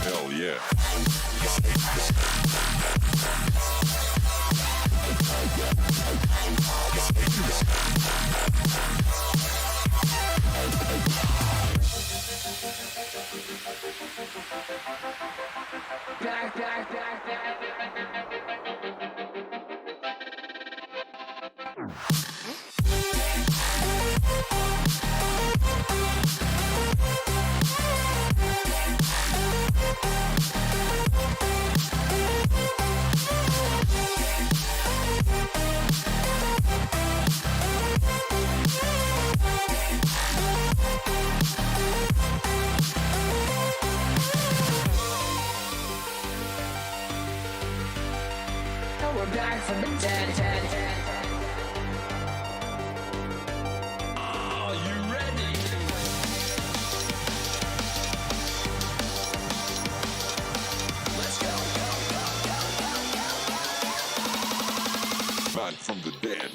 Hell yeah. We're back from the dead. Are you ready? Let's go. Back from the dead.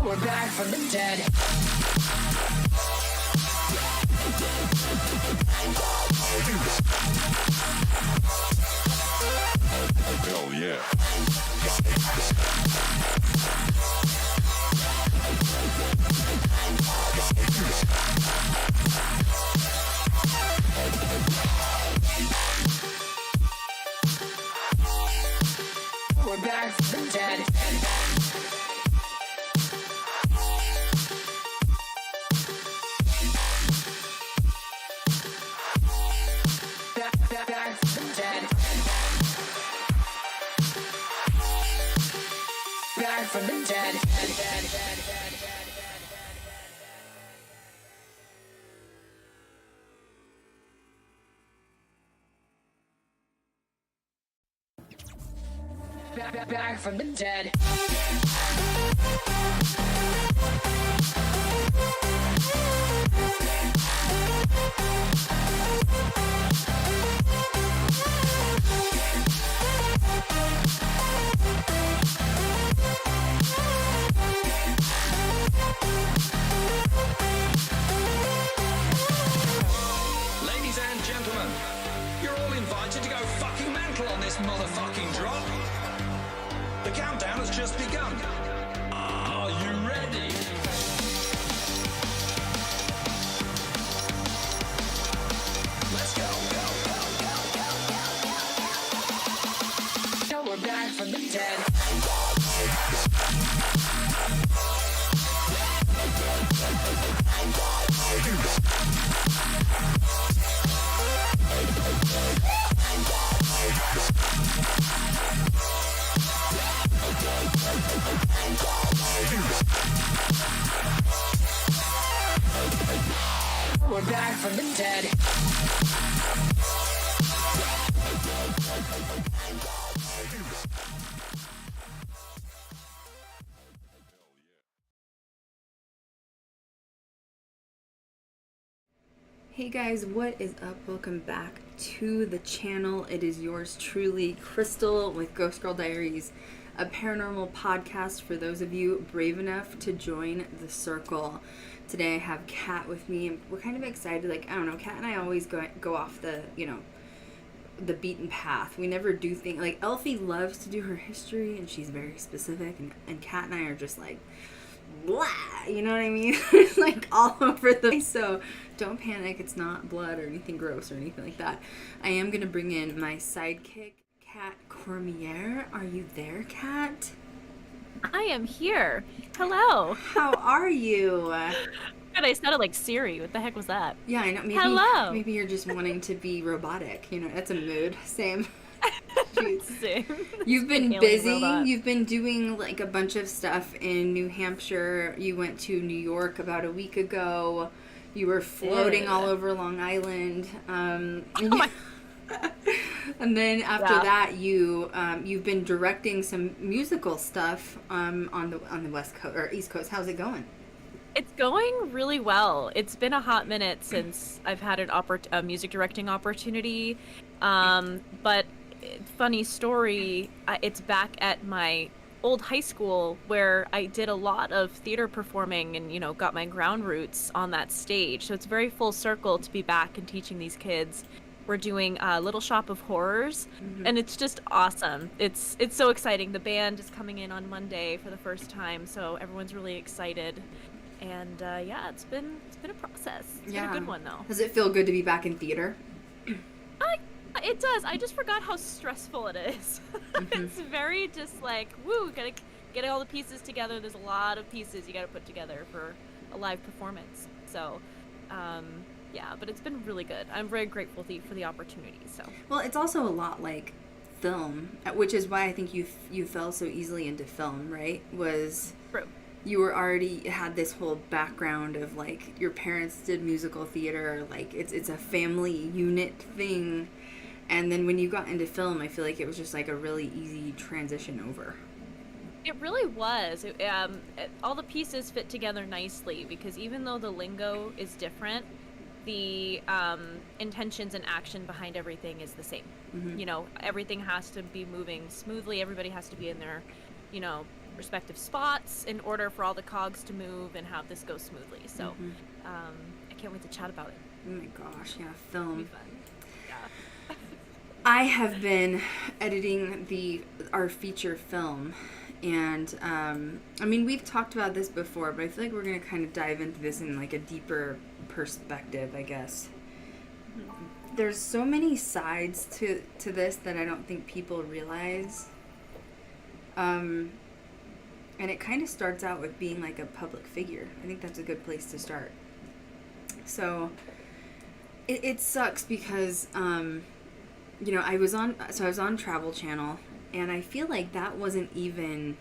We're back from the dead. Hell yeah. We're back from the dead. Back from the dead. Back from the dead. Back from the dead. Ladies and gentlemen, you're all invited to go fucking mental on this motherfucking drop. The countdown has just begun. Are you ready? Let's go. Now we're back from the dead. We're back from the dead. Hey guys, what is up? Welcome back to the channel. It is yours truly, Krystal with Ghost Girl Diaries, a paranormal podcast for those of you brave enough to join the circle. Today I have Cat with me, and we're kind of excited. Like, I don't know, Cat and I always go off the, the beaten path. We never do things, like, Elfie loves to do her history, and she's very specific, and Cat and I are just like, blah, you know what I mean? It's like all over the place. So don't panic, it's not blood or anything gross or anything like that. I am going to bring in my sidekick, Cat CORMIER. Are you there, Cat? I am here. Hello. How are you? God, I sounded like Siri. What the heck was that? Yeah, I know. Hello. Maybe you're just wanting to be robotic. That's a mood. Same. Same. You've been Alien busy. robot. You've been doing like a bunch of stuff in New Hampshire. You went to New York about a week ago. You were floating all over Long Island. Oh my And then after Yeah. that, you've been directing some musical stuff on the West Coast or East Coast. How's it going? It's going really well. It's been a hot minute since I've had a music directing opportunity. But funny story, it's back at my old high school where I did a lot of theater performing and, got my ground roots on that stage. So it's very full circle to be back and teaching these kids. We're doing Little Shop of Horrors, and it's just awesome. It's so exciting. The band is coming in on Monday for the first time, so everyone's really excited. And it's been a process. It's been a good one though. Does it feel good to be back in theater? It does. I just forgot how stressful it is. It's very just like, woo, gotta get all the pieces together. There's a lot of pieces you gotta put together for a live performance. So, but it's been really good. I'm very grateful for the opportunity. So. Well, it's also a lot like film, which is why I think you fell so easily into film, right? Was True. You were already had this whole background of like your parents did musical theater, like it's a family unit thing, and then when you got into film, I feel like it was just like a really easy transition over. It really was. All the pieces fit together nicely because even though the lingo is different, the intentions and action behind everything is the same. Everything has to be moving smoothly. Everybody has to be in their, respective spots in order for all the cogs to move and have this go smoothly. So I can't wait to chat about it. Oh my gosh, yeah, film. It'll be fun. Yeah. I have been editing our feature film, and we've talked about this before, but I feel like we're going to kind of dive into this in like a deeper perspective, I guess. There's so many sides to this that I don't think people realize. And it kind of starts out with being like a public figure. I think that's a good place to start. So it sucks because I was on Travel Channel, and I feel like that wasn't even,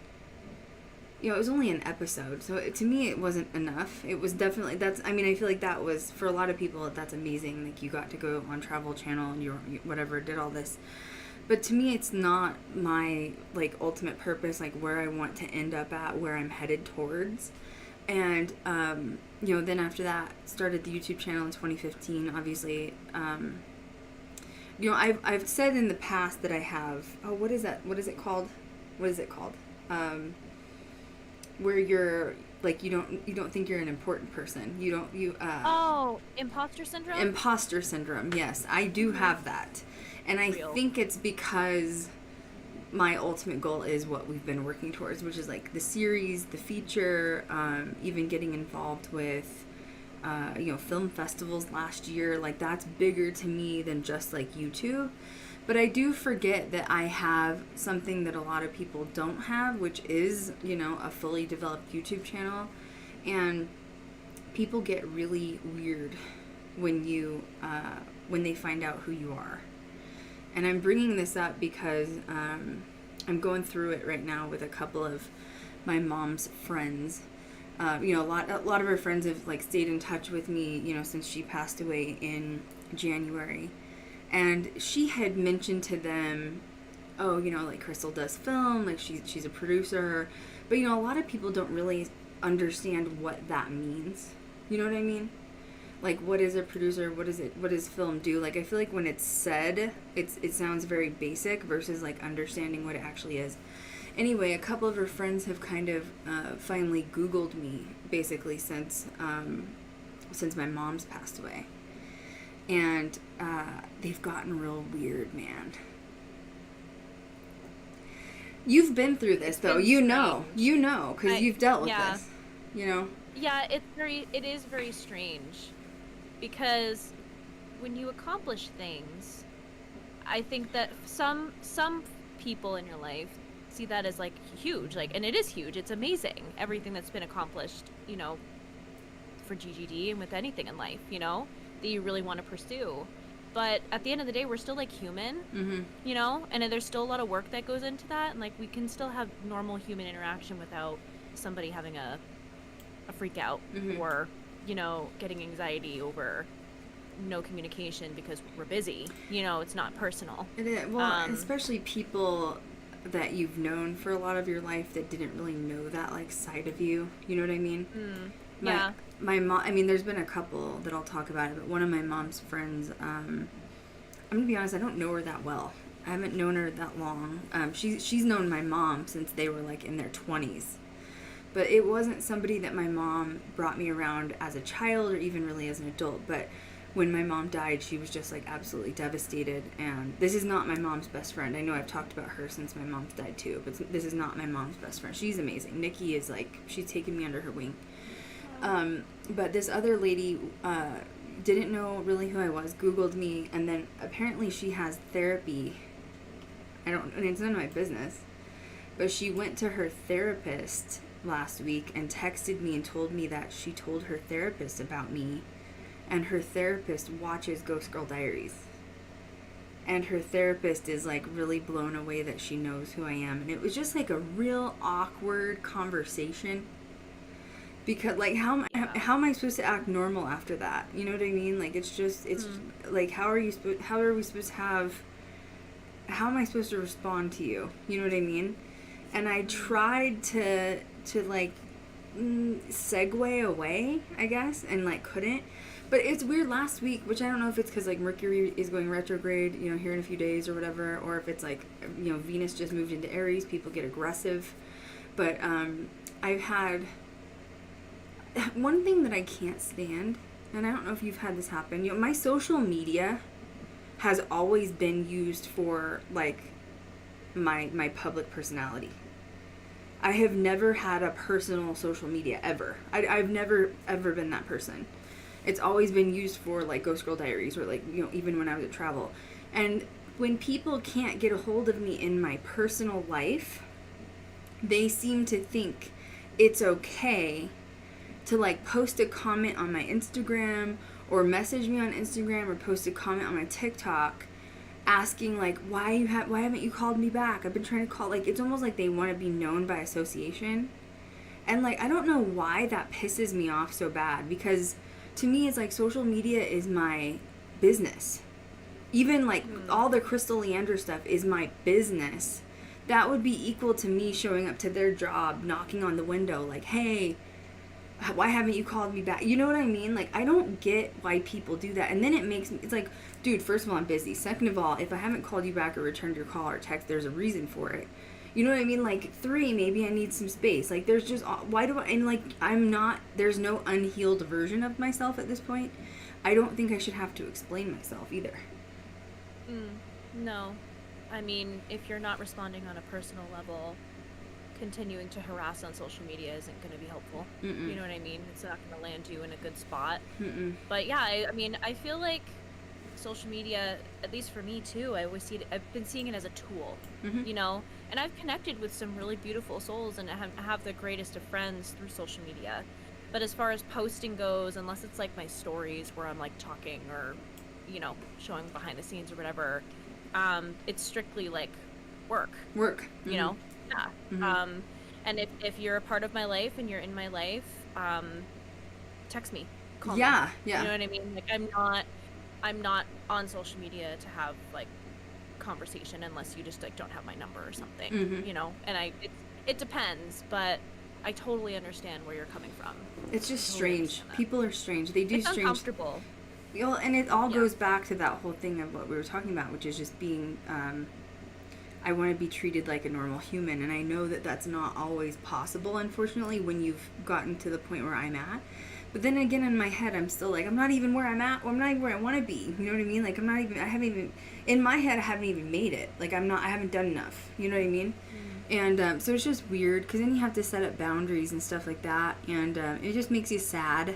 it was only an episode. So to me, it wasn't enough. It was definitely, I feel like that was, for a lot of people, that's amazing. Like, you got to go on Travel Channel and you did all this. But to me, it's not my, like, ultimate purpose, like, where I want to end up at, where I'm headed towards. And, then after that, started the YouTube channel in 2015, obviously. I've said in the past that I have, what is that? What is it called? Where you're, like, you don't think you're an important person. Imposter syndrome? Imposter syndrome, yes. I do have that. And I think it's because my ultimate goal is what we've been working towards, which is like the series, the feature, even getting involved with, film festivals last year. Like, that's bigger to me than just like YouTube. But I do forget that I have something that a lot of people don't have, which is, a fully developed YouTube channel. And people get really weird when they find out who you are. And I'm bringing this up because I'm going through it right now with a couple of my mom's friends. A lot of her friends have like stayed in touch with me, since she passed away in January. And she had mentioned to them, like Krystal does film, like she's a producer. But a lot of people don't really understand what that means. You know what I mean? Like, what is a producer? What does film do? Like, I feel like when it's said, it sounds very basic versus, like, understanding what it actually is. Anyway, a couple of her friends have kind of finally Googled me, basically, since my mom's passed away. And they've gotten real weird, man. You've been through this, though. You know, because you've dealt with this, Yeah, it is very strange. Because when you accomplish things, I think that some people in your life see that as like huge, like, and it is huge. It's amazing, everything that's been accomplished, for GGD and with anything in life, that you really want to pursue. But at the end of the day, we're still like human, and there's still a lot of work that goes into that, and like we can still have normal human interaction without somebody having a freak out or getting anxiety over no communication because we're busy. You know, it's not personal. It is, well, especially people that you've known for a lot of your life that didn't really know that, like, side of you. You know what I mean? Yeah. My mom, I mean, there's been a couple that I'll talk about it, but one of my mom's friends, I'm going to be honest, I don't know her that well. I haven't known her that long. She's known my mom since they were, like, in their 20s. But it wasn't somebody that my mom brought me around as a child or even really as an adult. But when my mom died, she was just, like, absolutely devastated. And this is not my mom's best friend. I know I've talked about her since my mom's died, too. But this is not my mom's best friend. She's amazing. Nikki is, like, she's taken me under her wing. But this other lady didn't know really who I was, Googled me, and then apparently she has therapy. And it's none of my business. But she went to her therapist last week and texted me and told me that she told her therapist about me, and her therapist watches Ghost Girl Diaries, and her therapist is, like, really blown away that she knows who I am. And it was just, like, a real awkward conversation, because, like, how am I supposed to act normal after that? You know what I mean? Like, it's like, how am I supposed to respond to you? You know what I mean? And I tried to like segue away, I guess, and, like, couldn't. But it's weird last week, which I don't know if it's because, like, Mercury is going retrograde, you know, here in a few days or whatever, or if it's, like, you know, Venus just moved into Aries, people get aggressive. But I've had one thing that I can't stand, and I don't know if you've had this happen. You know, my social media has always been used for, like, my public personality. I have never had a personal social media, ever. I've never, ever been that person. It's always been used for, like, Ghost Girl Diaries, or, like, you know, even when I was at travel. And when people can't get a hold of me in my personal life, they seem to think it's okay to, like, post a comment on my Instagram, or message me on Instagram, or post a comment on my TikTok asking, like, why haven't you called me back? I've been trying to call. Like, it's almost like they want to be known by association. And, like, I don't know why that pisses me off so bad, because to me it's like social media is my business. Even, like, all the Krystal Leandra stuff is my business. That would be equal to me showing up to their job, knocking on the window, like, hey, why haven't you called me back? You know what I mean? Like, I don't get why people do that. And then it makes me, it's like, dude, first of all, I'm busy. Second of all, if I haven't called you back or returned your call or text, there's a reason for it. You know what I mean? Like, 3, maybe I need some space. Like, there's just, why do I, and, like, there's no unhealed version of myself at this point. I don't think I should have to explain myself either. No. I mean, if you're not responding on a personal level, continuing to harass on social media isn't going to be helpful. You know what I mean? It's not going to land you in a good spot. But yeah, I mean, I feel like social media, at least for me too, I've been seeing it as a tool, you know, and I've connected with some really beautiful souls, and I have the greatest of friends through social media. But as far as posting goes, unless it's like my stories where I'm, like, talking or, you know, showing behind the scenes or whatever, it's strictly, like, work, you know? Yeah. And if you're a part of my life and you're in my life, text me, call me. Yeah. You know what I mean? Like, I'm not on social media to have, like, conversation unless you just, like, don't have my number or something, you know? And it depends, but I totally understand where you're coming from. It's just strange. People are strange. They do it's strange. Uncomfortable. You know, and it all goes back to that whole thing of what we were talking about, which is just being, I want to be treated like a normal human. And I know that that's not always possible, unfortunately, when you've gotten to the point where I'm at. But then again, in my head, I'm still like, I'm not even where I'm at, or I'm not even where I want to be. You know what I mean? Like, in my head, I haven't even made it. Like, I haven't done enough. You know what I mean? And so it's just weird, because then you have to set up boundaries and stuff like that. And it just makes you sad,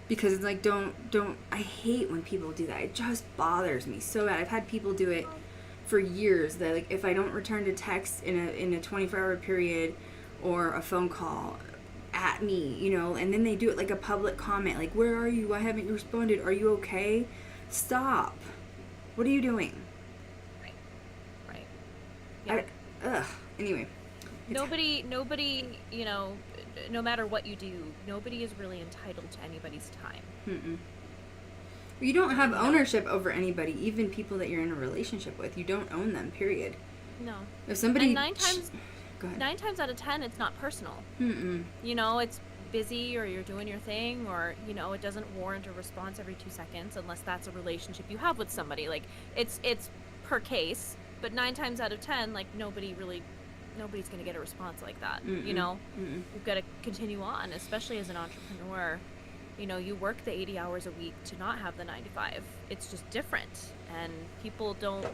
because it's like, I hate when people do that. It just bothers me so bad. I've had people do it for years, that, like, if I don't return to text in a 24-hour period or a phone call at me, you know, and then they do it like a public comment, like, where are you? Why haven't you responded? Are you okay? Stop. What are you doing? Right. Yeah. Anyway. Nobody, you know, no matter what you do, nobody is really entitled to anybody's time. You don't have ownership over anybody, even people that you're in a relationship with. You don't own them, period. No. If somebody... And 9 times... Go ahead. 9 times out of 10, it's not personal. Mm-mm. You know, it's busy, or you're doing your thing, or, you know, it doesn't warrant a response every 2 seconds unless that's a relationship you have with somebody. Like, it's per case, but 9 times out of 10, like, nobody's going to get a response like that. Mm-mm. You know? Mm-mm. You've got to continue on, especially as an entrepreneur. You know, you work the 80 hours a week to not have the 9 to 5. It's just different, and people don't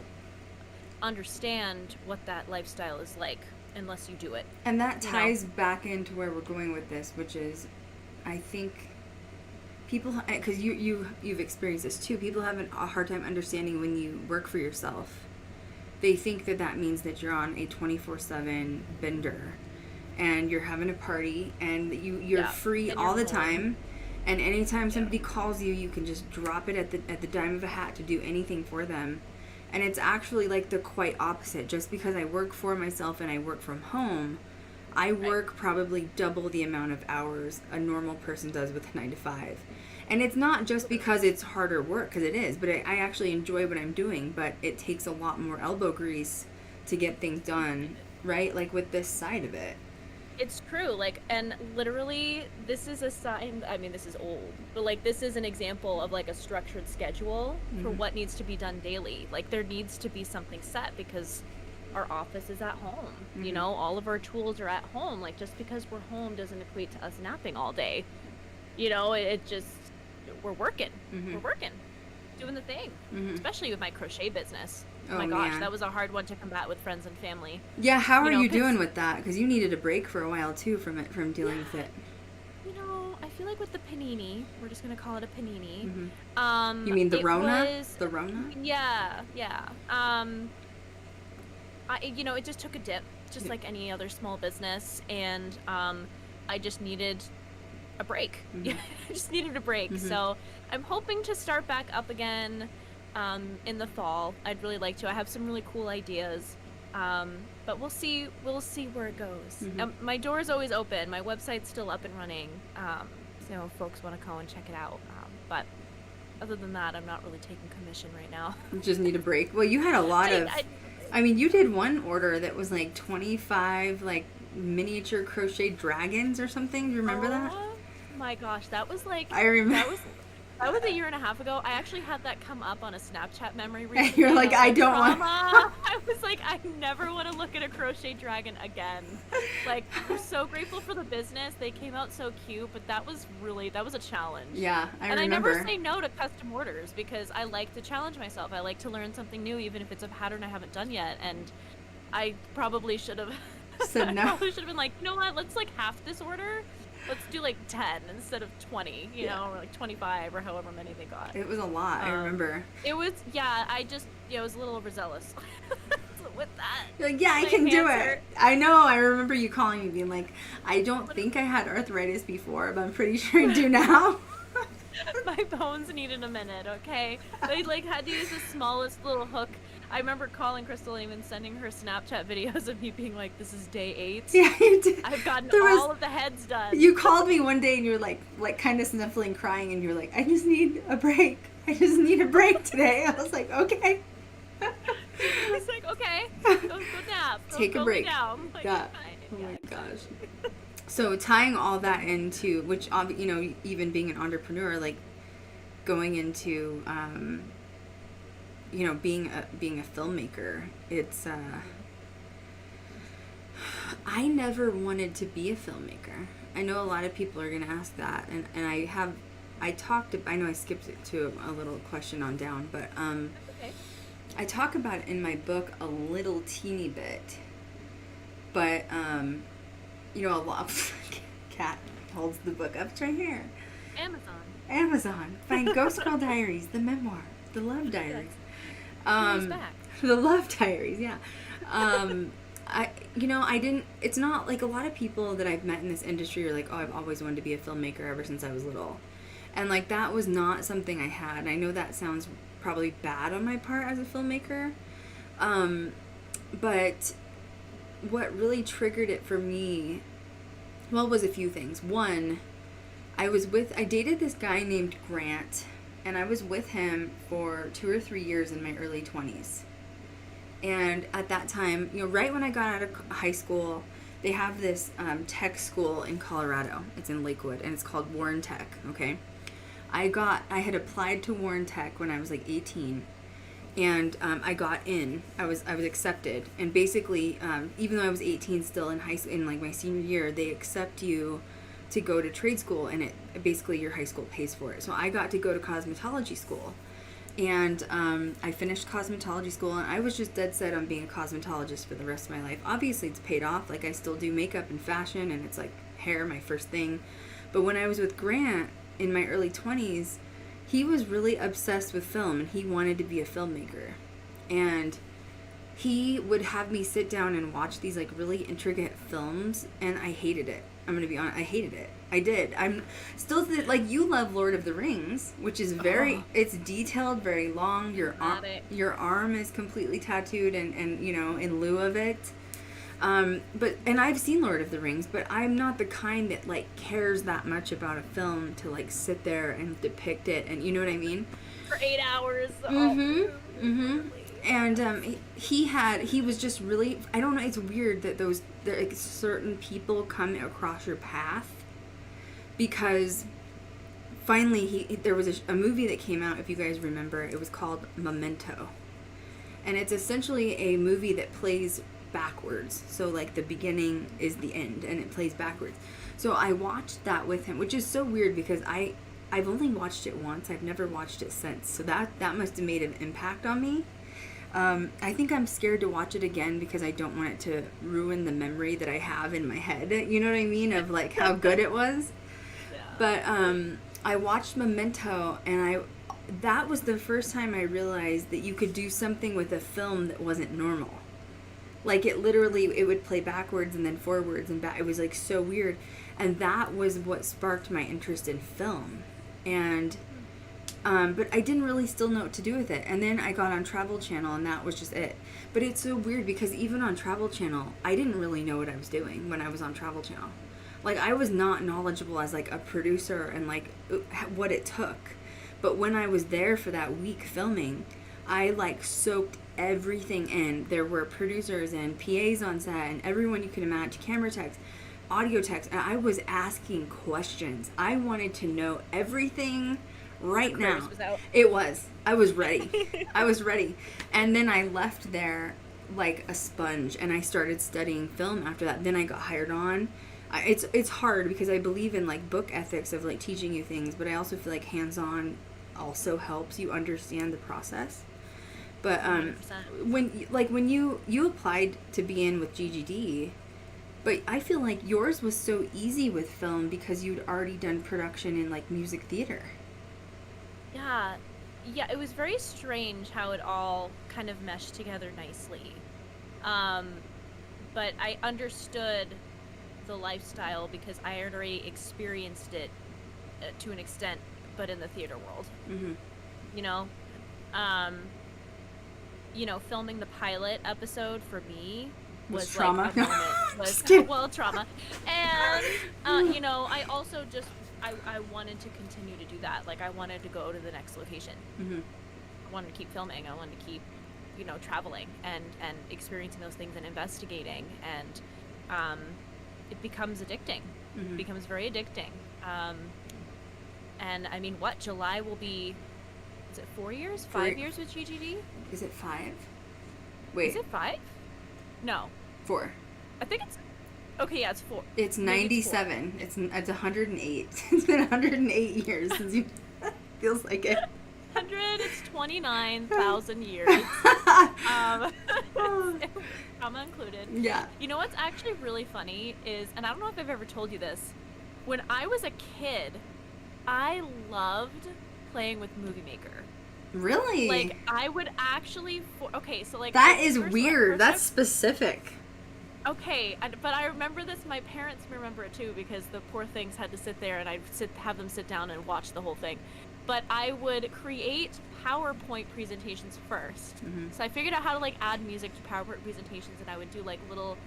understand what that lifestyle is like unless you do it. And that ties back into where we're going with this, which is, I think people, because you've experienced this too, people have a hard time understanding when you work for yourself. They think that means that you're on a 24/7 bender and you're having a party and you're free all the time. And anytime somebody calls you, you can just drop it at the dime of a hat to do anything for them. And it's actually like the quite opposite. Just because I work for myself and I work from home, I work probably double the amount of hours a normal person does with a 9 to 5. And it's not just because it's harder work, because it is, but I actually enjoy what I'm doing, but it takes a lot more elbow grease to get things done, right? Like with this side of it. It's true, like, and literally, this is a sign, I mean, this is old, but, like, this is an example of, like, a structured schedule for what needs to be done daily. Like, there needs to be something set because our office is at home, you know, all of our tools are at home. Like, just because we're home doesn't equate to us napping all day. You know, it just, we're working, doing the thing, especially with my crochet business. Oh my gosh, man. That was a hard one to combat with friends and family. Yeah, how are you doing with that? Because you needed a break for a while too from dealing with it. You know, I feel like with the panini, we're just gonna call it a panini. You mean the Rona? The Rona? Yeah. It just took a dip, just like any other small business, and I just needed a break. I just needed a break. So I'm hoping to start back up again. In the fall. I'd really like to. I have some really cool ideas, but we'll see where it goes. My door is always open. My website's still up and running, so if folks want to call and check it out. But other than that, I'm not really taking commission right now. You just need a break. Well, you had a lot of... I mean, you did one order that was like 25 like miniature crochet dragons or something. Do you remember that? Oh my gosh, that was like... I remember. That was a year and a half ago. I actually had that come up on a Snapchat memory recently. You're like, I don't want... I was like, I never want to look at a crochet dragon again. Like, we're so grateful for the business. They came out so cute, but that was a challenge. Yeah, I remember. And I never say no to custom orders because I like to challenge myself. I like to learn something new, even if it's a pattern I haven't done yet. And I probably should have... Said no. I probably should have been like, you know what, let's like half this order. Let's do like 10 instead of 20, you know, or like 25 or however many they got. It was a lot, I remember. It was, I was a little overzealous with that. You're like, yeah, I can do it. I know, I remember you calling me being like, I don't think I had arthritis before, but I'm pretty sure I do now. My bones needed a minute, okay? They like had to use the smallest little hook. I remember calling Krystal and even sending her Snapchat videos of me being like, this is day 8. Yeah, you did. I've gotten all of the heads done. You called me one day and you were like kind of sniffling, crying, and you were like, I just need a break. I just need a break today. I was like, okay. It's like, okay, go nap. Take a break. Like, yeah. Oh my gosh. So tying all that into, which, you know, even being an entrepreneur, like going into, you know, being a filmmaker, it's, I never wanted to be a filmmaker. I know a lot of people are going to ask that, and I know I skipped it to a little question on down, but, okay. I talk about it in my book a little teeny bit, but, you know, a lot of Cat holds the book up. It's right here. Amazon. Find Ghost Girl Diaries, the memoir, the Love Diaries. The Love Diaries, yeah. It's not like a lot of people that I've met in this industry are like, oh, I've always wanted to be a filmmaker ever since I was little. And like, that was not something I had. And I know that sounds probably bad on my part as a filmmaker. But what really triggered it for me, was a few things. One, I dated this guy named Grant, and I was with him for 2 or 3 years in my early 20s. And at that time, you know, right when I got out of high school, they have this tech school in Colorado. It's in Lakewood, and it's called Warren Tech, okay? I had applied to Warren Tech when I was like 18, and I got in. I was accepted, and basically, even though I was 18, still in high school, in like my senior year, they accept you to go to trade school, and it basically your high school pays for it. So I got to go to cosmetology school, and I finished cosmetology school, and I was just dead set on being a cosmetologist for the rest of my life. Obviously, it's paid off. Like, I still do makeup and fashion, and it's like hair, my first thing. But when I was with Grant in my early 20s, he was really obsessed with film, and he wanted to be a filmmaker. And he would have me sit down and watch these like really intricate films, and I hated it. I'm going to be honest, I hated it. I did. I'm still like, you love Lord of the Rings, which is very, it's detailed, very long. Your arm is completely tattooed and you know, in lieu of it. And I've seen Lord of the Rings, but I'm not the kind that like cares that much about a film to like sit there and depict it, and you know what I mean? For 8 hours. And he was just really, I don't know, it's weird that there like certain people come across your path, because finally there was a movie that came out, if you guys remember. It was called Memento, and it's essentially a movie that plays backwards. So like the beginning is the end, and it plays backwards. So I watched that with him, which is so weird because I've only watched it once. I've never watched it since. So that must have made an impact on me. I think I'm scared to watch it again because I don't want it to ruin the memory that I have in my head. You know what I mean? Of like how good it was. Yeah. But I watched Memento, and that was the first time I realized that you could do something with a film that wasn't normal. Like, it would play backwards and then forwards and back. It was like so weird. And that was what sparked my interest in film. And but I didn't really still know what to do with it. And then I got on Travel Channel, and that was just it. But it's so weird because even on Travel Channel, I didn't really know what I was doing when I was on Travel Channel. Like, I was not knowledgeable as like a producer and like what it took. But when I was there for that week filming, I like soaked everything in. There were producers and PAs on set and everyone you can imagine, camera techs, audio techs, and I was asking questions. I wanted to know everything right now. It was. I was ready. I was ready. And then I left there like a sponge, and I started studying film after that. Then I got hired on. It's hard because I believe in like book ethics of like teaching you things, but I also feel like hands-on also helps you understand the process. But when you applied to be in with GGD, but I feel like yours was so easy with film because you'd already done production in like music theater. Yeah, it was very strange how it all kind of meshed together nicely. But I understood the lifestyle because I had already experienced it to an extent, but in the theater world. Mm-hmm. You know, filming the pilot episode for me was trauma. Like a moment. Well, trauma. And, you know, I also just, I wanted to continue to do that. Like, I wanted to go to the next location. Mm-hmm. I wanted to keep filming. I wanted to keep, you know, traveling and experiencing those things and investigating. And it becomes addicting. Mm-hmm. It becomes very addicting. And, I mean, July will be... Is it 4 years? 5 years with GGD? Is it 5? Wait. Is it 5? No. 4. I think it's... Okay, yeah, it's 4. It's 97. It's 108. It's been 108 years since you... Feels like it. 100, it's 29,000 years. Trauma included. Yeah. You know what's actually really funny is, and I don't know if I've ever told you this, when I was a kid, I loved playing with Movie Maker. Really? Like, I would actually... Okay, so like... That is weird. That's specific. Okay, but I remember this, my parents remember it too, because the poor things had to sit there and I'd have them sit down and watch the whole thing. But I would create PowerPoint presentations first. Mm-hmm. So I figured out how to like add music to PowerPoint presentations, and I would do like little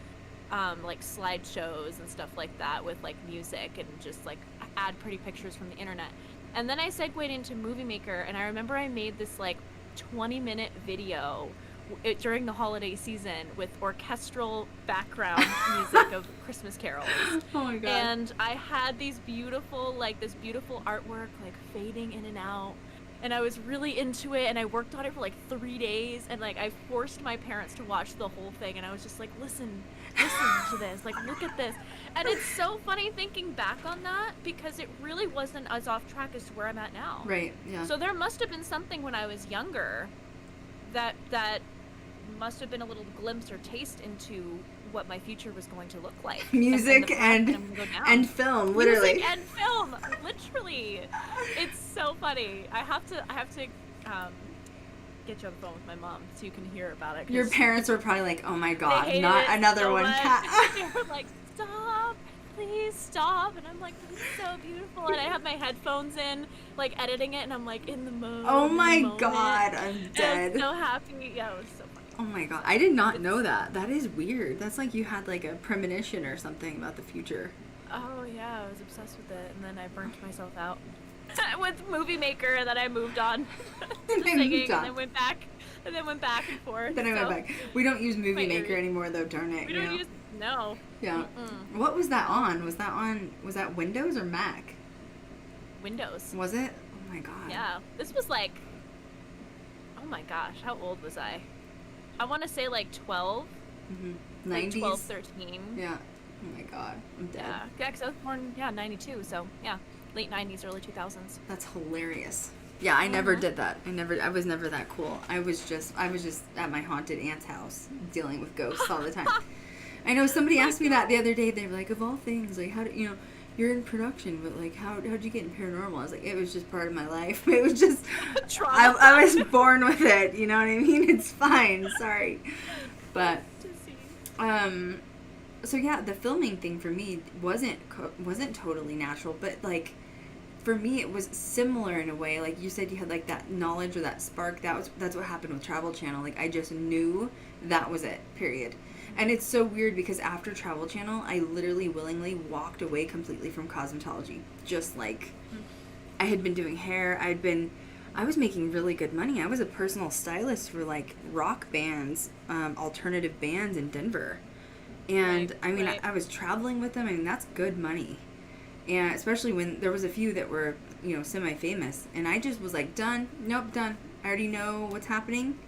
like slideshows and stuff like that with like music and just like add pretty pictures from the internet. And then I segued into Movie Maker, and I remember I made this like 20-minute video during the holiday season with orchestral background music of Christmas carols. Oh my god. And I had these beautiful, this beautiful artwork, like fading in and out. And I was really into it, and I worked on it for like 3 days, and like I forced my parents to watch the whole thing, and I was just like, listen to this, like look at this. And it's so funny thinking back on that, because it really wasn't as off track as to where I'm at now. Right, yeah. So there must have been something when I was younger that must have been a little glimpse or taste into what my future was going to look like. Music and film, literally. Music and film, literally. It's so funny. I have to get you on the phone with my mom so you can hear about it. Your parents were probably like, "Oh my god, They not hated it another so one, much. Cat." They were like, "Stop, please stop." And I'm like, "This is so beautiful." And I have my headphones in, like editing it, and I'm like in the mode. Oh in the my moment. god, I'm And dead. I was so happy. Yeah, it was so funny. Oh my god, I did not know that. That is weird. That's like you had like a premonition or something about the future. Oh yeah, I was obsessed with it, and then I burnt myself out with Movie Maker, and then I moved on to And then singing, moved on. and then went back and forth. Then I went so back. We don't use Movie my Maker area. anymore though, darn it. We you don't know? use no. Yeah. Mm-mm. What was that on? Was that Windows or Mac? Windows. Was it? Oh my god. Yeah, this was like, oh my gosh, how old was I? I want to say like 12, Mm-hmm. like 90s. 12, 13. Yeah. Oh my god. I'm dead. Yeah, because I was born, 92, so yeah, late 90s, early 2000s. That's hilarious. Yeah, I never did that. I was never that cool. I was just at my haunted aunt's house dealing with ghosts all the time. I know somebody asked me that the other day. They were like, of all things, like how do you're in production, but like how'd you get in paranormal? I was like, it was just part of my life. It was just Trauma. I was born with it, you know what I mean? It's fine. Sorry. But so yeah, the filming thing for me wasn't totally natural, but like for me it was similar in a way. Like you said, you had like that knowledge or that spark. That's what happened with Travel Channel. Like I just knew that was it, period. And it's so weird because after Travel Channel, I literally willingly walked away completely from cosmetology. Just like I had been doing hair, I was making really good money. I was a personal stylist for like rock bands, alternative bands in Denver. And I mean, I was traveling with them. I mean, that's good money. And especially when there was a few that were, semi-famous. And I just was like, done. Nope, done. I already know what's happening.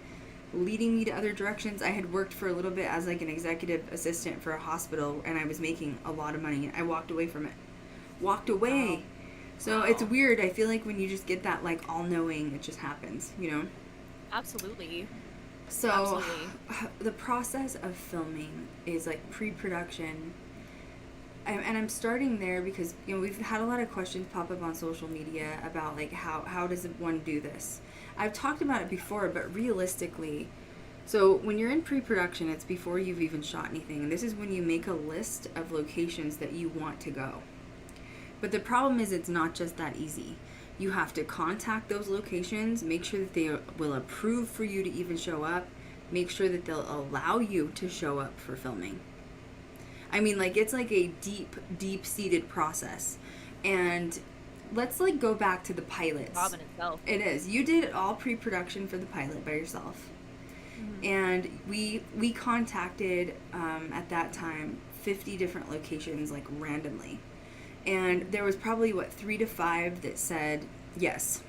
Leading me to other directions. I had worked for a little bit as like an executive assistant for a hospital, and I was making a lot of money. I walked away from it. Walked away. Wow. So it's weird. I feel like when you just get that like all-knowing, it just happens, Absolutely. So Absolutely. the process of filming is like pre-production. And I'm starting there because, we've had a lot of questions pop up on social media about like how does one do this? I've talked about it before, but realistically, so when you're in pre-production, it's before you've even shot anything. And this is when you make a list of locations that you want to go. But the problem is it's not just that easy. You have to contact those locations, make sure that they will approve for you to even show up, make sure that they'll allow you to show up for filming. I mean, like, it's like a deep-seated process. And let's, like, go back to the pilots. Job in itself. It is. You did all pre-production for the pilot by yourself. Mm-hmm. And we contacted, at that time, 50 different locations, like, randomly. And there was probably, 3 to 5 that said yes.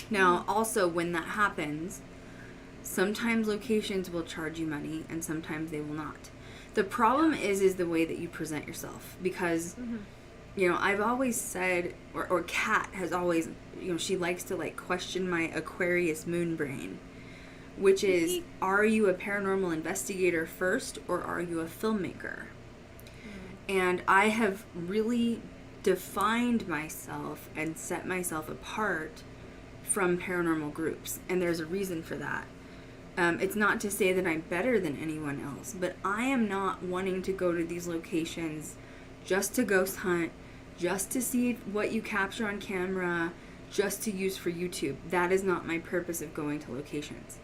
Now, also, when that happens, sometimes locations will charge you money, and sometimes they will not. The problem is the way that you present yourself. Because, I've always said, or Kat has always, she likes to, like, question my Aquarius moon brain. Which is, are you a paranormal investigator first, or are you a filmmaker? And I have really defined myself and set myself apart from paranormal groups, and there's a reason for that. It's not to say that I'm better than anyone else, but I am not wanting to go to these locations just to ghost hunt, just to see what you capture on camera, just to use for YouTube. That is not my purpose of going to locations.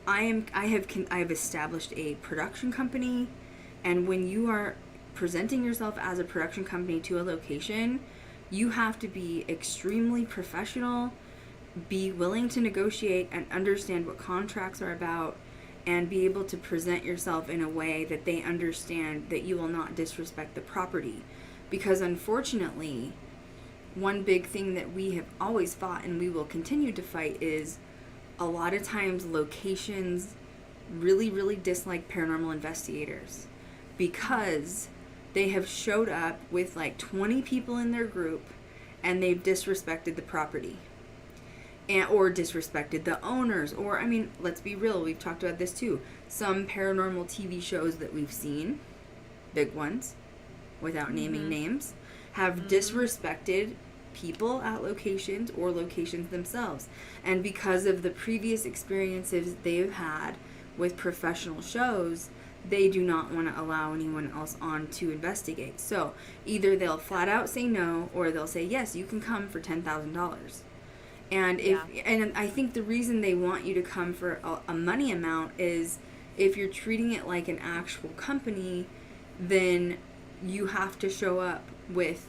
I have established a production company, and when you are presenting yourself as a production company to a location, You have to be extremely professional, be willing to negotiate and understand what contracts are about, and be able to present yourself in a way that they understand that you will not disrespect the property. Because unfortunately, one big thing that we have always fought and we will continue to fight is a lot of times locations really, really dislike paranormal investigators because they have showed up with like 20 people in their group and they've disrespected the property or disrespected the owners. Or, I mean, let's be real, we've talked about this too. Some paranormal TV shows that we've seen, big ones, without naming names, have disrespected people at locations or locations themselves. And because of the previous experiences they've had with professional shows, they do not want to allow anyone else on to investigate. So either they'll flat out say no, or they'll say, yes, you can come for $10,000. And and I think the reason they want you to come for a money amount is if you're treating it like an actual company, then you have to show up with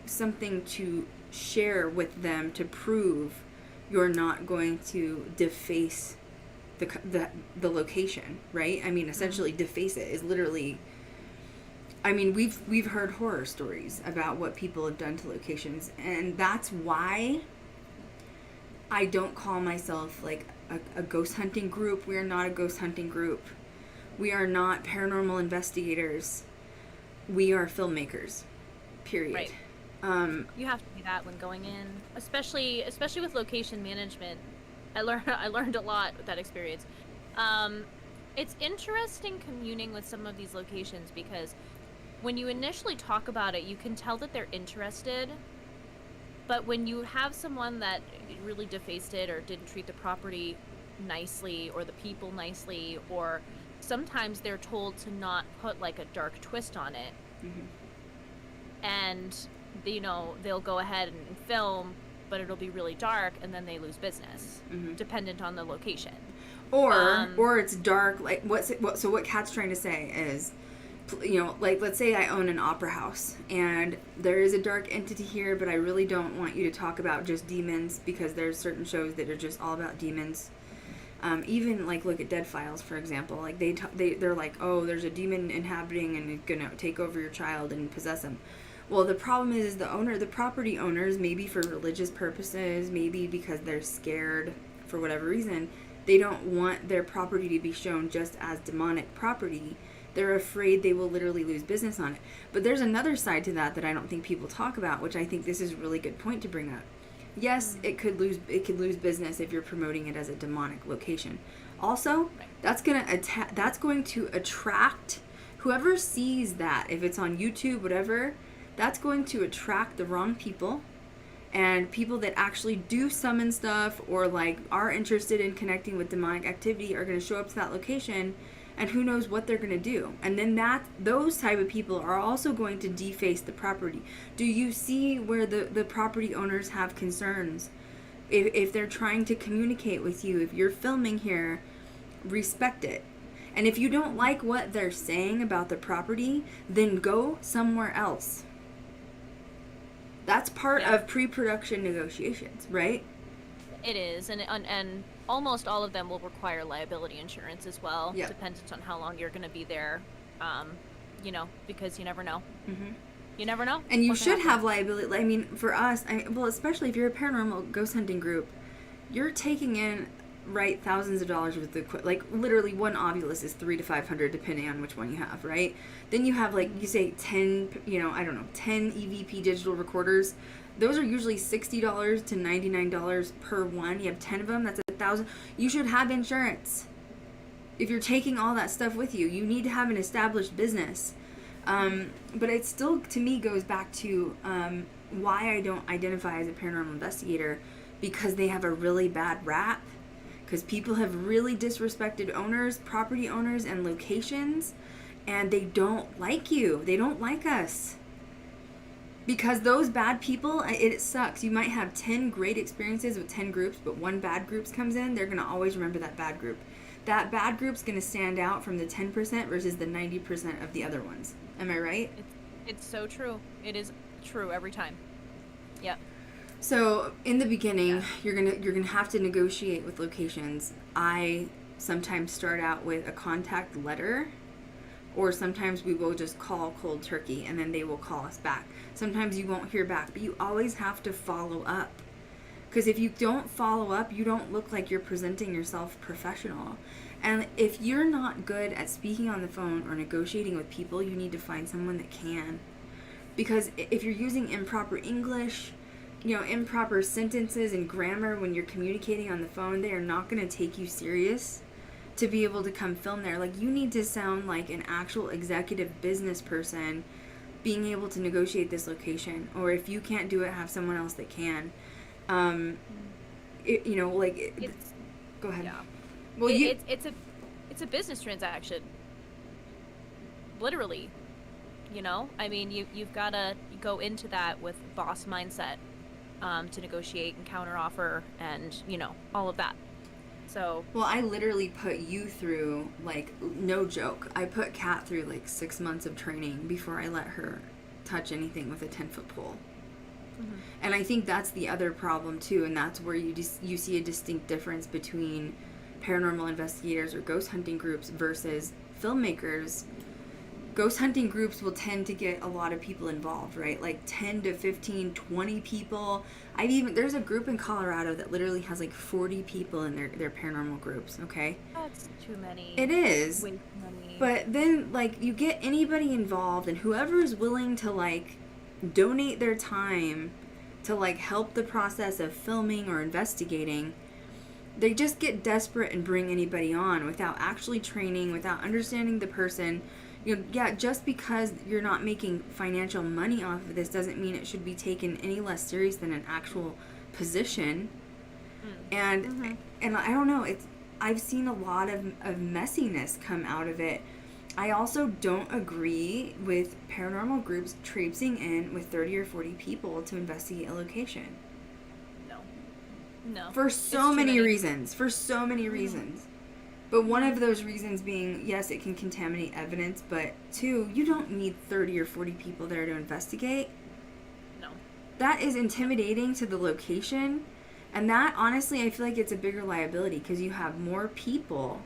something to share with them to prove you're not going to deface the location, right? I mean, essentially deface it is literally, I mean, we've heard horror stories about what people have done to locations, and that's why I don't call myself like a ghost hunting group. We are not a ghost hunting group. We are not paranormal investigators. We are filmmakers, period. Right. You have to be that when going in, especially with location management. I learned a lot with that experience. It's interesting communing with some of these locations because when you initially talk about it, you can tell that they're interested. But when you have someone that really defaced it or didn't treat the property nicely or the people nicely, or sometimes they're told to not put like a dark twist on it, and they'll go ahead and film, but it'll be really dark, and then they lose business, dependent on the location. Or it's dark. Like so what Kat's trying to say is, like let's say I own an opera house, and there is a dark entity here, but I really don't want you to talk about just demons because there's certain shows that are just all about demons. Even like look at Dead Files, for example. Like they're like, oh, there's a demon inhabiting and it's gonna take over your child and possess him. Well, the problem is the property owners, maybe for religious purposes, maybe because they're scared for whatever reason, they don't want their property to be shown just as demonic property. They're afraid they will literally lose business on it. But there's another side to that I don't think people talk about, which I think this is a really good point to bring up. Yes, it could lose business if you're promoting it as a demonic location. Also, that's going to attract whoever sees that, if it's on YouTube, whatever. That's going to attract the wrong people, and people that actually do summon stuff or like are interested in connecting with demonic activity are going to show up to that location, and who knows what they're going to do. And then those type of people are also going to deface the property. Do you see where the property owners have concerns? If they're trying to communicate with you, if you're filming here, respect it. And if you don't like what they're saying about the property, then go somewhere else. That's part of pre-production negotiations, right? It is, and almost all of them will require liability insurance as well, dependent on how long you're going to be there, because you never know. You never know. And you should have liability. I mean, for us, especially if you're a paranormal ghost hunting group, you're taking in thousands of dollars with the like literally one Ovilus is $300 to $500 depending on which one you have, right? Then you have like you say 10 EVP digital recorders. Those are usually $60 to $99 per one. You have 10 of them, that's $1,000. You should have insurance. If you're taking all that stuff with you, you need to have an established business. But it still, to me, goes back to why I don't identify as a paranormal investigator, because they have a really bad rap. Because people have really disrespected owners, property owners, and locations, and they don't like you. They don't like us. Because those bad people, it sucks. You might have 10 great experiences with 10 groups, but one bad group comes in, they're going to always remember that bad group. That bad group's going to stand out from the 10% versus the 90% of the other ones. Am I right? It's so true. It is true every time. Yep. So in the beginning, you're gonna have to negotiate with locations. I sometimes start out with a contact letter, or sometimes we will just call cold turkey and then they will call us back. Sometimes you won't hear back, but you always have to follow up. Because if you don't follow up, you don't look like you're presenting yourself professional. And if you're not good at speaking on the phone or negotiating with people, you need to find someone that can. Because if you're using improper English, improper sentences and grammar when you're communicating on the phone, they are not going to take you serious to be able to come film there. Like, you need to sound like an actual executive business person being able to negotiate this location. Or if you can't do it, have someone else that can. Go ahead. Yeah. Well, it's a business transaction. Literally. I mean, you've got to go into that with boss mindset to negotiate and counteroffer and, all of that. So. Well, I literally put you through, like, no joke, I put Kat through, like, 6 months of training before I let her touch anything with a 10-foot pole. Mm-hmm. And I think that's the other problem, too, and that's where you see a distinct difference between paranormal investigators or ghost hunting groups versus filmmakers. Ghost hunting groups will tend to get a lot of people involved, right? Like 10 to 15, 20 people. There's a group in Colorado that literally has like 40 people in their paranormal groups, okay? That's too many. It is. Way too many. But then, like, you get anybody involved, and whoever is willing to, like, donate their time to, like, help the process of filming or investigating, they just get desperate and bring anybody on without actually training, without understanding the person. Just because you're not making financial money off of this doesn't mean it should be taken any less serious than an actual position. And I don't know, I've seen a lot of messiness come out of it. I also don't agree with paranormal groups traipsing in with 30 or 40 people to investigate a location. No. For so many reasons. But one of those reasons being, yes, it can contaminate evidence, but two, you don't need 30 or 40 people there to investigate. No. That is intimidating to the location, and that, honestly, I feel like it's a bigger liability because you have more people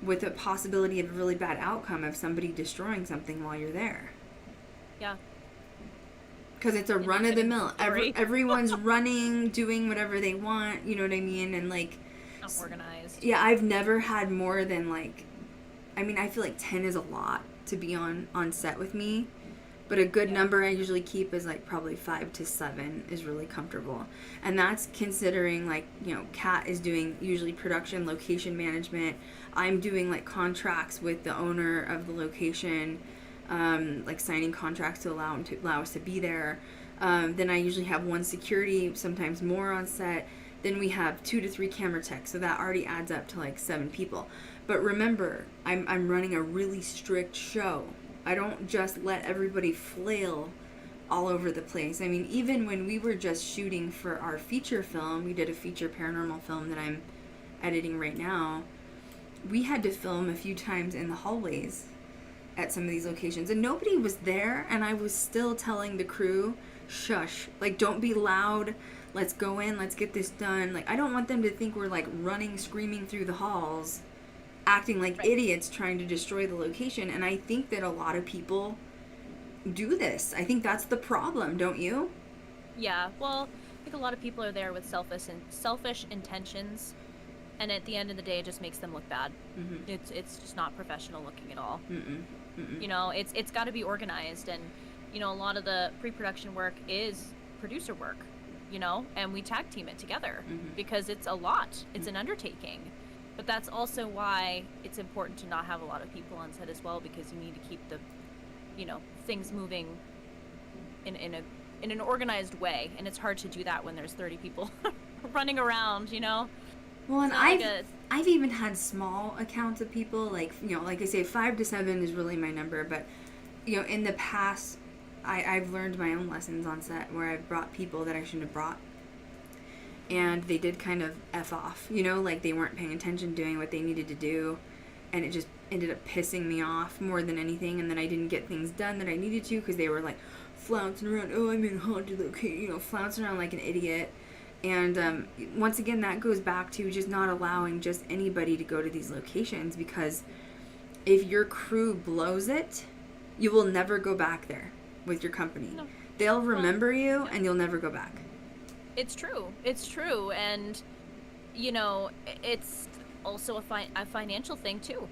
with a possibility of a really bad outcome of somebody destroying something while you're there. Yeah. Because it's a run-of-the-mill. Everyone's running, doing whatever they want, you know what I mean? And, like... Unorganized. Yeah, I've never had more than, like... I mean, I feel like 10 is a lot to be on set with me. But a good number I usually keep is, like, probably 5 to 7 is really comfortable. And that's considering, like, Kat is doing usually production, location management. I'm doing, like, contracts with the owner of the location, like signing contracts to allow us to be there. Then I usually have one security, sometimes more on set. Then we have 2 to 3 camera techs, so that already adds up to like 7 people. But remember, I'm running a really strict show. I don't just let everybody flail all over the place. I mean, even when we were just shooting for our feature film, we did a feature paranormal film that I'm editing right now. We had to film a few times in the hallways at some of these locations, and nobody was there, and I was still telling the crew, shush, like, don't be loud, let's go in, let's get this done. Like, I don't want them to think we're like running, screaming through the halls, acting like idiots trying to destroy the location. And I think that a lot of people do this. I think that's the problem, don't you? Yeah, well, I think a lot of people are there with selfish intentions, and at the end of the day, it just makes them look bad. Mm-hmm. It's just not professional looking at all. Mm-mm. Mm-mm. It's got to be organized, and a lot of the pre-production work is producer work, and we tag team it together because it's a lot. It's an undertaking. But that's also why it's important to not have a lot of people on set as well, because you need to keep the, things moving in an organized way, and it's hard to do that when there's 30 people running around, Well, and I've even had small accounts of people, like, like I say, 5 to 7 is really my number, but, in the past, I've learned my own lessons on set where I've brought people that I shouldn't have brought, and they did kind of F off, like they weren't paying attention, doing what they needed to do, and ended up pissing me off more than anything, and then I didn't get things done that I needed to because they were like flouncing around. Oh, I'm in a haunted location, flouncing around like an idiot. And once again, that goes back to just not allowing just anybody to go to these locations, because if your crew blows it, you will never go back there with your company. No. They'll remember you, and you'll never go back. It's true. It's true. And, it's also a financial thing, too.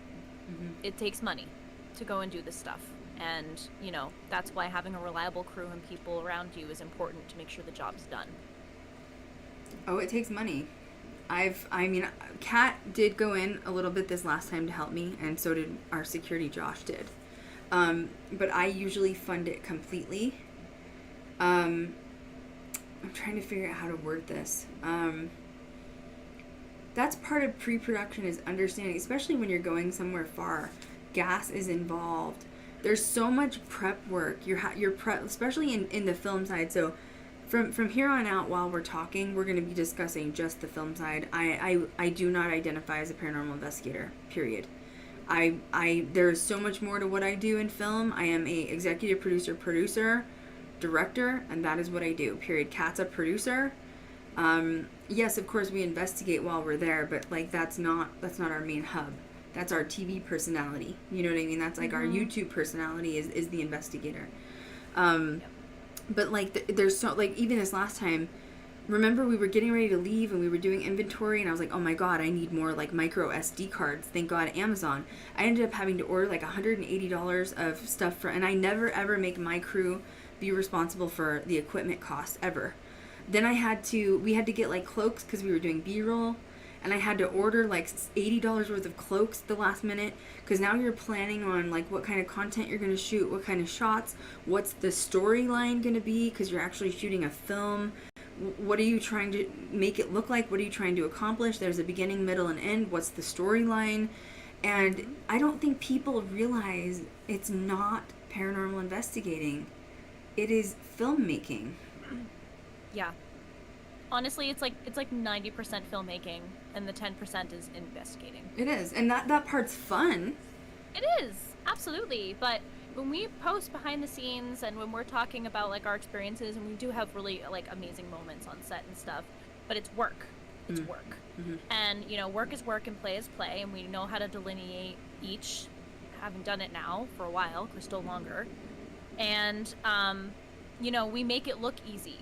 Mm-hmm. It takes money to go and do this stuff. And, that's why having a reliable crew and people around you is important to make sure the job's done. Oh, it takes money. Kat did go in a little bit this last time to help me, and so did our security, Josh did. But I usually fund it completely. I'm trying to figure out how to word this. That's part of pre-production, is understanding, especially when you're going somewhere far. Gas is involved. There's so much prep work. Your prep, especially in the film side. So from here on out, while we're talking, we're going to be discussing just the film side. I do not identify as a paranormal investigator, period. There's so much more to what I do in film. I am a executive producer, director, and that is what I do, period. Kat's a producer. Yes, of course we investigate while we're there, but like that's not our main hub. That's our TV personality. You know what I mean? That's like our YouTube personality is the investigator. But like there's so, like, even this last time, remember we were getting ready to leave and we were doing inventory, and I was like, oh my god, I need more like micro SD cards. Thank God Amazon. I ended up having to order like $180 of stuff and I never ever make my crew be responsible for the equipment costs ever. Then we had to get like cloaks because we were doing B-roll, and I had to order like $80 worth of cloaks the last minute, because now you're planning on like what kind of content you're going to shoot, what kind of shots, what's the storyline going to be, because you're actually shooting a film. What are you trying to make it look like? What are you trying to accomplish? There's a beginning, middle, and end. What's the storyline? And I don't think people realize it's not paranormal investigating. It is filmmaking. Yeah. Honestly, it's like 90% filmmaking and the 10% is investigating. It is. And that part's fun. It is. Absolutely. But when we post behind the scenes and when we're talking about like our experiences, and we do have really like amazing moments on set and stuff, but it's work. It's work. Mm-hmm. And, work is work and play is play, and we know how to delineate each, having done it now for a while, Krystal longer. And, we make it look easy.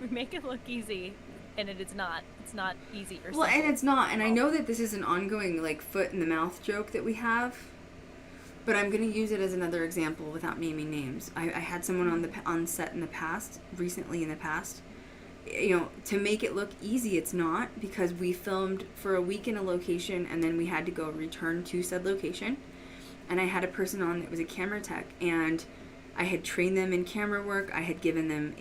We make it look easy, and it is not. It's not easy or simple. Well, and it's not. And I know that this is an ongoing, like, foot in the mouth joke that we have, but I'm going to use it as another example without naming names. I had someone on set recently in the past, to make it look easy, it's not, because we filmed for a week in a location, and then we had to go return to said location, and I had a person on that was a camera tech, and I had trained them in camera work. I had given them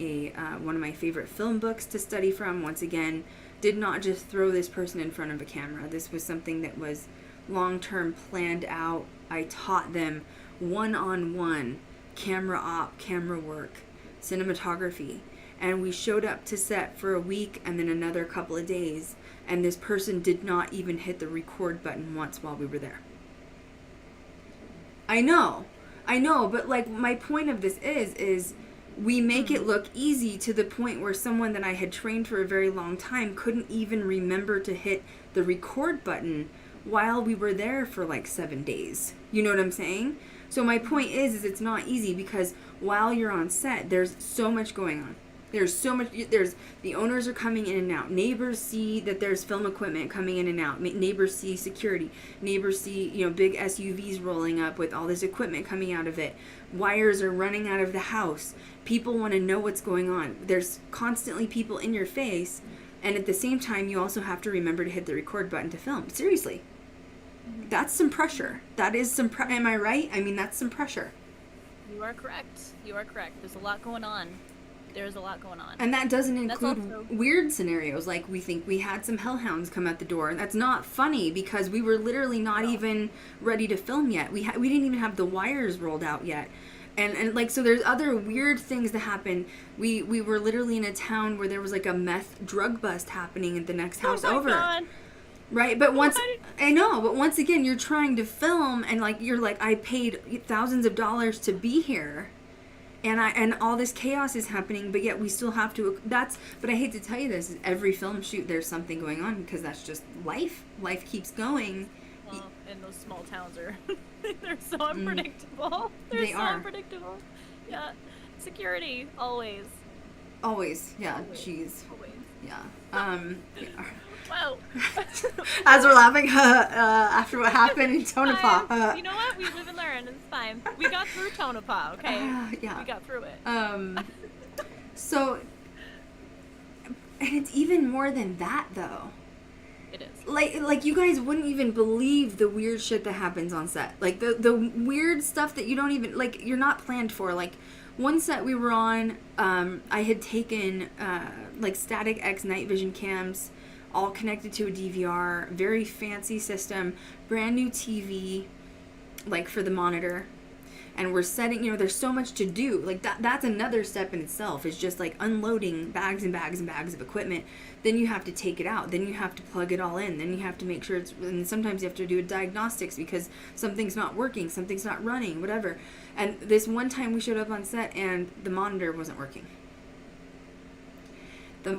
one of my favorite film books to study from. Once again, did not just throw this person in front of a camera. This was something that was long-term planned out. I taught them one-on-one camera op, camera work, cinematography. And we showed up to set for a week and then another couple of days. And this person did not even hit the record button once while we were there. I know, but like my point of this is we make it look easy to the point where someone that I had trained for a very long time couldn't even remember to hit the record button while we were there for like 7 days. You know what I'm saying? So my point is it's not easy, because while you're on set, there's so much going on. The owners are coming in and out. Neighbors see that there's film equipment coming in and out. Neighbors see security. Neighbors see, big SUVs rolling up with all this equipment coming out of it. Wires are running out of the house. People want to know what's going on. There's constantly people in your face, and at the same time, you also have to remember to hit the record button to film. Seriously. That's some pressure. That is some am I right? I mean, that's some pressure. You are correct. There's a lot going on. And that doesn't include weird scenarios, like we think we had some hellhounds come at the door, and that's not funny because we were literally not even ready to film yet. We didn't even have the wires rolled out yet. And like, so there's other weird things that happen. We were literally in a town where there was like a meth drug bust happening at the next house over. God. Right, but once again, you're trying to film, and like you're like, I paid thousands of dollars to be here, and all this chaos is happening, but yet we still have to. But I hate to tell you this: every film shoot, there's something going on, because that's just life. Life keeps going. Well, and those small towns are they're so unpredictable. They are unpredictable. Yeah, security always. Always, yeah. Jeez. Always. Yeah. Whoa. As we're laughing after what happened in Tonopah. You know what? We live and learn. It's fine. We got through Tonopah, okay? Yeah. We got through it. So, and it's even more than that, though. It is. Like you guys wouldn't even believe the weird shit that happens on set. Like, the weird stuff that you don't even, like, you're not planned for. Like, one set we were on, I had taken, like, Static X night vision cams, all connected to a DVR, very fancy system, brand new TV, like, for the monitor. And we're setting, there's so much to do. Like, that's another step in itself, is just, like, unloading bags and bags and bags of equipment. Then you have to take it out. Then you have to plug it all in. Then you have to make sure and sometimes you have to do a diagnostics because something's not working, something's not running, whatever. And this one time we showed up on set and the monitor wasn't working. The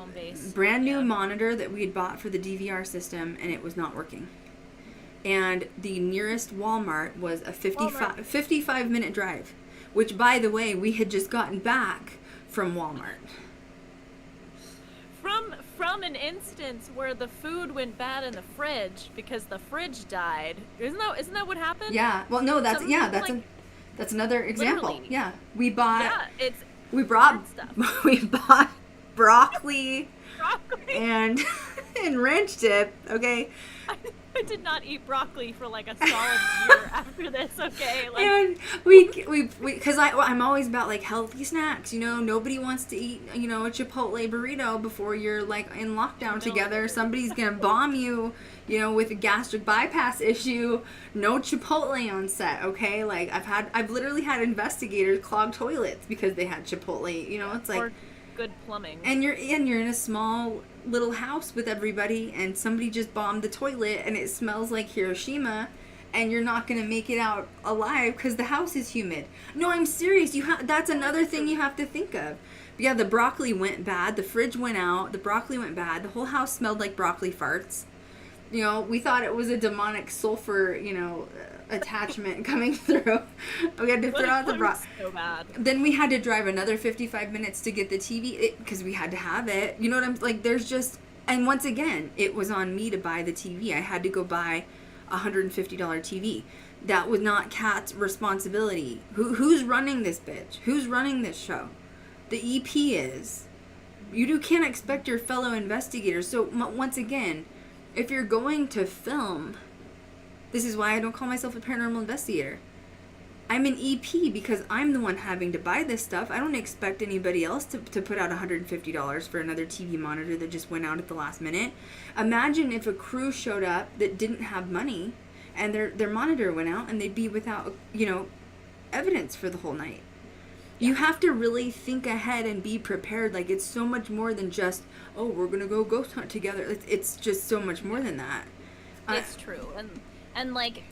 brand new monitor that we had bought for the DVR system, and it was not working. And the nearest Walmart was a 55-minute drive, which, by the way, we had just gotten back from Walmart. From an instance where the food went bad in the fridge because the fridge died. Isn't that what happened? Yeah. Well, no, that's another example. Literally. Yeah. We bought We bought broccoli and ranch dip, okay? I did not eat broccoli for like a solid year after this, okay? Like, and we because I'm always about like healthy snacks, nobody wants to eat, a Chipotle burrito before you're like in lockdown together. Somebody's gonna bomb you, with a gastric bypass issue. No Chipotle on set, okay? Like I've literally had investigators clog toilets because they had Chipotle, it's like, or good plumbing. And you're in a small little house with everybody, and somebody just bombed the toilet, and it smells like Hiroshima, and you're not gonna make it out alive because the house is humid. No, I'm serious. That's another thing you have to think of. But yeah, the broccoli went bad. The fridge went out. The broccoli went bad. The whole house smelled like broccoli farts. We thought it was a demonic sulfur, attachment coming through. We had to throw out the broccoli. So bad. Then we had to drive another 55 minutes to get the TV because we had to have it. You know what I'm like? There's just, and once again, it was on me to buy the TV. I had to go buy a $150 TV. That was not Kat's responsibility. Who's running this bitch? Who's running this show? The EP is. You can't expect your fellow investigators. So once again, if you're going to film, this is why I don't call myself a paranormal investigator. I'm an EP because I'm the one having to buy this stuff. I don't expect anybody else to put out $150 for another TV monitor that just went out at the last minute. Imagine if a crew showed up that didn't have money and their monitor went out and they'd be without, evidence for the whole night. You have to really think ahead and be prepared. Like, it's so much more than just, oh, we're going to go ghost hunt together. It's just so much more than that. It's true. And like,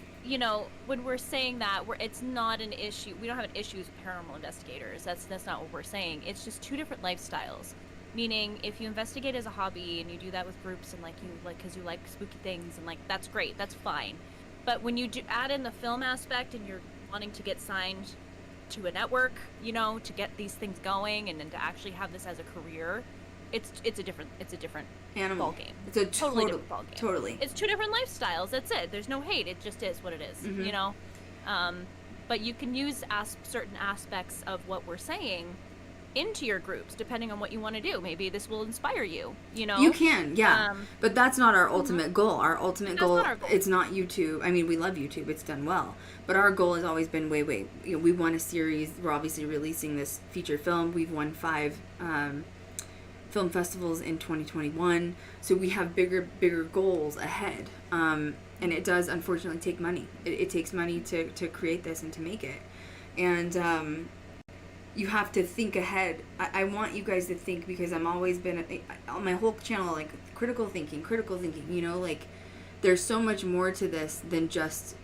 when we're saying that, it's not an issue. We don't have an issue with paranormal investigators. That's not what we're saying. It's just two different lifestyles. Meaning, if you investigate as a hobby and you do that with groups and because you like spooky things and like, that's great. That's fine. But when you add in the film aspect and you're wanting to get signed to a network, to get these things going and then to actually have this as a career, it's a different animal ball game. It's a totally different ball game. Totally. It's two different lifestyles. That's it. There's no hate. It just is what it is. But you can use certain aspects of what we're saying into your groups depending on what you want to do. Maybe this will inspire you. You can, yeah. But that's not our ultimate goal. Our ultimate goal, it's not YouTube. I mean, we love YouTube. It's done well. But our goal has always been we won a series. We're obviously releasing this feature film. We've won 5 film festivals in 2021, so we have bigger goals ahead, and it does unfortunately take money. It takes money to create this and to make it, and you have to think ahead. I want you guys to think, because I'm always been on my whole channel, like critical thinking, like there's so much more to this than just,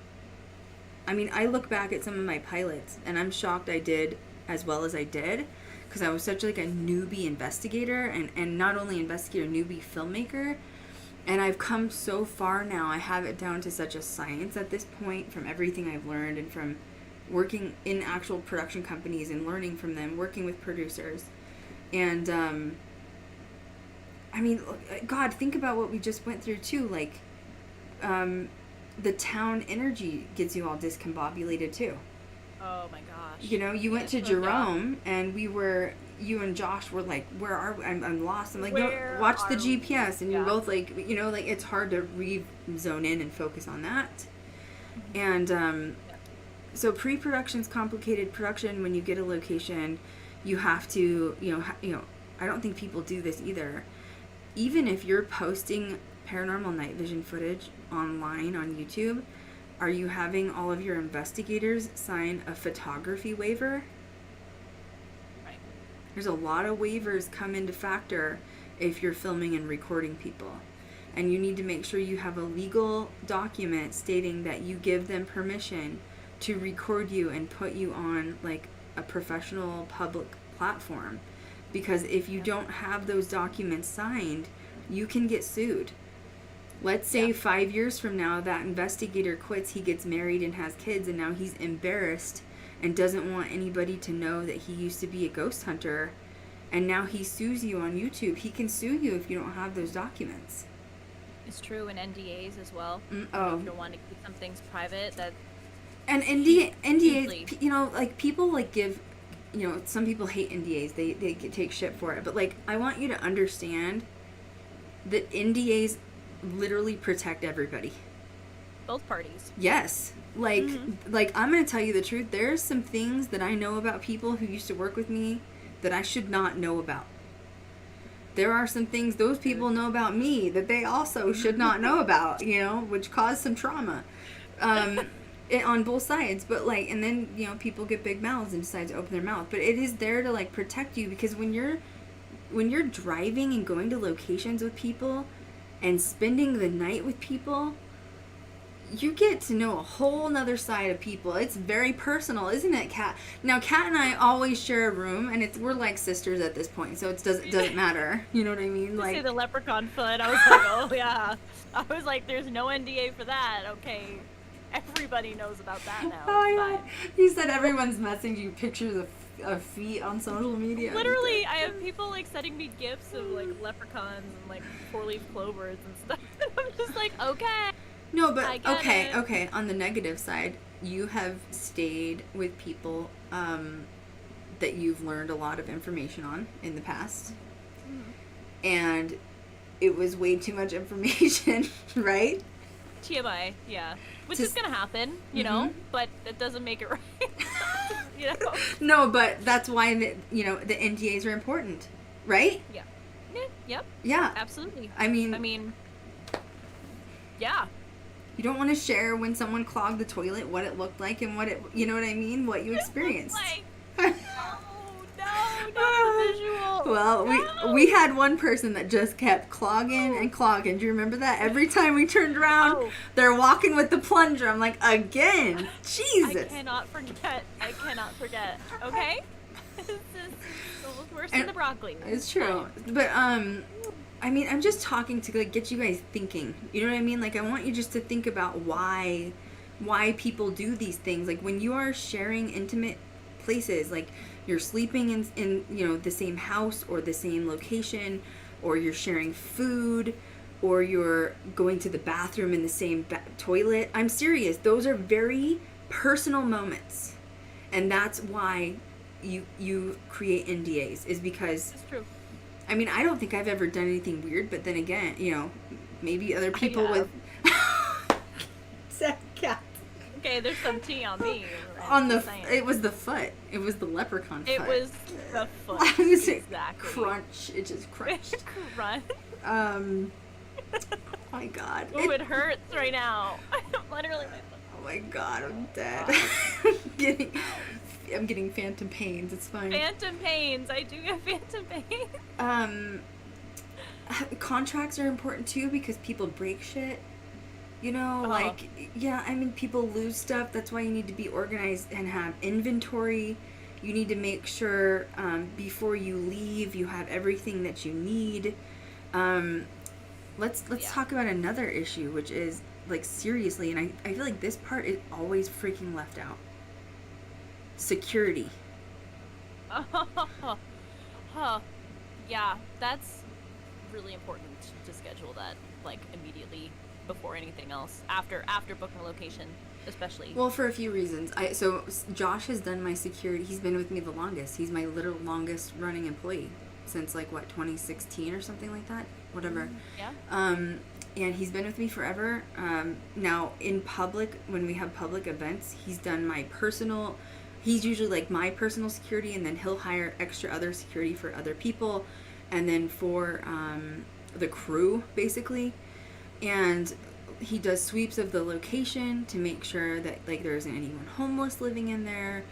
I mean, I look back at some of my pilots and I'm shocked I did as well as I did, because I was such like a newbie investigator, and not only investigator, newbie filmmaker. And I've come so far now. I have it down to such a science at this point, from everything I've learned and from working in actual production companies and learning from them, working with producers. And, I mean, God, think about what we just went through too. Like, the town energy gets you all discombobulated too. Oh my gosh. You know, you went to Jerome and you and Josh were like, where are we? I'm lost. I'm like, no, watch the GPS. And you're both like, you know, like it's hard to zone in and focus on that. And so pre-production's complicated. Production, when you get a location, you have to, you know, I don't think people do this either. Even if you're posting paranormal night vision footage online on YouTube, are you having all of your investigators sign a photography waiver? Right. There's a lot of waivers come into factor if you're filming and recording people. And you need to make sure you have a legal document stating that you give them permission to record you and put you on like a professional public platform. Because if you don't have those documents signed, you can get sued. Let's say 5 years from now, that investigator quits, he gets married and has kids, and now he's embarrassed and doesn't want anybody to know that he used to be a ghost hunter, and now he sues you on YouTube. He can sue you if you don't have those documents. It's true in NDAs as well. Oh. If you don't want to keep some things private, that... And NDAs, you know, like, people, like, give... You know, some people hate NDAs. They take shit for it. But, like, I want you to understand that NDAs literally protect everybody. Both parties. Yes. Like, I'm going to tell you the truth. There's some things that I know about people who used to work with me that I should not know about. There are some things those people know about me that they also should not know about, you know, which caused some trauma. On both sides, but like, and then, you know, people get big mouths and decide to open their mouth, but it is there to like protect you, because when you're driving and going to locations with people and spending the night with people, you get to know a whole nother side of people. It's very personal, isn't it, Kat? Now, Kat and I always share a room, and we're like sisters at this point, so it doesn't matter. You know what I mean? Like, say the leprechaun foot. I was like, oh yeah. I was like, there's no NDA for that. Okay. Everybody knows about that now. Oh, yeah. He said everyone's messaging you pictures of feet on social media. Literally, I have people like sending me gifs of like leprechauns and like four-leaf clovers and stuff. And I'm just like, okay. No, but okay. On the negative side, you have stayed with people that you've learned a lot of information on in the past, and it was way too much information, right? TMI, yeah. Which is gonna happen, you know, but it doesn't make it right. You know? No, but that's why the NDAs are important, right? Yeah. Yep. Yeah. Absolutely. I mean, yeah. You don't want to share when someone clogged the toilet, what it looked like, and what you experienced. No, visual. Well, we had one person that just kept clogging and clogging. Do you remember that? Every time we turned around, they're walking with the plunger. I'm like, again, Jesus. I cannot forget. Okay. This is almost worse than the broccoli. It's true, but I mean, I'm just talking to like get you guys thinking. You know what I mean? Like, I want you just to think about why people do these things. Like, when you are sharing intimate places, like you're sleeping in you know, the same house or the same location, or you're sharing food, or you're going to the bathroom in the same toilet. I'm serious. Those are very personal moments, and that's why you create NDAs, is because it's true. I mean, I don't think I've ever done anything weird, but then again, you know, maybe other people with Cat. Okay, there's some tea on me. It was the foot. It was the leprechaun foot. It was the foot. Exactly. Crunch. It just crunched. Crunch. Oh my God. Ooh, it hurts right now. Literally. Oh my God, I'm dead. I'm getting phantom pains. It's fine. Phantom pains. I do get phantom pains. Contracts are important too, because people break shit. You know, like, yeah, I mean, people lose stuff. That's why you need to be organized and have inventory. You need to make sure before you leave, you have everything that you need. Let's talk about another issue, which is, like, seriously, and I feel like this part is always freaking left out. Security. Yeah, that's really important to schedule that, like, immediately before anything else. After booking a location, especially. Well, for a few reasons. So Josh has done my security. He's been with me the longest. He's my literal longest running employee since, like, what, 2016 or something like that? Whatever. Yeah. And he's been with me forever. Now, in public, when we have public events, he's done my personal... He's usually, like, my personal security, and then he'll hire extra other security for other people, and then for the crew, basically. And he does sweeps of the location to make sure that, like, there isn't anyone homeless living in there.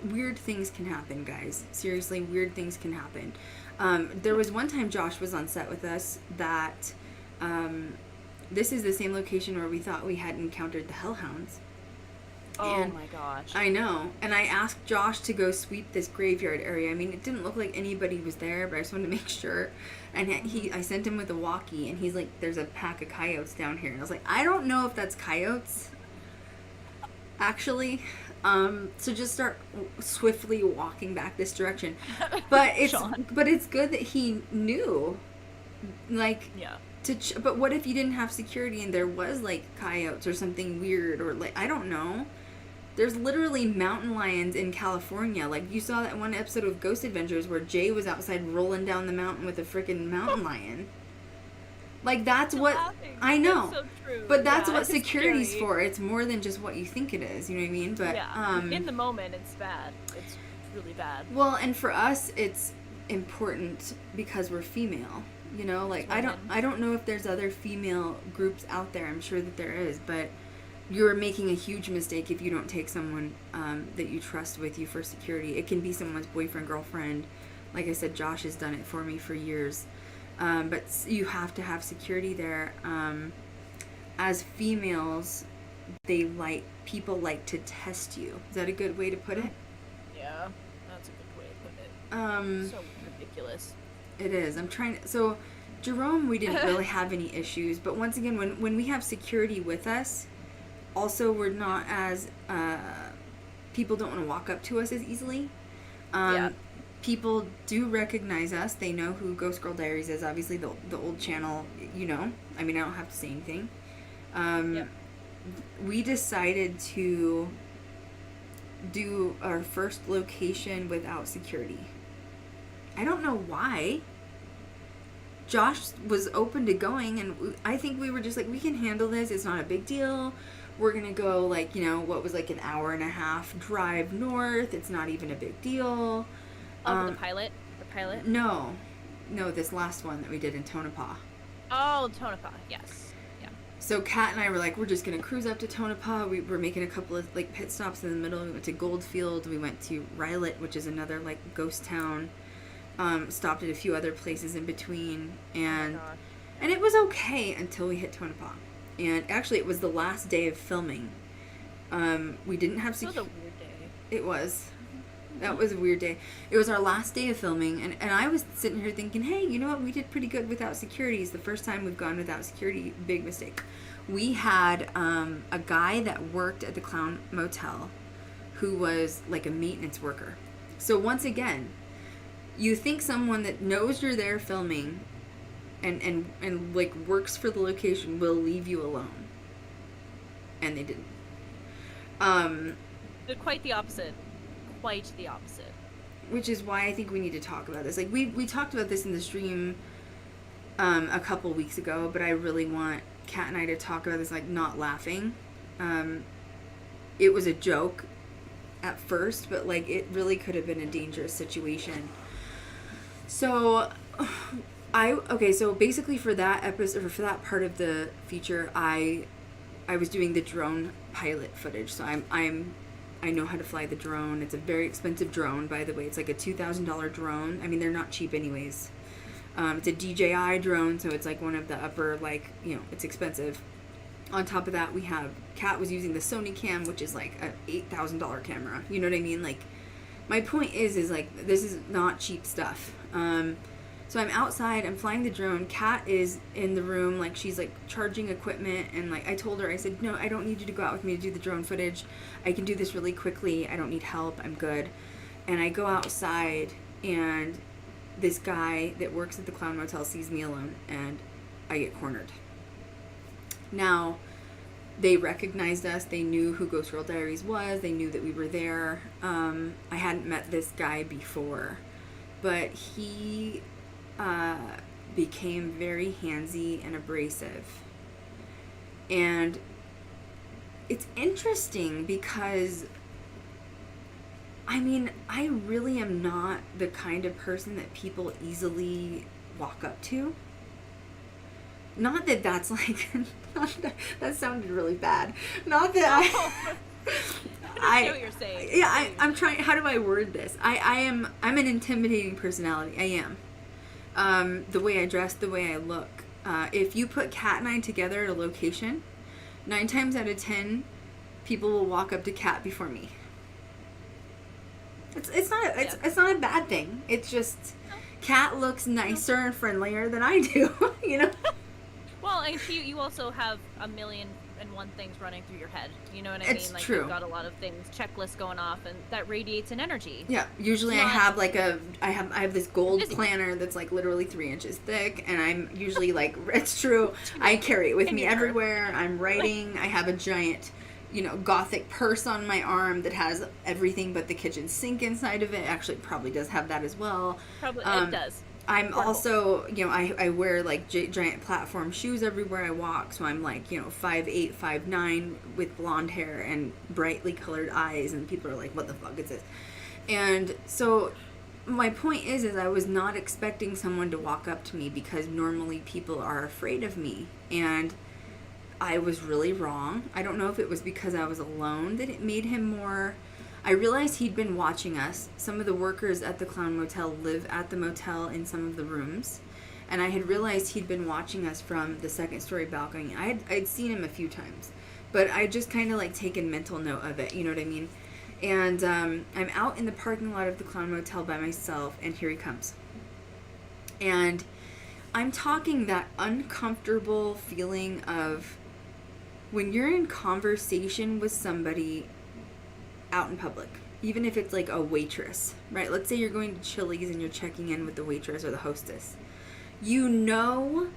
Weird things can happen, guys. Seriously, weird things can happen. There was one time Josh was on set with us that this is the same location where we thought we had encountered the hellhounds. Oh my gosh. I know. And I asked Josh to go sweep this graveyard area. I mean, it didn't look like anybody was there, but I just wanted to make sure. And I sent him with a walkie, and he's like, there's a pack of coyotes down here. And I was like, I don't know if that's coyotes, actually. So just start swiftly walking back this direction. But it's good that he knew. Like, yeah. But what if you didn't have security and there was, like, coyotes or something weird, or, like, I don't know. There's literally mountain lions in California. Like, you saw that one episode of Ghost Adventures where Jay was outside rolling down the mountain with a freaking mountain lion. Like, that's what... I know. That's so true. But that's what it's security's scary. for. It's more than just what you think it is. You know what I mean? But, yeah. In the moment, it's bad. It's really bad. Well, and for us, it's important because we're female. You know, like, I don't know if there's other female groups out there. I'm sure that there is, but you're making a huge mistake if you don't take someone that you trust with you for security. It can be someone's boyfriend, girlfriend. Like I said, Josh has done it for me for years. But you have to have security there. As females, people like to test you. Is that a good way to put it? Yeah, that's a good way to put it. So ridiculous. It is. So Jerome, we didn't really have any issues, but once again, when we have security with us, also we're not as, people don't want to walk up to us as easily. People do recognize us. They know who Ghost Girl Diaries is. Obviously, the old channel, you know. I mean, I don't have to say anything. We decided to do our first location without security. I don't know why. Josh was open to going, and I think we were just like, we can handle this. It's not a big deal. We're going to go, like, you know, what was like an hour and a half drive north. It's not even a big deal. The pilot? The pilot? No, this last one that we did in Tonopah. Oh, Tonopah, yes. Yeah. So Kat and I were like, we're just going to cruise up to Tonopah. We were making a couple of, like, pit stops in the middle. We went to Goldfield. We went to Rylot, which is another, like, ghost town. Stopped at a few other places in between, and it was okay until we hit Tonopah. And actually, it was the last day of filming. We didn't have It was a weird day. It was. That was a weird day. It was our last day of filming, and I was sitting here thinking, hey, you know what? We did pretty good without security. It's the first time we've gone without security. Big mistake. We had a guy that worked at the Clown Motel who was like a maintenance worker. So once again, you think someone that knows you're there filming and like works for the location will leave you alone. And they didn't. Quite the opposite. Quite the opposite. Which is why I think we need to talk about this. Like, we talked about this in the stream a couple weeks ago, but I really want Kat and I to talk about this, like, not laughing. It was a joke at first, but, like, it really could have been a dangerous situation. So, so basically for that episode, or for that part of the feature, I was doing the drone pilot footage. So I know how to fly the drone. It's a very expensive drone, by the way. It's like a $2,000 drone. I mean, they're not cheap anyways. It's a DJI drone, so it's like one of the upper, like, you know, it's expensive. On top of that, we have Cat was using the Sony cam, which is like a $8,000 camera. You know what I mean? Like, my point is like, this is not cheap stuff. So I'm outside, I'm flying the drone. Cat is in the room, like she's like charging equipment, and like I told her, I said, no, I don't need you to go out with me to do the drone footage. I can do this really quickly. I don't need help. I'm good. And I go outside, and this guy that works at the Clown Motel sees me alone, and I get cornered. Now, they recognized us. They knew who Ghost Girl Diaries was. They knew that we were there. I hadn't met this guy before, but he became very handsy and abrasive. And it's interesting because, I mean, I really am not the kind of person that people easily walk up to. Not that that's like, that sounded really bad. Not that I know what you're saying. Yeah, I'm trying, how do I word this? I'm an intimidating personality. I am. The way I dress, the way I look. If you put Kat and I together at a location, 9 times out of 10, people will walk up to Kat before me. It's not a bad thing. It's just Kat looks nicer and friendlier than I do, you know? Well, and you also have 1,000,001 things running through your head. You know what I mean? Like, true. You've got a lot of things, checklists going off, and that radiates an energy. Yeah. Usually I have like I have this gold planner that's like literally 3 inches thick, and I'm usually like, it's true. I carry it with me everywhere. I'm writing. I have a giant, gothic purse on my arm that has everything but the kitchen sink inside of it. Actually, it probably does have that as well. Probably it does. I'm also, I wear like giant platform shoes everywhere I walk. So I'm like, 5'8", 5'9", with blonde hair and brightly colored eyes. And people are like, what the fuck is this? And so my point is I was not expecting someone to walk up to me, because normally people are afraid of me. And I was really wrong. I don't know if it was because I was alone that it made him more... I realized he'd been watching us. Some of the workers at the Clown Motel live at the motel in some of the rooms. And I had realized he'd been watching us from the second-story balcony. I'd seen him a few times. But I just kind of like taken mental note of it, you know what I mean? And I'm out in the parking lot of the Clown Motel by myself, and here he comes. And I'm talking that uncomfortable feeling of when you're in conversation with somebody out in public, even if it's like a waitress, right? Let's say you're going to Chili's and you're checking in with the waitress or the hostess. You know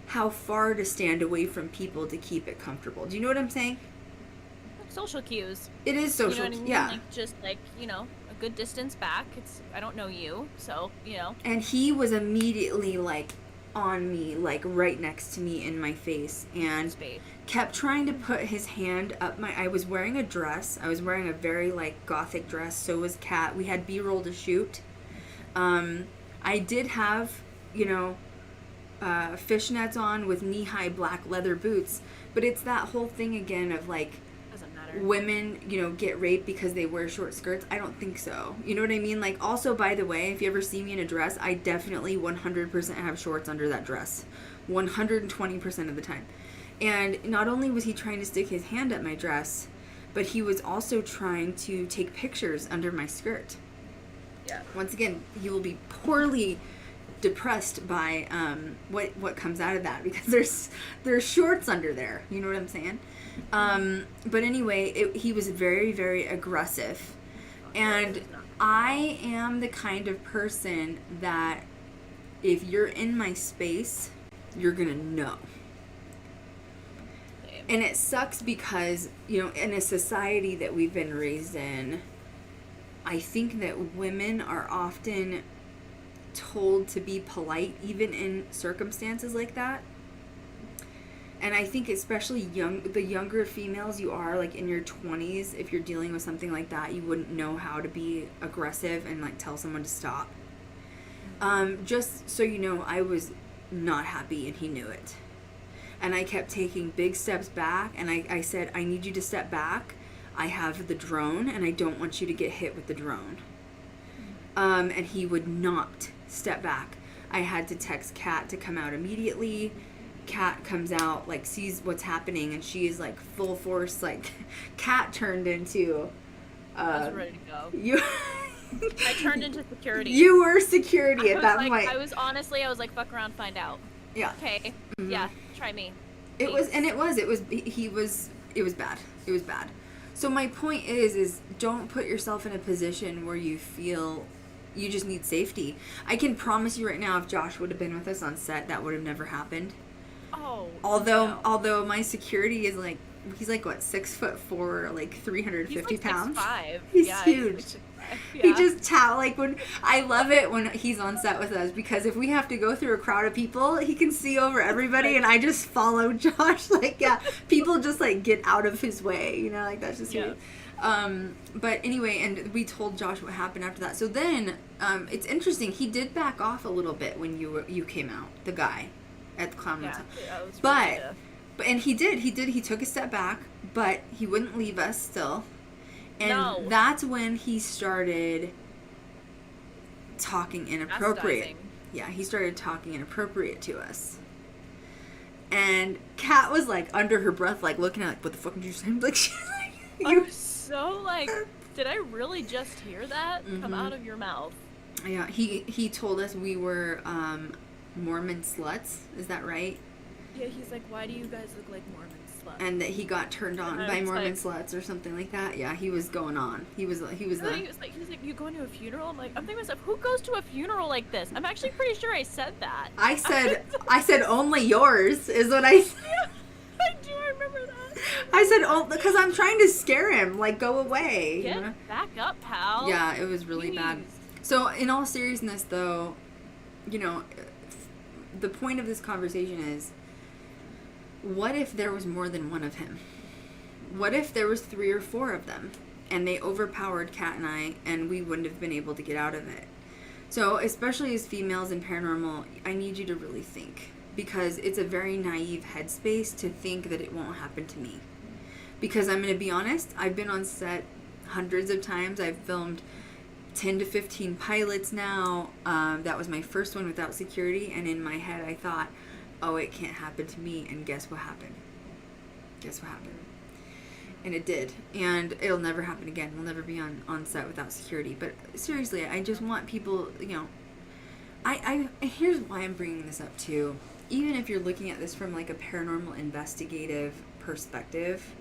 how far to stand away from people to keep it comfortable. Do you know what I'm saying? Social cues. It is social, you know what I mean? yeah. Like, just like, a good distance back. I don't know you, so, And he was immediately like on me, like right next to me in my face, and kept trying to put his hand up I was wearing a dress. I was wearing a very like gothic dress. So was Kat. We had B-roll to shoot. I did have, fishnets on with knee-high black leather boots, but it's that whole thing again of like, women, get raped because they wear short skirts. I don't think so. You know what I mean? Like, also, by the way, if you ever see me in a dress, I definitely 100% have shorts under that dress. 120% of the time. And not only was he trying to stick his hand up my dress, but he was also trying to take pictures under my skirt. Yeah. Once again, he will be poorly depressed by what comes out of that, because there's shorts under there. You know what I'm saying? But anyway, he was very, very aggressive. And I am the kind of person that if you're in my space, you're gonna know. And it sucks because, in a society that we've been raised in, I think that women are often told to be polite, even in circumstances like that. And I think especially the younger females you are, like in your 20s, if you're dealing with something like that, you wouldn't know how to be aggressive and like tell someone to stop. Just so you know, I was not happy and he knew it. And I kept taking big steps back, and I said, I need you to step back. I have the drone and I don't want you to get hit with the drone. And he would not step back. I had to text Kat to come out immediately. Cat comes out, like, sees what's happening, and she is, like, full force, like, Cat turned into... I was ready to go. You... I turned into security. You were security at that point. I was like, fuck around, find out. Yeah. Okay. Mm-hmm. Yeah, try me. It was bad. It was bad. So my point is don't put yourself in a position where you feel you just need safety. I can promise you right now, if Josh would have been with us on set, that would have never happened. Oh. Although my security is like, he's like, what, 6'4", like 350 he's like pounds. 6'5". He's yeah, huge. Yeah. He just I love it when he's on set with us, because if we have to go through a crowd of people, he can see over everybody, and I just follow Josh. Like, yeah, people just like get out of his way, you know, like that's just weird. But anyway, and we told Josh what happened after that. So then, it's interesting. He did back off a little bit when you came out, the guy at the Clown Motel. Yeah, it was but he took a step back, but he wouldn't leave us still. And that's when he started talking inappropriate. Chastising. Yeah, he started talking inappropriate to us. And Kat was like under her breath, like looking at like, what the fuck did you say? Like, I was so like, did I really just hear that come out of your mouth? Yeah, he told us we were Mormon sluts. Is that right? Yeah, he's like, why do you guys look like Mormon sluts? And that he got turned on by Mormon sluts or something like that. Yeah, he was going on. He was like, you going to a funeral? I'm like, I'm thinking to myself, who goes to a funeral like this? I'm actually pretty sure I said that. I said only yours is what I said. I do remember that. I said, because I'm trying to scare him, like, go away. Get back up, pal. Yeah, it was really bad. So, in all seriousness, though, you know, the point of this conversation is, what if there was more than one of him? What if there was 3 or 4 of them, and they overpowered Kat and I, and we wouldn't have been able to get out of it? So, especially as females in paranormal, I need you to really think. Because it's a very naive headspace to think that it won't happen to me. Because I'm going to be honest, I've been on set hundreds of times. I've filmed 10 to 15 pilots now. That was my first one without security. And in my head, I thought, oh, it can't happen to me. And guess what happened? And it did. And it'll never happen again. We'll never be on set without security. But seriously, I just want people, you know, here's why I'm bringing this up too. Even if you're looking at this from like a paranormal investigative perspective,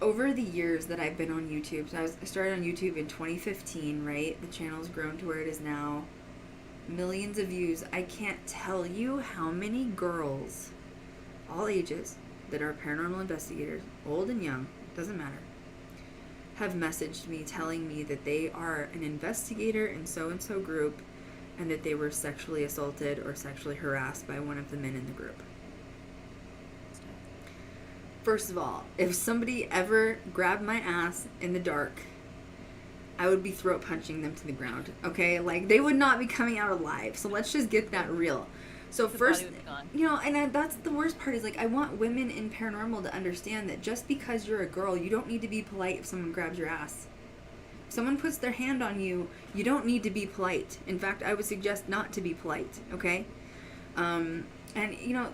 over the years that I've been on YouTube, so I started on YouTube in 2015, right? The channel's grown to where it is now. Millions of views. I can't tell you how many girls, all ages, that are paranormal investigators, old and young, doesn't matter, have messaged me telling me that they are an investigator in so-and-so group, and that they were sexually assaulted or sexually harassed by one of the men in the group. First of all, if somebody ever grabbed my ass in the dark, I would be throat punching them to the ground, okay? Like, they would not be coming out alive. So let's just get that real. So first, you know, and that's the worst part is, like, I want women in paranormal to understand that just because you're a girl, you don't need to be polite if someone grabs your ass. Someone puts their hand on you, you don't need to be polite. In fact, I would suggest not to be polite, okay? And, you know,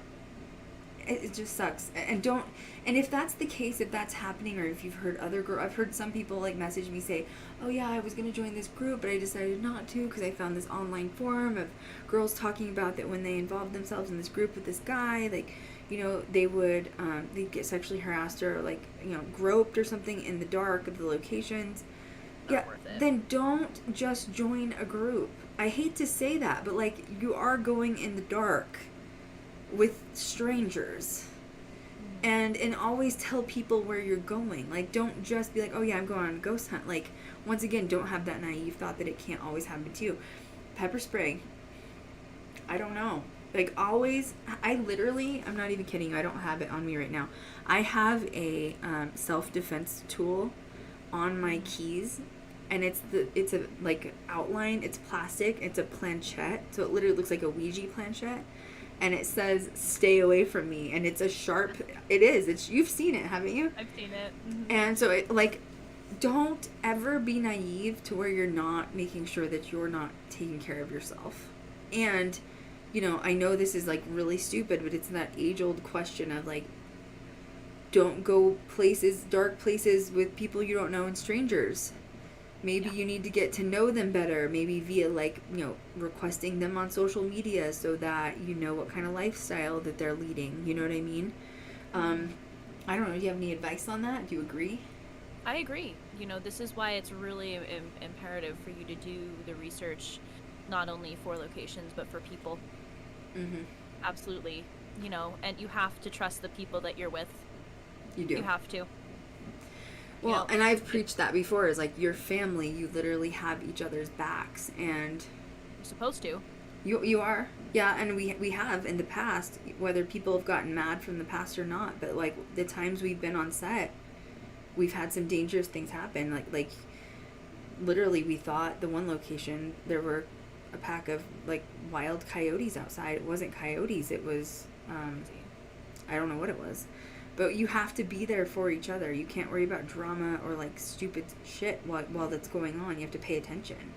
it just sucks. And if that's the case, if that's happening, or if you've heard I've heard some people, like, message me say, oh, yeah, I was going to join this group, but I decided not to because I found this online forum of girls talking about that when they involved themselves in this group with this guy, like, you know, they would, they'd get sexually harassed or, like, you know, groped or something in the dark of the locations. Yeah, then don't just join a group. I hate to say that, but, like, you are going in the dark with strangers. And always tell people where you're going. Like, don't just be like, oh, yeah, I'm going on a ghost hunt. Like, once again, don't have that naive thought that it can't always happen to you. Pepper spray. I don't know. Like, always, I'm not even kidding you, I don't have it on me right now. I have a self-defense tool on my keys, and it's a like outline, it's plastic, it's a planchette, so it literally looks like a Ouija planchette, and it says stay away from me, and it's a sharp, you've seen it, haven't you? I've seen it. Mm-hmm. And so it, like, don't ever be naive to where you're not making sure that you're not taking care of yourself. And you know, I know this is like really stupid, but it's that age-old question of like, don't go dark places with people you don't know and strangers. Maybe you need to get to know them better, maybe via like, you know, requesting them on social media so that you know what kind of lifestyle that they're leading. You know what I mean? I don't know. Do you have any advice on that? Do you agree? I agree. You know, this is why it's really imperative for you to do the research, not only for locations, but for people. Mm-hmm. Absolutely. You know, and you have to trust the people that you're with. You do. You have to. Well, You know, and I've preached that before, is like your family, you literally have each other's backs, and you're supposed to. you are. Yeah, and we have in the past, whether people have gotten mad from the past or not, but like the times we've been on set, we've had some dangerous things happen. Like literally we thought the one location there were a pack of like wild coyotes outside. It wasn't coyotes, it was I don't know what it was. But you have to be there for each other. You can't worry about drama or like stupid shit while that's going on. You have to pay attention.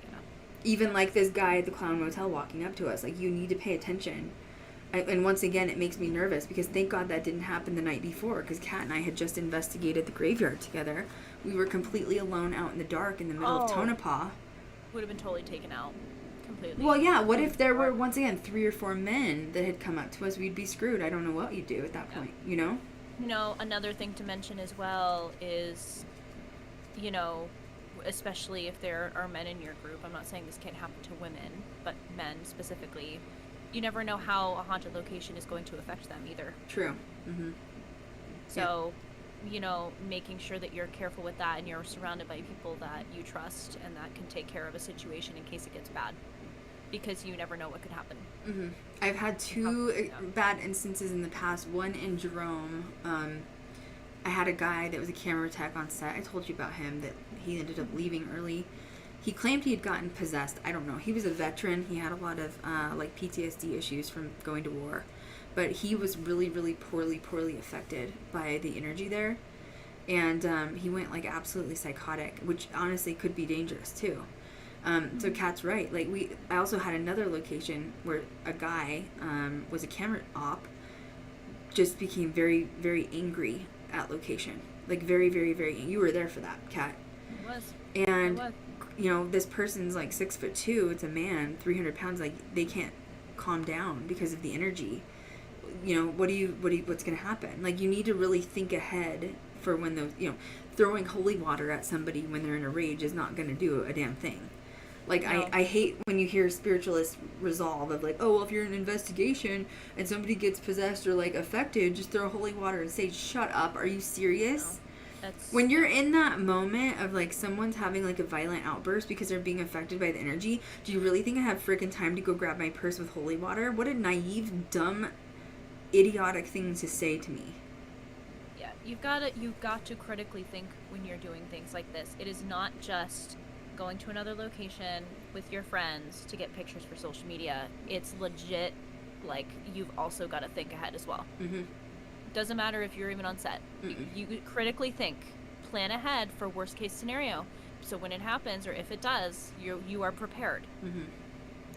Yeah. Even like this guy at the Clown Motel walking up to us, like you need to pay attention. And once again, it makes me nervous because thank God that didn't happen the night before, because Kat and I had just investigated the graveyard together. We were completely alone out in the dark in the middle of Tonopah. Would have been totally taken out. Completely. Well, yeah, what if there were, once again, 3 or 4 men that had come up to us? We'd be screwed. I don't know what you'd do at that point, you know? You know, another thing to mention as well is, you know, especially if there are men in your group, I'm not saying this can't happen to women, but men specifically, you never know how a haunted location is going to affect them either. True. Mm-hmm. So, you know, making sure that you're careful with that and you're surrounded by people that you trust and that can take care of a situation in case it gets bad. Because you never know what could happen. Mm-hmm. I've had 2 bad instances in the past. One in Jerome. I had a guy that was a camera tech on set. I told you about him, that he ended up leaving early. He claimed he had gotten possessed. I don't know. He was a veteran. He had a lot of like PTSD issues from going to war. But he was really, really poorly affected by the energy there. And he went like absolutely psychotic, which honestly could be dangerous too. So Kat's right. Like I also had another location where a guy was a camera op, just became very, very angry at location. Like very, very, very. You were there for that, Kat. It was. And It was. you know, this person's like 6'2". It's a man, 300 pounds. Like they can't calm down because of the energy. You know, what's gonna happen? Like you need to really think ahead for when those. You know, throwing holy water at somebody when they're in a rage is not gonna do a damn thing. Like, No. I hate when you hear spiritualist resolve of like, oh, well, if you're in an investigation and somebody gets possessed or like affected, just throw holy water and say, shut up. Are you serious? No. That's When you're in that moment of like someone's having like a violent outburst because they're being affected by the energy, do you really think I have freaking time to go grab my purse with holy water? What a naive, dumb, idiotic thing to say to me. Yeah, you've got to critically think when you're doing things like this. It is not just going to another location with your friends to get pictures for social media. It's legit, like, you've also got to think ahead as well. Mm-hmm. Doesn't matter if you're even on set. You critically think, plan ahead for worst case scenario, so when it happens or if it does, you are prepared. Mm-hmm.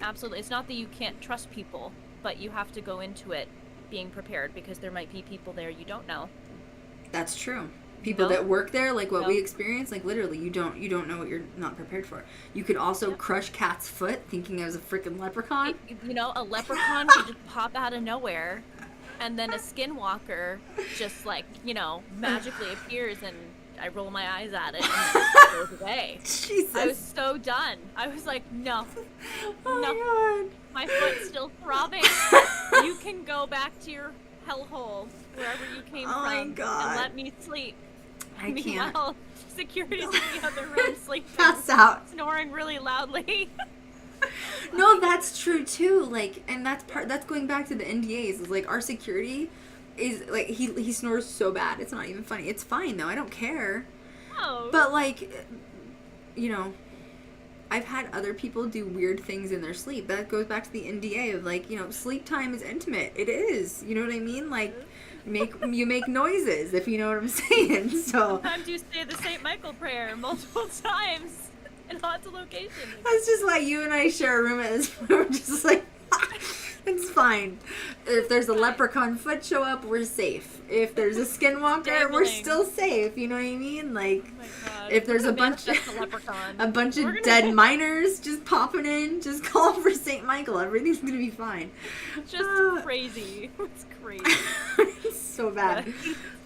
Absolutely. It's not that you can't trust people, but you have to go into it being prepared, because there might be people there you don't know. That's true. People No. that work there, like what No. we experience, like literally, you don't know what you're not prepared for. You could also crush Kat's foot, thinking I was a freaking leprechaun. You know, a leprechaun could just pop out of nowhere, and then a skinwalker just, like, you know, magically appears, and I roll my eyes at it and it goes away. Jesus. I was so done. I was like, no, Oh no. my My foot's still throbbing. You can go back to your hellhole, wherever you came Oh my from, God. and let me sleep. I can't. Meanwhile, security's in the other room sleeping, Pass out. snoring really loudly. No, that's true too. Like, and that's going back to the NDAs. Is like our security is like he snores so bad. It's not even funny. It's fine though. I don't care. Oh. But like, you know, I've had other people do weird things in their sleep. That goes back to the NDA of like, you know, sleep time is intimate. It is. You know what I mean? Like, you make noises, if you know what I'm saying. So Sometimes you say the St. Michael prayer multiple times in lots of locations. that's just why you and I share a room at this point. We're just like, It's fine. If there's a leprechaun foot show up, we're safe. If there's a skinwalker, we're still safe. You know what I mean? Like, Oh my God. if there's We're a gonna bunch manifest a leprechaun. a bunch We're of gonna- dead miners just popping in, just call for St. Michael. Everything's gonna be fine. It's just Ah. crazy. It's crazy. It's so bad.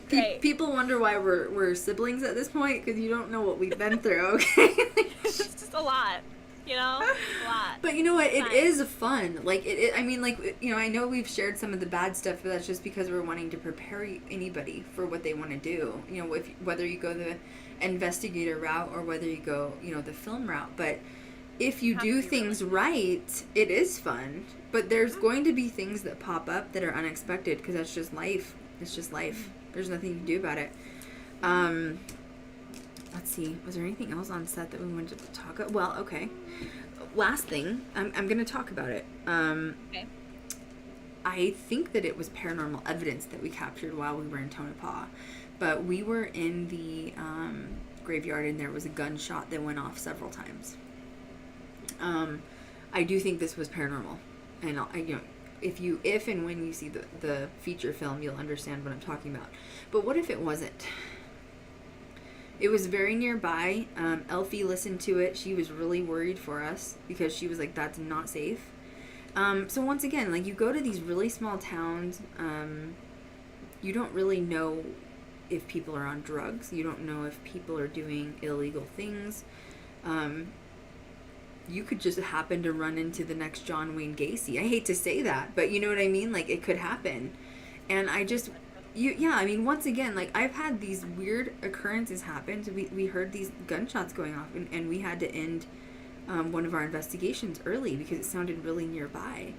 Great. People wonder why we're siblings at this point, because you don't know what we've been through, okay? It's just a lot. You know? A lot. But you know what? It Fine. is fun. Like, I mean, like, you know, I know we've shared some of the bad stuff, but that's just because we're wanting to prepare anybody for what they want to do. You know, whether you go the investigator route or whether you go, you know, the film route. But if you Have do to be things right, it is fun. But there's going to be things that pop up that are unexpected, because that's just life. It's just life. There's nothing you can do about it. Let's see. Was there anything else on set that we wanted to talk about? Well, okay. Last thing. I'm going to talk about it. Okay. I think that it was paranormal evidence that we captured while we were in Tonopah. But we were in the graveyard, and there was a gunshot that went off several times. I do think this was paranormal. And, you know, if and when you see the feature film, you'll understand what I'm talking about. But what if it wasn't? It was very nearby. Elfie listened to it. She was really worried for us because she was like, that's not safe. So once again, like, you go to these really small towns, you don't really know if people are on drugs. You don't know if people are doing illegal things. You could just happen to run into the next John Wayne Gacy. I hate to say that, but you know what I mean? Like, it could happen. And I just... I mean, once again, like, I've had these weird occurrences happen. So we heard these gunshots going off, and we had to end one of our investigations early because it sounded really nearby.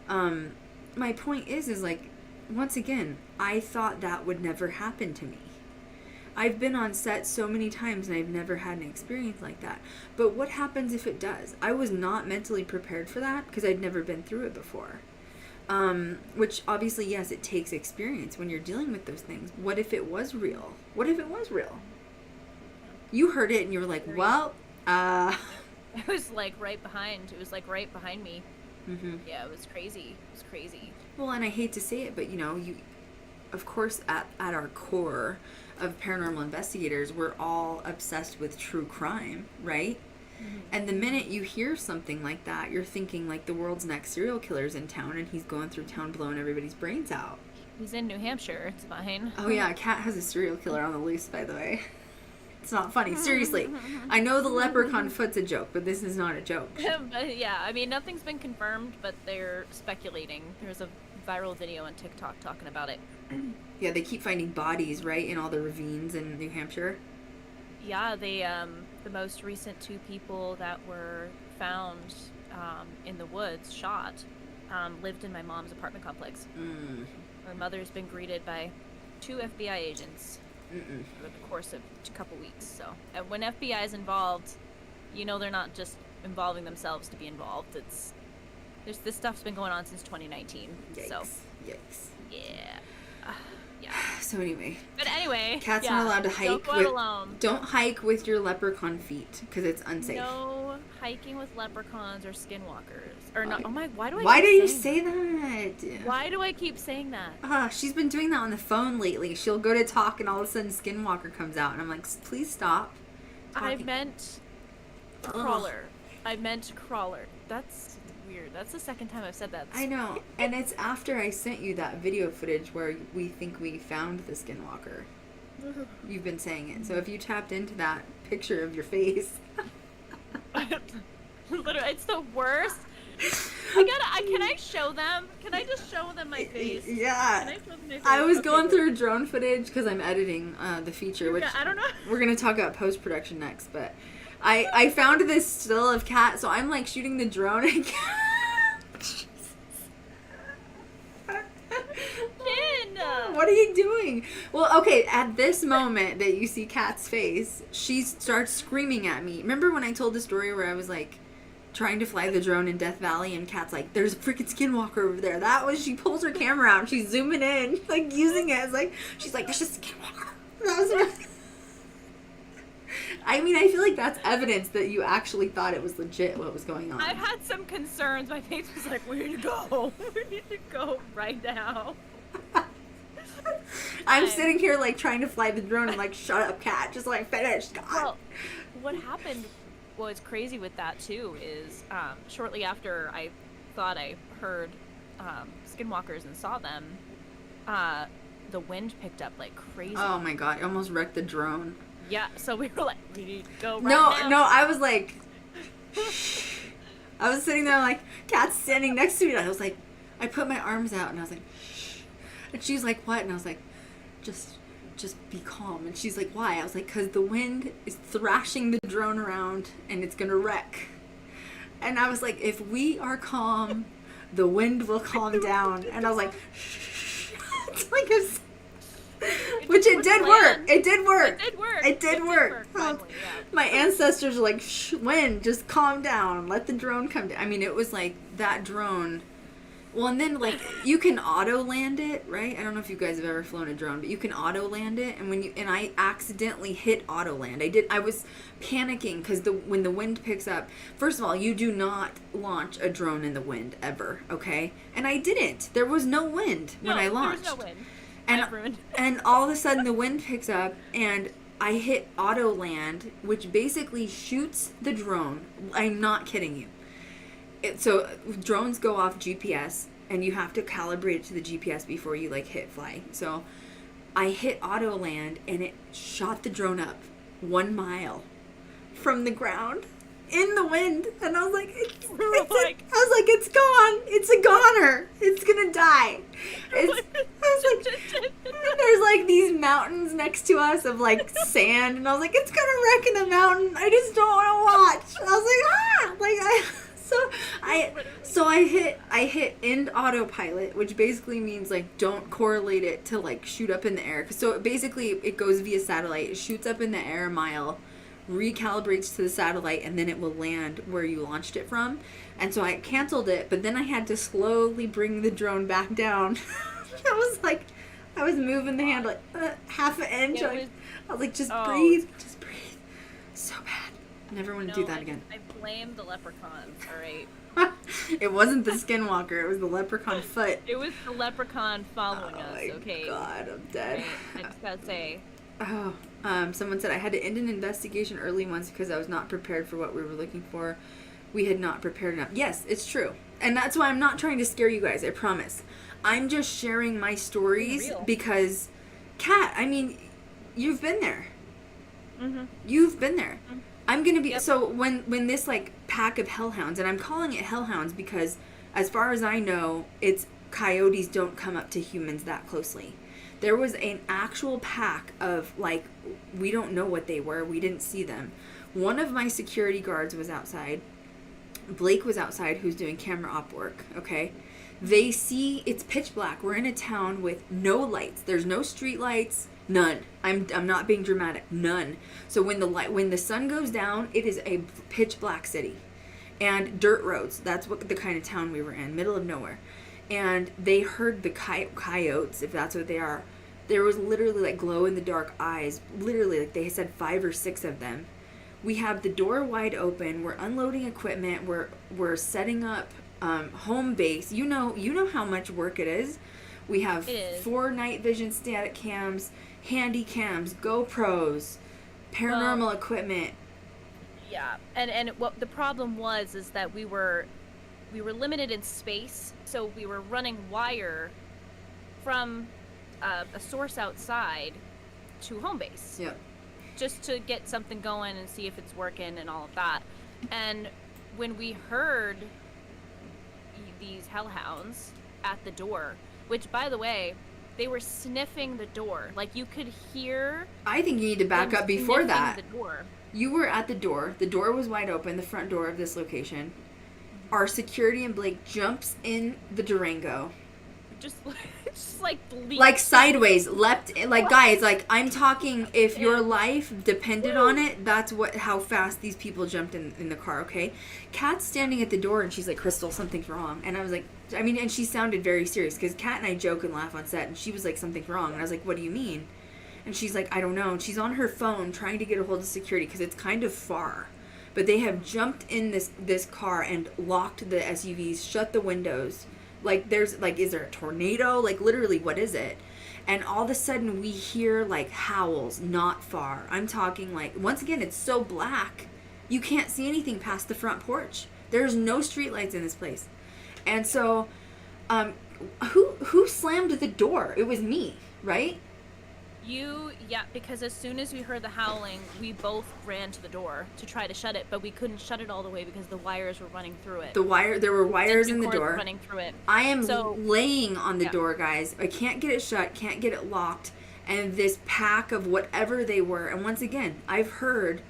My point is like, once again, I thought that would never happen to me. I've been on set so many times and I've never had an experience like that. But what happens if it does? I was not mentally prepared for that because I'd never been through it before. Which obviously, yes, it takes experience when you're dealing with those things. What if it was real? What if it was real? You heard it and you were like, well, It was like right behind. It was like right behind me. Mm-hmm. Yeah, it was crazy. It was crazy. Well, and I hate to say it, but you know, of course, at our core of paranormal investigators, we're all obsessed with true crime, right? Mm-hmm. And the minute you hear something like that, you're thinking like the world's next serial killer's in town and he's going through town blowing everybody's brains out. He's in New Hampshire. It's fine. Oh yeah, Cat has a serial killer on the loose, by the way. It's not funny. Seriously. I know the leprechaun foot's a joke, but this is not a joke. But yeah, I mean, nothing's been confirmed, but they're speculating. There's a viral video on TikTok talking about it. Yeah, they keep finding bodies, right, in all the ravines in New Hampshire. Yeah, they the most recent 2 people that were found in the woods, shot, lived in my mom's apartment complex. Her mother's been greeted by 2 FBI agents over the course of a couple weeks. So, and when FBI is involved, you know they're not just involving themselves to be involved. This stuff's been going on since 2019. Yikes. So, Yikes. yeah. Yeah. So anyway, But anyway, Cat's yeah, not allowed to don't hike go out with. alone. Don't hike with your leprechaun feet because it's unsafe. No hiking with leprechauns or skinwalkers. Or not. Oh my! Why do I? Why do keep you saying say that? that? Why do I keep saying that? She's been doing that on the phone lately. She'll go to talk and all of a sudden Skinwalker comes out and I'm like, please stop. I talking." meant crawler. I meant crawler. That's weird. That's the second time I've said that. I know. And it's after I sent you that video footage where we think we found the Skinwalker. You've been saying it. So if you tapped into that picture of your face. Literally, it's the worst. Can I show them? Can I just show them my face? Yeah. Can I show them my face? I was Okay, going good. through drone footage because I'm editing the feature, which I don't know. we're going to talk about post-production next, but I found this still of Cat, so I'm like shooting the drone and What are you doing? Well, okay, at this moment that you see Cat's face, she starts screaming at me. Remember when I told the story where I was like trying to fly the drone in Death Valley and Cat's like, there's a freaking skinwalker over there. That was, she pulls her camera out and she's zooming in, like using it as like, she's like, there's a skinwalker. That was what I mean, I feel like that's evidence that you actually thought it was legit what was going on. I've had some concerns. My face was like, we need to go. We need to go right now. I'm sitting here, like, trying to fly the drone and, like, shut up, Cat. Just, like, finish. God. Well, what happened was crazy with that, too, is shortly after I thought I heard skinwalkers and saw them, the wind picked up like crazy. Oh, my God. It almost wrecked the drone. Yeah, so we were like, we need to go right now. No, I was like... I was sitting there, like, Cat's standing next to me, and I was like... I put my arms out, and I was like... And she was like, what? And I was like, just be calm. And she's like, why? I was like, because the wind is thrashing the drone around and it's going to wreck. And I was like, if we are calm, the wind will calm down. And I was like, it's like which it did work. It did work. It did work. Finally, yeah. My ancestors were like, shh, wind, just calm down. Let the drone come down. I mean, it was like that drone... Well, and then, like, you can auto-land it, right? I don't know if you guys have ever flown a drone, but you can auto-land it, and I accidentally hit auto-land. I was panicking, because when the wind picks up, first of all, you do not launch a drone in the wind, ever, okay? And I didn't. There was no wind when I launched. There was no wind. And all of a sudden, the wind picks up, and I hit auto-land, which basically shoots the drone. I'm not kidding you. So drones go off GPS and you have to calibrate it to the GPS before you like hit fly. So I hit auto land and it shot the drone up 1 mile from the ground in the wind, and I was like, it's gone. It's a goner. It's gonna die. I was like, there's like these mountains next to us of like sand, and I was like, it's gonna wreck in a mountain. I just don't want to watch. I was like, So I hit end autopilot, which basically means like don't correlate it to like shoot up in the air. So basically it goes via satellite. It shoots up in the air a mile, recalibrates to the satellite, and then it will land where you launched it from. And so I canceled it, but then I had to slowly bring the drone back down. I was moving the hand like half an inch. I was like, just breathe. So bad. Never want to do that again. I blame the leprechauns, alright? It wasn't the skinwalker, it was the leprechaun foot. It was the leprechaun following us, okay? Oh my God, I'm dead. Right, I just gotta say. Oh, someone said I had to end an investigation early once because I was not prepared for what we were looking for. We had not prepared enough. Yes, it's true. And that's why I'm not trying to scare you guys, I promise. I'm just sharing my stories because, Kat, I mean, you've been there. Mm-hmm. You've been there. Mm-hmm. I'm going to be... Yep. So when this, like, pack of hellhounds, and I'm calling it hellhounds because, as far as I know, it's coyotes don't come up to humans that closely. There was an actual pack of, like, we don't know what they were. We didn't see them. One of my security guards was outside. Blake was outside, who's doing camera op work, okay? They see... It's pitch black. We're in a town with no lights. There's no street lights. None. I'm not being dramatic. None. So when the sun goes down, it is a pitch black city, and dirt roads. That's what the kind of town we were in, middle of nowhere. And they heard the coyotes, if that's what they are. There was literally like glow in the dark eyes. Literally, like they said 5 or 6 of them. We have the door wide open. We're unloading equipment. We're setting up home base. You know how much work it is. We have 4 night vision static cams, handy cams, GoPros, paranormal equipment. Yeah, and what the problem was is that we were limited in space, so we were running wire from a source outside to home base. Yep. Just to get something going and see if it's working and all of that. And when we heard these hellhounds at the door, which, by the way, they were sniffing the door. Like, you could hear... I think you need to back up before that. The door. You were at the door. The door was wide open, the front door of this location. Our security and Blake jumps in the Durango. Just like... Like, sideways. Leapt... Like, guys, like, I'm talking... If your life depended on it, that's how fast these people jumped in the car, okay? Kat's standing at the door, and she's like, Krystal, something's wrong. And I was like... I mean, and she sounded very serious, because Kat and I joke and laugh on set, and she was like, something's wrong. And I was like, what do you mean? And she's like, I don't know. And she's on her phone trying to get a hold of security because it's kind of far. But they have jumped in this car and locked the SUVs, shut the windows. Like, there's, like, is there a tornado? Like, literally, what is it? And all of a sudden, we hear, like, howls not far. I'm talking, like, once again, it's so black, you can't see anything past the front porch. There's no streetlights in this place. And so, who slammed the door? It was me, right? Yeah, because as soon as we heard the howling, we both ran to the door to try to shut it, but we couldn't shut it all the way because the wires were running through it. There were wires in the door. Running through it. I am laying on the door, guys. I can't get it shut, can't get it locked, and this pack of whatever they were, and once again, I've heard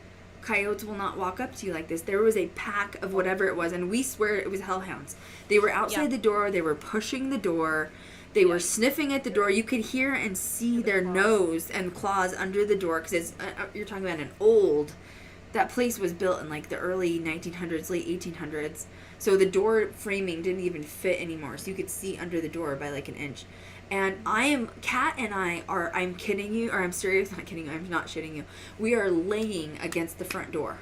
coyotes will not walk up to you like this. There was a pack of whatever it was, and we swear it was hellhounds. They were outside the door, they were pushing the door. They were sniffing at the door. You could hear and see their nose and claws under the door because you're talking about that place was built in like the early 1900s, late 1800s. So the door framing didn't even fit anymore. So you could see under the door by like an inch. And Kat and I are, I'm kidding you, or I'm serious, not kidding you, I'm not shitting you. We are laying against the front door.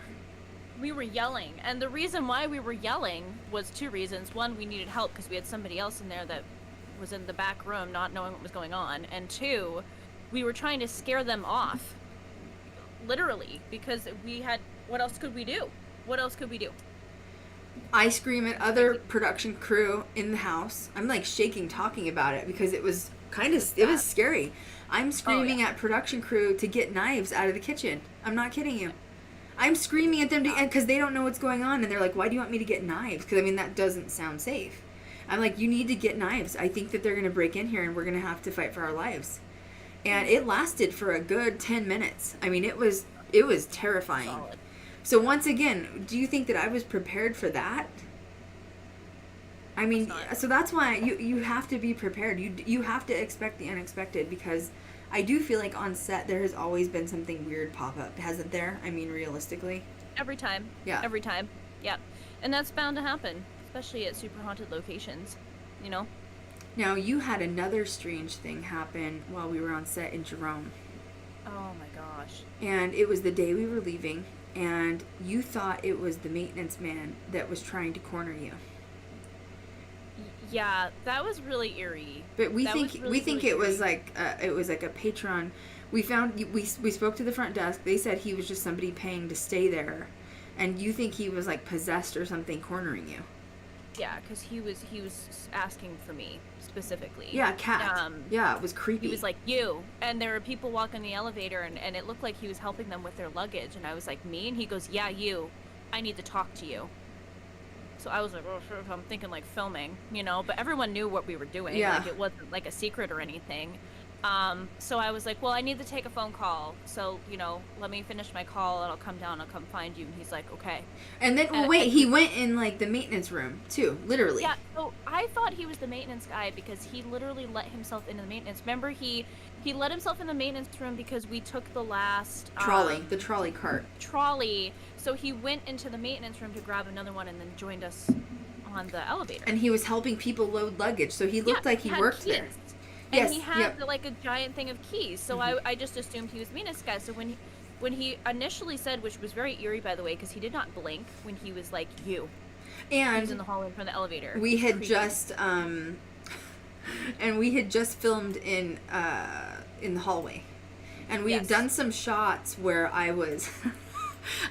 We were yelling. And the reason why we were yelling was two reasons. One, we needed help because we had somebody else in there that was in the back room not knowing what was going on, and two, we were trying to scare them off, literally, because we had, what else could we do? I scream at other production crew in the house. I'm like shaking talking about it because it was it was scary. I'm screaming at production crew to get knives out of the kitchen. I'm not kidding you. I'm screaming at them because they don't know what's going on, and they're like, why do you want me to get knives? Because I mean, that doesn't sound safe. I'm like, you need to get knives. I think that they're going to break in here and we're going to have to fight for our lives. And it lasted for a good 10 minutes. I mean, it was terrifying. Solid. So once again, do you think that I was prepared for that? I mean, so that's why you have to be prepared. You have to expect the unexpected, because I do feel like on set there has always been something weird pop up, hasn't there? I mean, realistically. Every time. Yeah. Every time. Yeah. And that's bound to happen. Especially at super haunted locations, you know? Now, you had another strange thing happen while we were on set in Jerome. Oh my gosh. And it was the day we were leaving, and you thought it was the maintenance man that was trying to corner you. Yeah, that was really eerie. But we think it was like a patron. We spoke to the front desk. They said he was just somebody paying to stay there, and you think he was like possessed or something cornering you. Yeah, because he was asking for me specifically. Yeah, Cat. Yeah, it was creepy. He was like, you. And there were people walking the elevator, and it looked like he was helping them with their luggage. And I was like, me? And he goes, yeah, you. I need to talk to you. So I was like, oh, sure. I'm thinking like filming, you know. But everyone knew what we were doing. Yeah. Like, it wasn't like a secret or anything. So I was like, well, I need to take a phone call. So, you know, let me finish my call and I'll come down. I'll come find you. And he's like, okay. And then, he went in like the maintenance room too, literally. Yeah. So I thought he was the maintenance guy because he literally let himself into the maintenance. Remember, he let himself in the maintenance room because we took the last the trolley cart. So he went into the maintenance room to grab another one and then joined us on the elevator. And he was helping people load luggage. So he looked like he worked keys. there. And he had like a giant thing of keys, so I just assumed he was maintenance guy. So when he initially said, which was very eerie by the way, because he did not blink when he was like, you. And he was in the hallway from the elevator. We had just filmed in the hallway, and we had done some shots where I was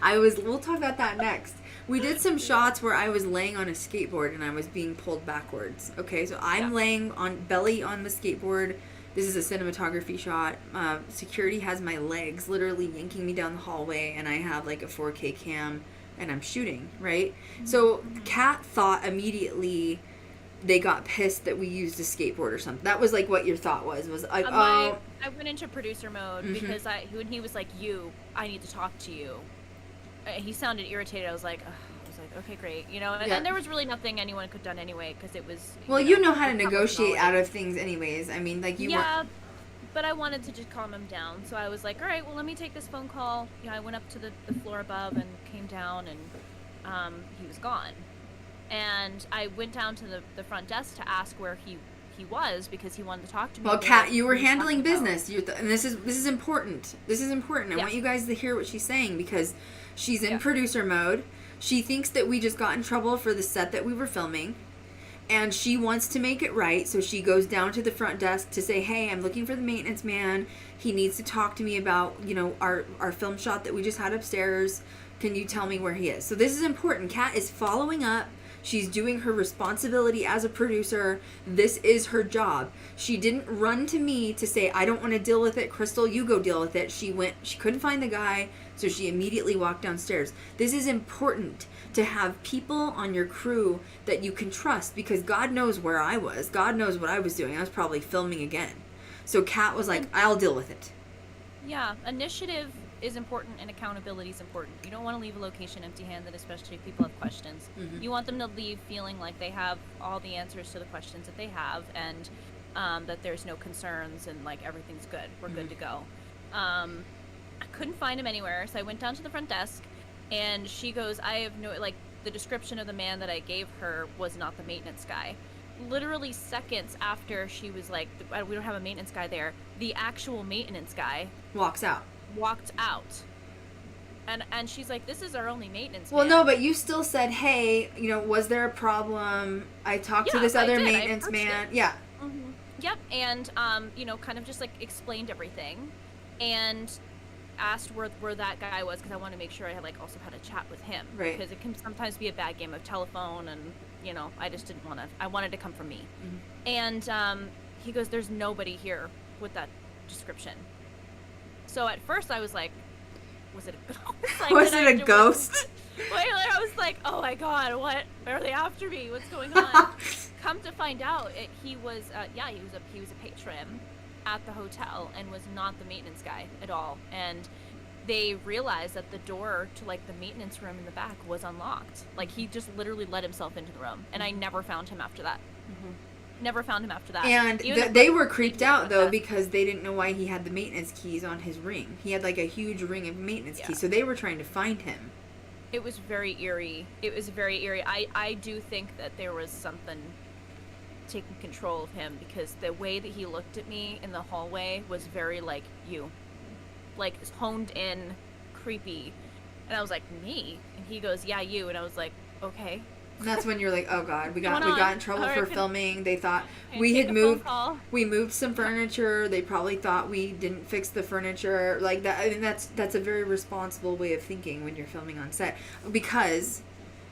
we'll talk about that next. We did some shots where I was laying on a skateboard and I was being pulled backwards. Okay, so I'm laying on belly on the skateboard. This is a cinematography shot. Security has my legs literally yanking me down the hallway, and I have like a 4K cam and I'm shooting, right? So Kat thought immediately they got pissed that we used a skateboard or something. That was like what your thought was like, I went into producer mode because when he was like, I need to talk to you. He sounded irritated. I was like, okay, great, you know. And there was really nothing anyone could have done anyway because it was. Well, you know how to negotiate out of things, anyways. I mean, like you. Yeah, but I wanted to just calm him down, so I was like, all right, well, let me take this phone call. You know, I went up to the floor above and came down, and he was gone. And I went down to the front desk to ask where he he was because he wanted to talk to me. Well, about Kat, what you were we were handling talking about. business. And this is important. This is important. I Yeah. want you guys to hear what she's saying because she's in Yeah. producer mode. She thinks that we just got in trouble for the set that we were filming. And she wants to make it right, so she goes down to the front desk to say, hey, I'm looking for the maintenance man. He needs to talk to me about, our film shot that we just had upstairs. Can you tell me where he is? So this is important. Kat is following up. She's doing her responsibility as a producer. This is her job. She didn't run to me to say, I don't want to deal with it. Krystal, you go deal with it. She couldn't find the guy, so she immediately walked downstairs. This is important to have people on your crew that you can trust because God knows where I was. God knows what I was doing. I was probably filming again. So Kat was like, I'll deal with it. Yeah, initiative is important and accountability is important. You don't want to leave a location empty-handed, especially if people have questions. Mm-hmm. You want them to leave feeling like they have all the answers to the questions that they have, and that there's no concerns and like everything's good. We're good to go. I couldn't find him anywhere, so I went down to the front desk, and she goes, I have no, like, the description of the man that I gave her was not the maintenance guy. Literally seconds after she was like, we don't have a maintenance guy there, the actual maintenance guy Walks out. walked out. And she's like, this is our only maintenance Well, man. no, but you still said, hey, was there a problem? I talked to Yeah, this I other did. I maintenance approached man. it. Yeah. Mm-hmm. Yep, and kind of just like explained everything, and asked where that guy was because I wanted to make sure I had also had a chat with him, Right. Because it can sometimes be a bad game of telephone, and I just didn't want to. I wanted to come from me, and he goes, "There's nobody here with that description." So at first I was like, "Was it a ghost?" Was it a ghost? I was like, "Oh my god, what are they after me? What's going on?" Come to find out, he was a patron at the hotel and was not the maintenance guy at all. And they realized that the door to the maintenance room in the back was unlocked. He just literally let himself into the room, and I never found him after that. Never found him after that. And they were creeped out, though, because they didn't know why he had the maintenance keys on his ring. He had, a huge ring of maintenance keys, so they were trying to find him. It was very eerie. I do think that there was something taking control of him, because the way that he looked at me in the hallway was very honed in, creepy. And I was like, me? And he goes, yeah, you. And I was like, okay. And that's when you're like, oh god, we got in trouble All for right, filming. They thought can we take had a phone moved. call. We moved some furniture. They probably thought we didn't fix the furniture like that. I mean, that's a very responsible way of thinking when you're filming on set, because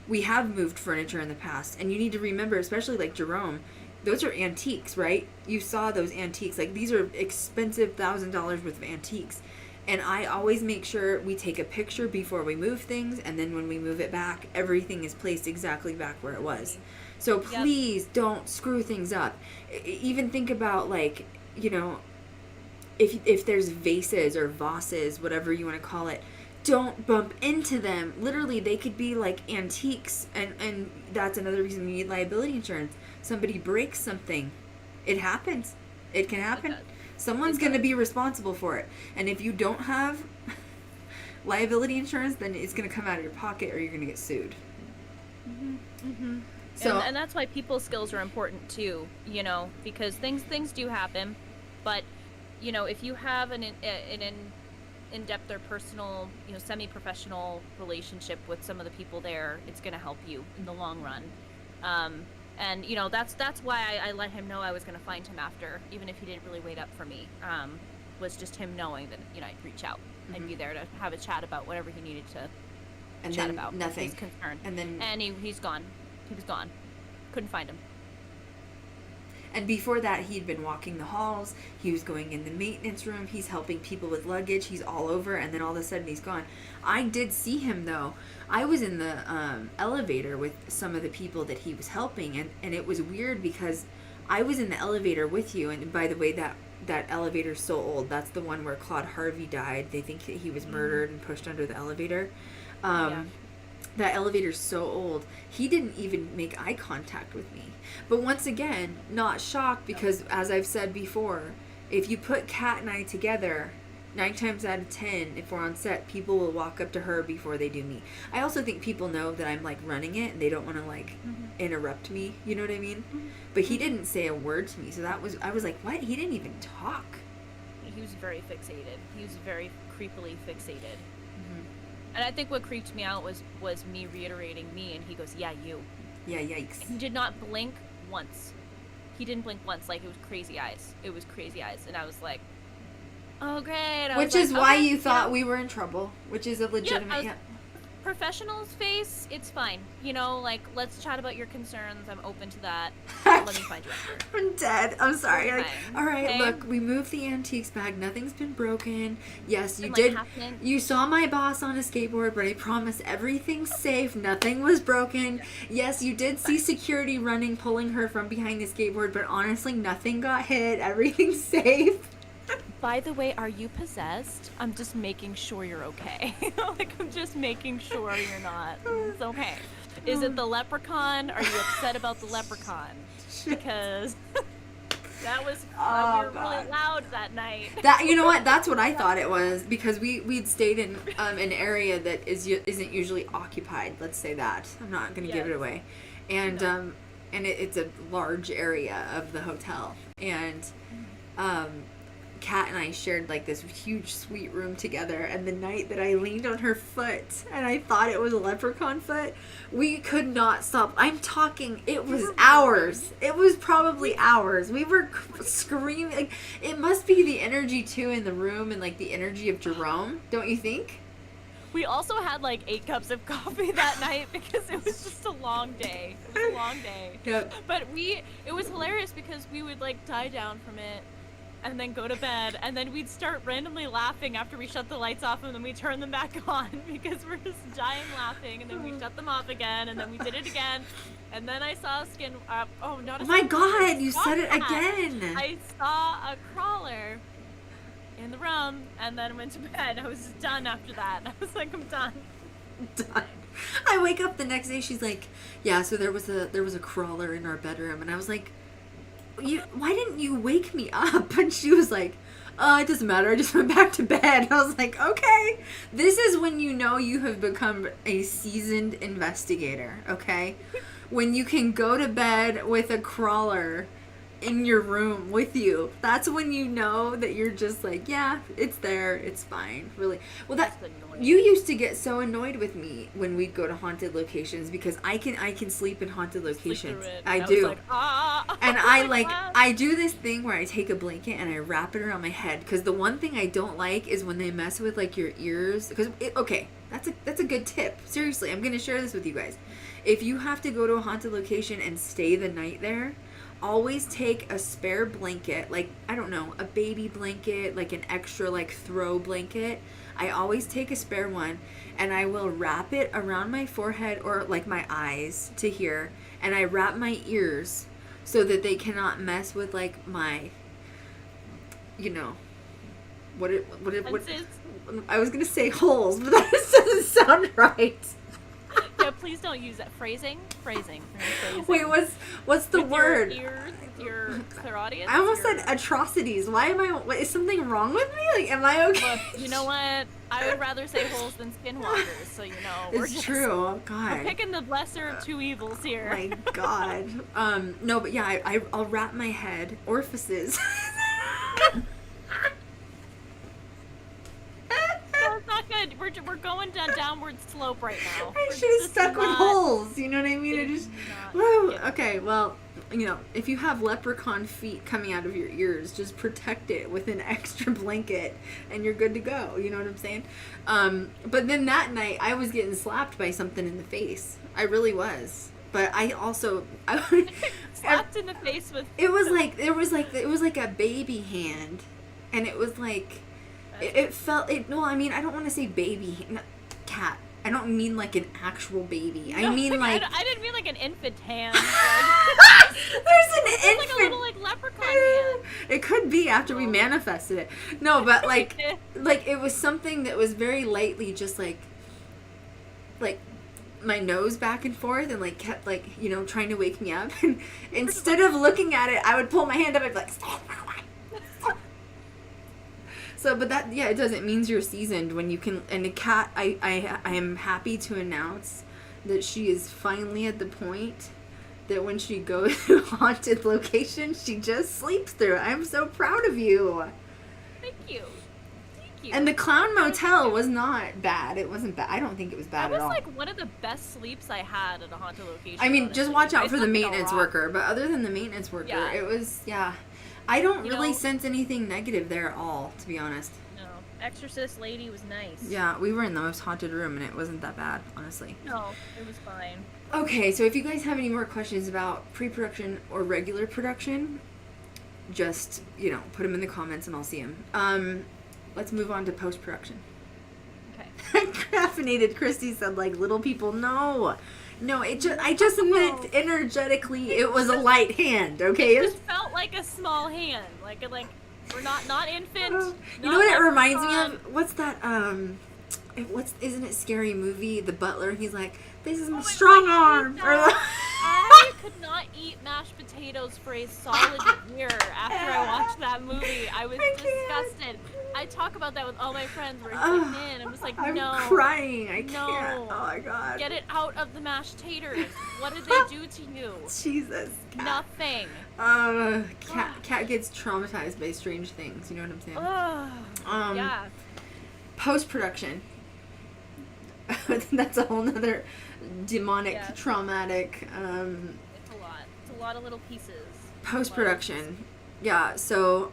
we have moved furniture in the past, and you need to remember, especially Jerome, those are antiques, right? You saw those antiques. These are expensive $1,000 worth of antiques. And I always make sure we take a picture before we move things, and then when we move it back, everything is placed exactly back where it was. So please don't screw things up. Even think about if there's vases or vases, whatever you want to call it, don't bump into them. Literally, they could be antiques, and that's another reason you need liability insurance. Somebody breaks something. It happens. It can happen. Someone's going to be responsible for it. And if you don't have liability insurance, then it's going to come out of your pocket, or you're going to get sued. So, and that's why people skills are important too, because things do happen. But, if you have an in-depth or personal, semi-professional relationship with some of the people there, it's going to help you in the long run. And that's why I let him know I was going to find him after, even if he didn't really wait up for me. Was just him knowing that I'd reach out. I'd be there to have a chat about whatever he needed to chat about. Nothing. His concern. And he's gone. He was gone. Couldn't find him. And before that, he'd been walking the halls. He was going in the maintenance room. He's helping people with luggage. He's all over. And then all of a sudden, he's gone. I did see him, though. I was in the elevator with some of the people that he was helping. And it was weird because I was in the elevator with you. And by the way, that elevator's so old. That's the one where Claude Harvey died. They think that he was murdered and pushed under the elevator. That elevator's so old. He didn't even make eye contact with me. But once again, not shocked, because as I've said before, if you put Kat and I together, 9 times out of 10, if we're on set, people will walk up to her before they do me. I also think people know that I'm, like, running it, and they don't want to, like, interrupt me. You know what I mean? But he didn't say a word to me, so I was like, what? He didn't even talk. He was very fixated. He was very creepily fixated. And I think what creeped me out was me reiterating me, and he goes, yeah, you. Yeah, yikes. He did not blink once. He didn't blink once. Like, it was crazy eyes. It was crazy eyes. And I was like, oh, great. Which is why you thought we were in trouble, which is a legitimate, Professional's face, it's fine. You know, like, let's chat about your concerns. I'm open to that. Let me find you after. I'm dead. I'm sorry. Like, all right, okay? look, we moved the antiques bag. Nothing's been broken. Yes, you And, did. like, You saw my boss on a skateboard, but I promise everything's safe. Nothing was broken. Yes, you did see security running, pulling her from behind the skateboard, but honestly, nothing got hit. Everything's safe. By the way, are you possessed? I'm just making sure you're okay. Like, I'm just making sure you're not. It's okay. Is it the leprechaun? Are you upset about the leprechaun? Because that was we were really loud that night. That, you know what? That's what I thought it was, because we'd stayed in an area that isn't usually occupied. Let's say that. I'm not going to give it away, and it's a large area of the hotel, and Kat and I shared, like, this huge suite room together, and the night that I leaned on her foot and I thought it was a leprechaun foot, we could not stop. I'm talking, it was hours. It was probably hours. We were screaming. Like, it must be the energy, too, in the room, and, like, the energy of Jerome, don't you think? We also had, like, 8 cups of coffee that night because it was just a long day. It was a long day. Yep. But it was hilarious because we would, like, die down from it and then go to bed, and then we'd start randomly laughing after we shut the lights off, and then we turn them back on because we're just dying laughing, and then we shut them off again, and then we did it again, and then I saw a skin. Oh my God! You said it again. I saw a crawler in the room, and then went to bed. I was just done after that. I was like, I'm done. Done. I wake up the next day. She's like, yeah. So there was a crawler in our bedroom, and I was like, why didn't you wake me up? And she was like, it doesn't matter, I just went back to bed. I was like, okay. This is when you know you have become a seasoned investigator, okay? When you can go to bed with a crawler in your room with you. That's when you know that you're just like, yeah, it's there, it's fine. Really. Well, you used to get so annoyed with me when we'd go to haunted locations because I can sleep in haunted locations. I do. Was like, and I do this thing where I take a blanket and I wrap it around my head, because the one thing I don't like is when they mess with, like, your ears. Because okay, that's a good tip. Seriously, I'm gonna share this with you guys. If you have to go to a haunted location and stay the night there, always take a spare blanket, like, I don't know, a baby blanket, like an extra, like, throw blanket. I always take a spare one, and I will wrap it around my forehead or, like, my eyes to here, and I wrap my ears so that they cannot mess with, like, my, you know, what I was gonna say holes, but that doesn't sound right. Yeah, please don't use that. Phrasing. Wait, what's the word? Your ears, your clairaudience. I almost said atrocities. Why am I? Is something wrong with me? Like, am I okay? Look, you know what? I would rather say holes than skinwalkers. So, you know, it's true. Oh, God. We're picking the lesser of two evils here. My God. No, but yeah, I'll wrap my head orifices. That's not good. We're going down downward slope right now. I should have stuck with holes. You know what I mean? Okay, well, you know, if you have leprechaun feet coming out of your ears, just protect it with an extra blanket, and you're good to go. You know what I'm saying? But then that night, I was getting slapped by something in the face. I really was. But I also slapped in the face with. It was like a baby hand, and it was like. It felt. No, I mean, I don't want to say baby cat. I don't mean like an actual baby. I mean like. I didn't mean like an infant hand. There's an infant. Like a little, like, leprechaun hand. It could be after we manifested it. No, but like it was something that was very lightly just like my nose back and forth, and like kept, like, you know, trying to wake me up. And instead of looking at it, I would pull my hand up and be like, stop. So, but that, yeah, it does. It means you're seasoned when you can. And the cat, I am happy to announce that she is finally at the point that when she goes to haunted locations, she just sleeps through. I'm so proud of you. Thank you. Thank you. And the Clown Motel was not bad. It wasn't bad. I don't think it was bad That at all. was like one of the best sleeps I had at a haunted location. I mean, honestly. just watch out I for the slept in a maintenance rock. worker. But other than the maintenance worker, Yeah. it was, yeah. I don't You really know- sense anything negative there at all, to be honest. No, Exorcist lady was nice. Yeah, we were in the most haunted room, and it wasn't that bad, honestly. No, it was fine. Okay, so if you guys have any more questions about pre-production or regular production, just, put them in the comments and I'll see them. Let's move on to post-production. Okay. Caffeinated Christy said, like, little people, no, I just meant energetically it was a light hand, okay? It just felt like a small hand, like we're not infant. You know what it reminds me of? What's that, isn't it Scary Movie? The butler, he's like, this is my strong arm. Or I could not eat mashed potatoes for a solid year after I watched that movie. I was disgusted. I talk about that with all my friends. We're sitting in. I'm just like, I'm no. crying. I No. can't. Oh my god. Get it out of the mashed taters. What did they do to you? Jesus. Cat. Nothing. Cat gets traumatized by strange things. You know what I'm saying? Ugh. Yeah. Post-production. That's a whole nother demonic, Yeah. traumatic. It's a lot. It's a lot of little pieces. Post-production. Yeah, so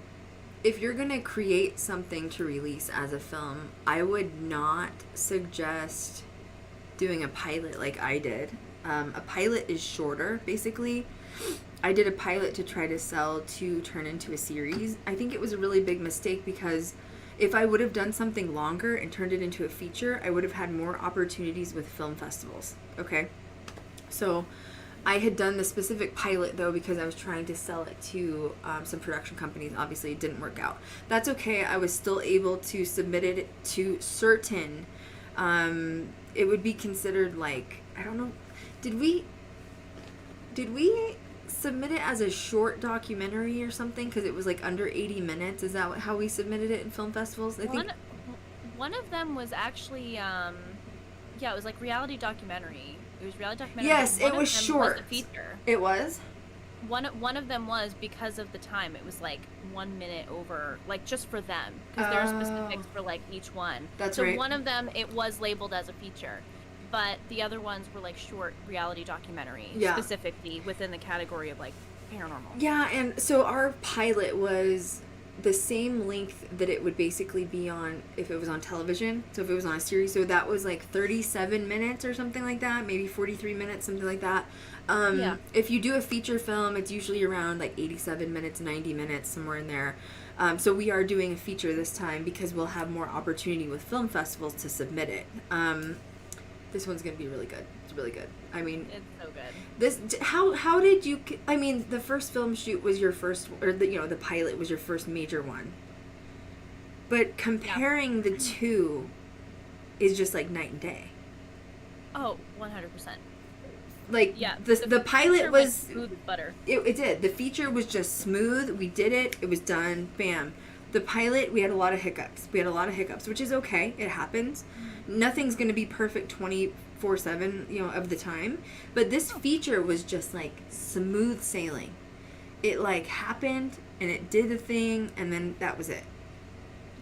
if you're going to create something to release as a film, I would not suggest doing a pilot like I did. A pilot is shorter, basically. I did a pilot to try to sell to turn into a series. I think it was a really big mistake because if I would have done something longer and turned it into a feature, I would have had more opportunities with film festivals. Okay? So I had done the specific pilot, though, because I was trying to sell it to some production companies. Obviously, it didn't work out. That's okay. I was still able to submit it to certain... it would be considered like... I don't know. Did we submit it as a short documentary or something? Because it was like under 80 minutes. Is that how we submitted it in film festivals? I think One of them was actually, it was like reality documentary. It was reality documentary. Yes, One it of was them short. Was a feature. It was? One of them was because of the time. It was like 1 minute over, like just for them, because there are specifics for like each one. That's so right. So one of them, it was labeled as a feature, but the other ones were like short reality documentary, specifically within the category of like paranormal. Yeah, and so our pilot was the same length that it would basically be on if it was on television. So if it was on a series, so that was like 37 minutes or something like that, maybe 43 minutes, something like that. If you do a feature film, it's usually around like 87 minutes, 90 minutes, somewhere in there. So we are doing a feature this time because we'll have more opportunity with film festivals to submit it. This one's going to be really good. It's really good. I mean, It's so good. how did you, I mean, the first film shoot was your first, or the pilot was your first major one. But comparing the two is just like night and day. Oh, 100%. Like, Yeah. the pilot feature was, went smooth as butter. it did. The feature was just smooth. We did it. It was done. Bam. The pilot, we had a lot of hiccups. Which is okay. It happens. Nothing's going to be perfect 24/7, of the time. But this feature was just like smooth sailing. It like happened and it did the thing and then that was it.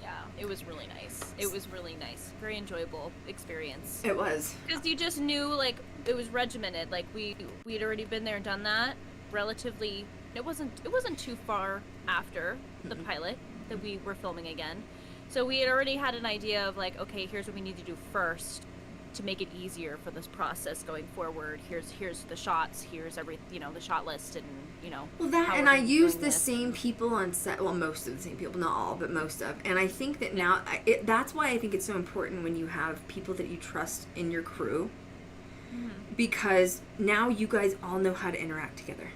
Yeah, it was really nice. It was really nice. Very enjoyable experience. It was. Because you just knew, like, it was regimented. Like, we'd already been there and done that. Relatively, it wasn't too far after the pilot that we were filming again. So we had already had an idea of, like, okay, here's what we need to do first to make it easier for this process going forward. Here's the shots. Here's the shot list, and Well, that, how and we're I gonna be used doing the this. same people on set. Well, most of the same people, not all, but most of. And I think that now, that's why I think it's so important when you have people that you trust in your crew, because now you guys all know how to interact together.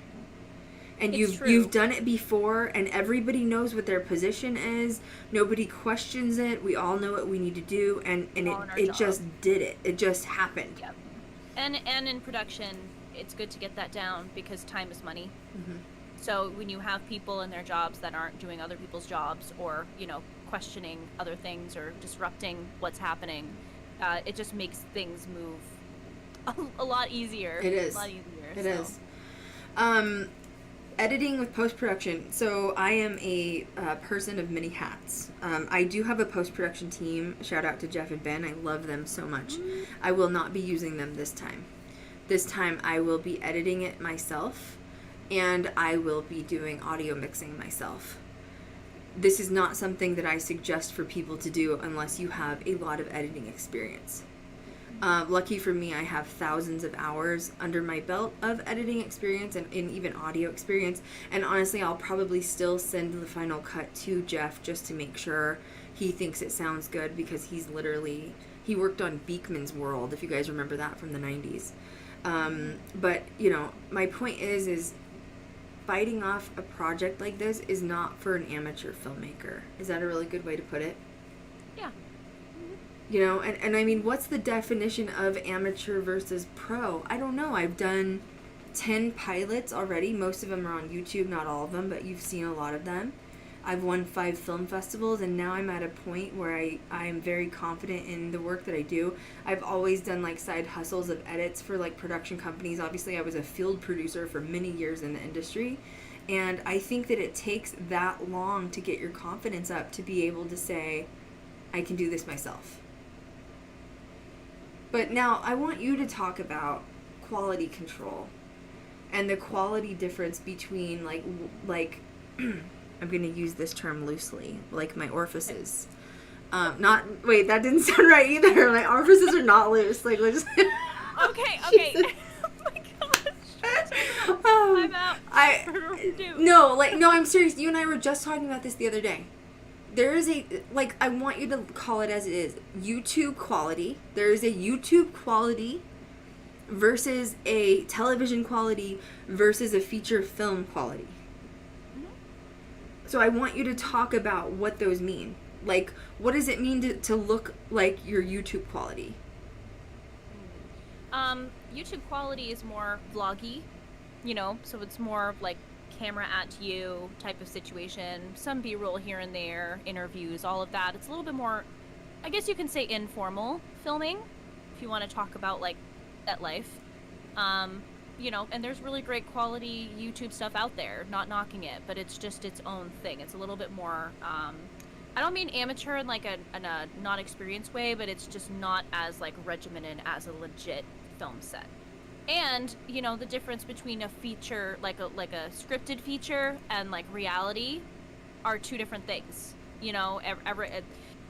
And It's true. you've done it before, and everybody knows what their position is. Nobody questions it. We all know what we need to do, and All in our it job. just did it. It just happened. Yep. And in production, it's good to get that down because time is money. So when you have people in their jobs that aren't doing other people's jobs or, questioning other things or disrupting what's happening. It just makes things move a lot easier. It is. A lot easier. It is. Editing with post-production. So I am a person of many hats. I do have a post-production team. Shout out to Jeff and Ben. I love them so much. I will not be using them this time. This time I will be editing it myself, and I will be doing audio mixing myself. This is not something that I suggest for people to do unless you have a lot of editing experience. Lucky for me, I have thousands of hours under my belt of editing experience and even audio experience. And honestly, I'll probably still send the final cut to Jeff just to make sure he thinks it sounds good, because he worked on Beekman's World, if you guys remember that from the 90s. But, my point is fighting off a project like this is not for an amateur filmmaker. Is that a really good way to put it? Yeah. And I mean, what's the definition of amateur versus pro? I don't know. I've done 10 pilots already. Most of them are on YouTube, not all of them, but you've seen a lot of them. I've won 5 film festivals, and now I'm at a point where I am very confident in the work that I do. I've always done like side hustles of edits for like production companies. Obviously, I was a field producer for many years in the industry, and I think that it takes that long to get your confidence up to be able to say, I can do this myself. But now I want you to talk about quality control and the quality difference between like I'm going to use this term loosely, like my orifices. Wait, that didn't sound right either. My orifices are not loose. Like, let's Okay. Oh my gosh. I'm out. No, I'm serious. You and I were just talking about this the other day. There is I want you to call it as it is. YouTube quality. There is a YouTube quality versus a television quality versus a feature film quality. So I want you to talk about what those mean. Like, what does it mean to look like your YouTube quality? YouTube quality is more vloggy, so it's more like camera at you type of situation, some B-roll here and there, interviews, all of that. It's a little bit more, I guess you can say, informal filming, if you want to talk about like that life. And there's really great quality YouTube stuff out there, not knocking it, but it's just its own thing. It's a little bit more, I don't mean amateur in like a not experienced way, but it's just not as like regimented as a legit film set. And, the difference between a feature, like a scripted feature and like reality are two different things.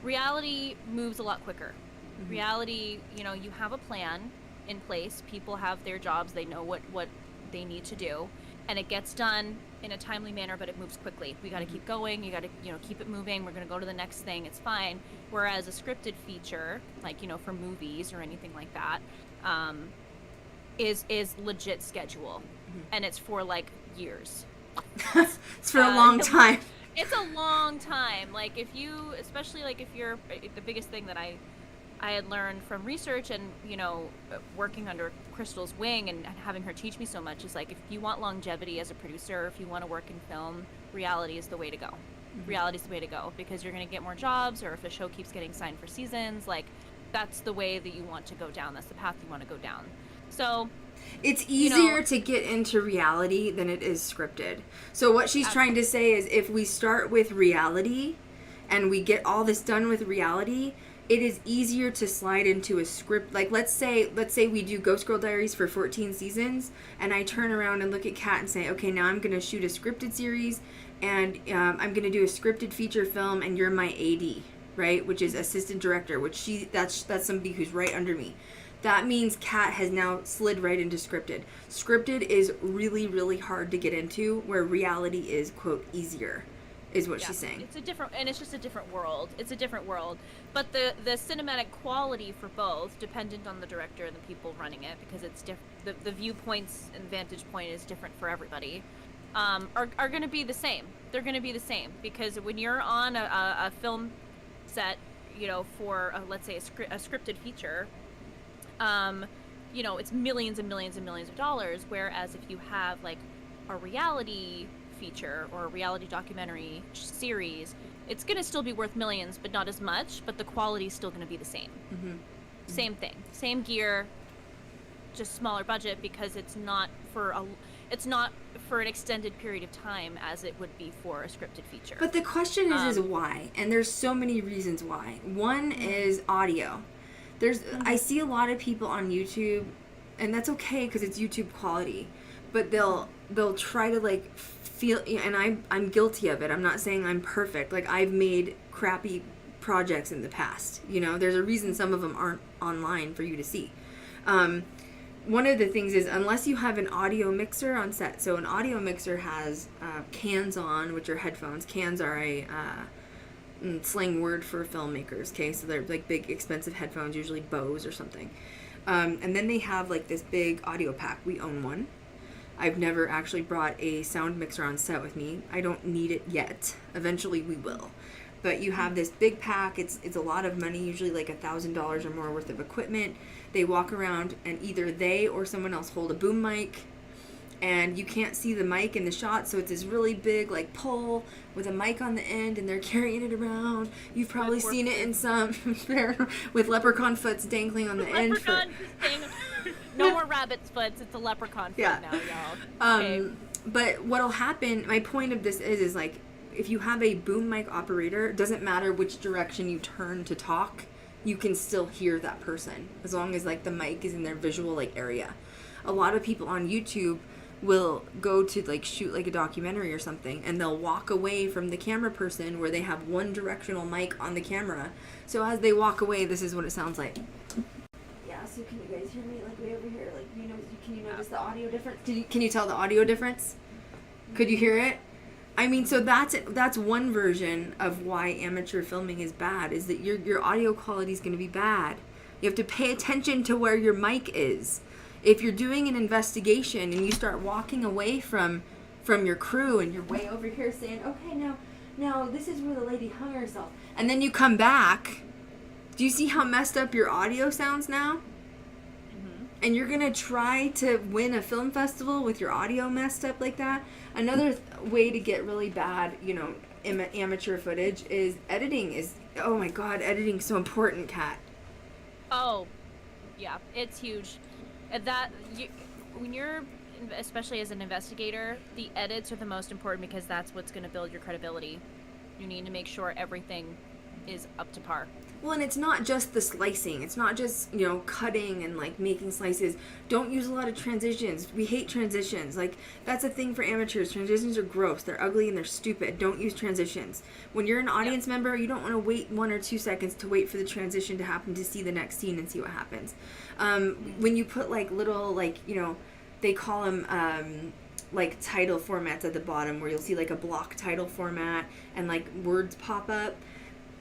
Reality moves a lot quicker. Mm-hmm. Reality, you have a plan in place. People have their jobs. They know what they need to do, and it gets done in a timely manner, but it moves quickly. We got to keep going. You got to, keep it moving. We're going to go to the next thing. It's fine. Whereas a scripted feature, like, for movies or anything like that, is legit schedule, and it's for like years. It's for a long time. It's a long time. Like, especially if you're, the biggest thing that I had learned from research and, working under Krystal's wing and having her teach me so much is, like, if you want longevity as a producer, if you want to work in film, reality is the way to go. Mm-hmm. Reality is the way to go, because you're going to get more jobs, or if a show keeps getting signed for seasons, like, that's the way that you want to go down. That's the path you want to go down. So it's easier to get into reality than it is scripted. So what she's trying to say is, if we start with reality and we get all this done with reality, it is easier to slide into a script. Like, let's say we do Ghost Girl Diaries for 14 seasons, and I turn around and look at Kat and say, okay, now I'm going to shoot a scripted series, and I'm going to do a scripted feature film, and you're my AD, right? Which is assistant director, which that's somebody who's right under me. That means Kat has now slid right into scripted. Scripted is really, really hard to get into, where reality is, quote, easier, is what she's saying. It's just a different world. It's a different world. But the cinematic quality for both, dependent on the director and the people running it, because it's different. The viewpoints and vantage point is different for everybody, are going to be the same. They're going to be the same, because when you're on a film set, for, let's say, a scripted feature, it's millions and millions and millions of dollars, whereas if you have like a reality feature or a reality documentary series, It's going to still be worth millions, but not as much, but the quality's still going to be the same. Same thing. Same gear, just smaller budget, because it's not for an extended period of time as it would be for a scripted feature. But the question is why? And there's so many reasons why. One is audio. I see a lot of people on YouTube, and that's okay because it's YouTube quality, but they'll try to like feel, and I'm guilty of it. I'm not saying I'm perfect. Like, I've made crappy projects in the past. There's a reason some of them aren't online for you to see. One of the things is, unless you have an audio mixer on set, so an audio mixer has cans on, which are headphones. Cans are a slang word for filmmakers, okay? So they're like big, expensive headphones, usually Bose or something. And then they have like this big audio pack. We own one. I've never actually brought a sound mixer on set with me. I don't need it yet. Eventually we will. But you have this big pack. It's a lot of money, usually like $1,000 or more worth of equipment. They walk around and either they or someone else hold a boom mic, and you can't see the mic in the shot, so it's this really big like pole with a mic on the end, and they're carrying it around. You've probably seen it in some with leprechaun foots dangling on the end. No more rabbit's foots. It's a leprechaun foot now, y'all. Okay. But what'll happen? My point of this is like, if you have a boom mic operator, it doesn't matter which direction you turn to talk, you can still hear that person as long as like the mic is in their visual like area. A lot of people on YouTube will go to like shoot like a documentary or something, and they'll walk away from the camera person where they have one directional mic on the camera. So as they walk away, this is what it sounds like. Yeah, so can you guys hear me like way over here? Like, can you notice the audio difference? Can you tell the audio difference? Could you hear it? I mean, so that's one version of why amateur filming is bad, is that your audio quality is going to be bad. You have to pay attention to where your mic is. If you're doing an investigation and you start walking away from your crew and you're way over here saying, okay, now this is where the lady hung herself, and then you come back, do you see how messed up your audio sounds now? And you're going to try to win a film festival with your audio messed up like that? Another way to get really bad, amateur footage is editing. Oh my God, editing's so important, Kat. Oh, yeah, it's huge. When you're, especially as an investigator, the edits are the most important because that's what's going to build your credibility. You need to make sure everything is up to par. Well, and it's not just the slicing. It's not just, cutting and, like, making slices. Don't use a lot of transitions. We hate transitions. Like, that's a thing for amateurs. Transitions are gross. They're ugly and they're stupid. Don't use transitions. When you're an audience member, you don't want to wait 1 or 2 seconds to wait for the transition to happen to see the next scene and see what happens. When you put, like, little, like, they call them, like, title formats at the bottom, where you'll see, like, a block title format and, like, words pop up.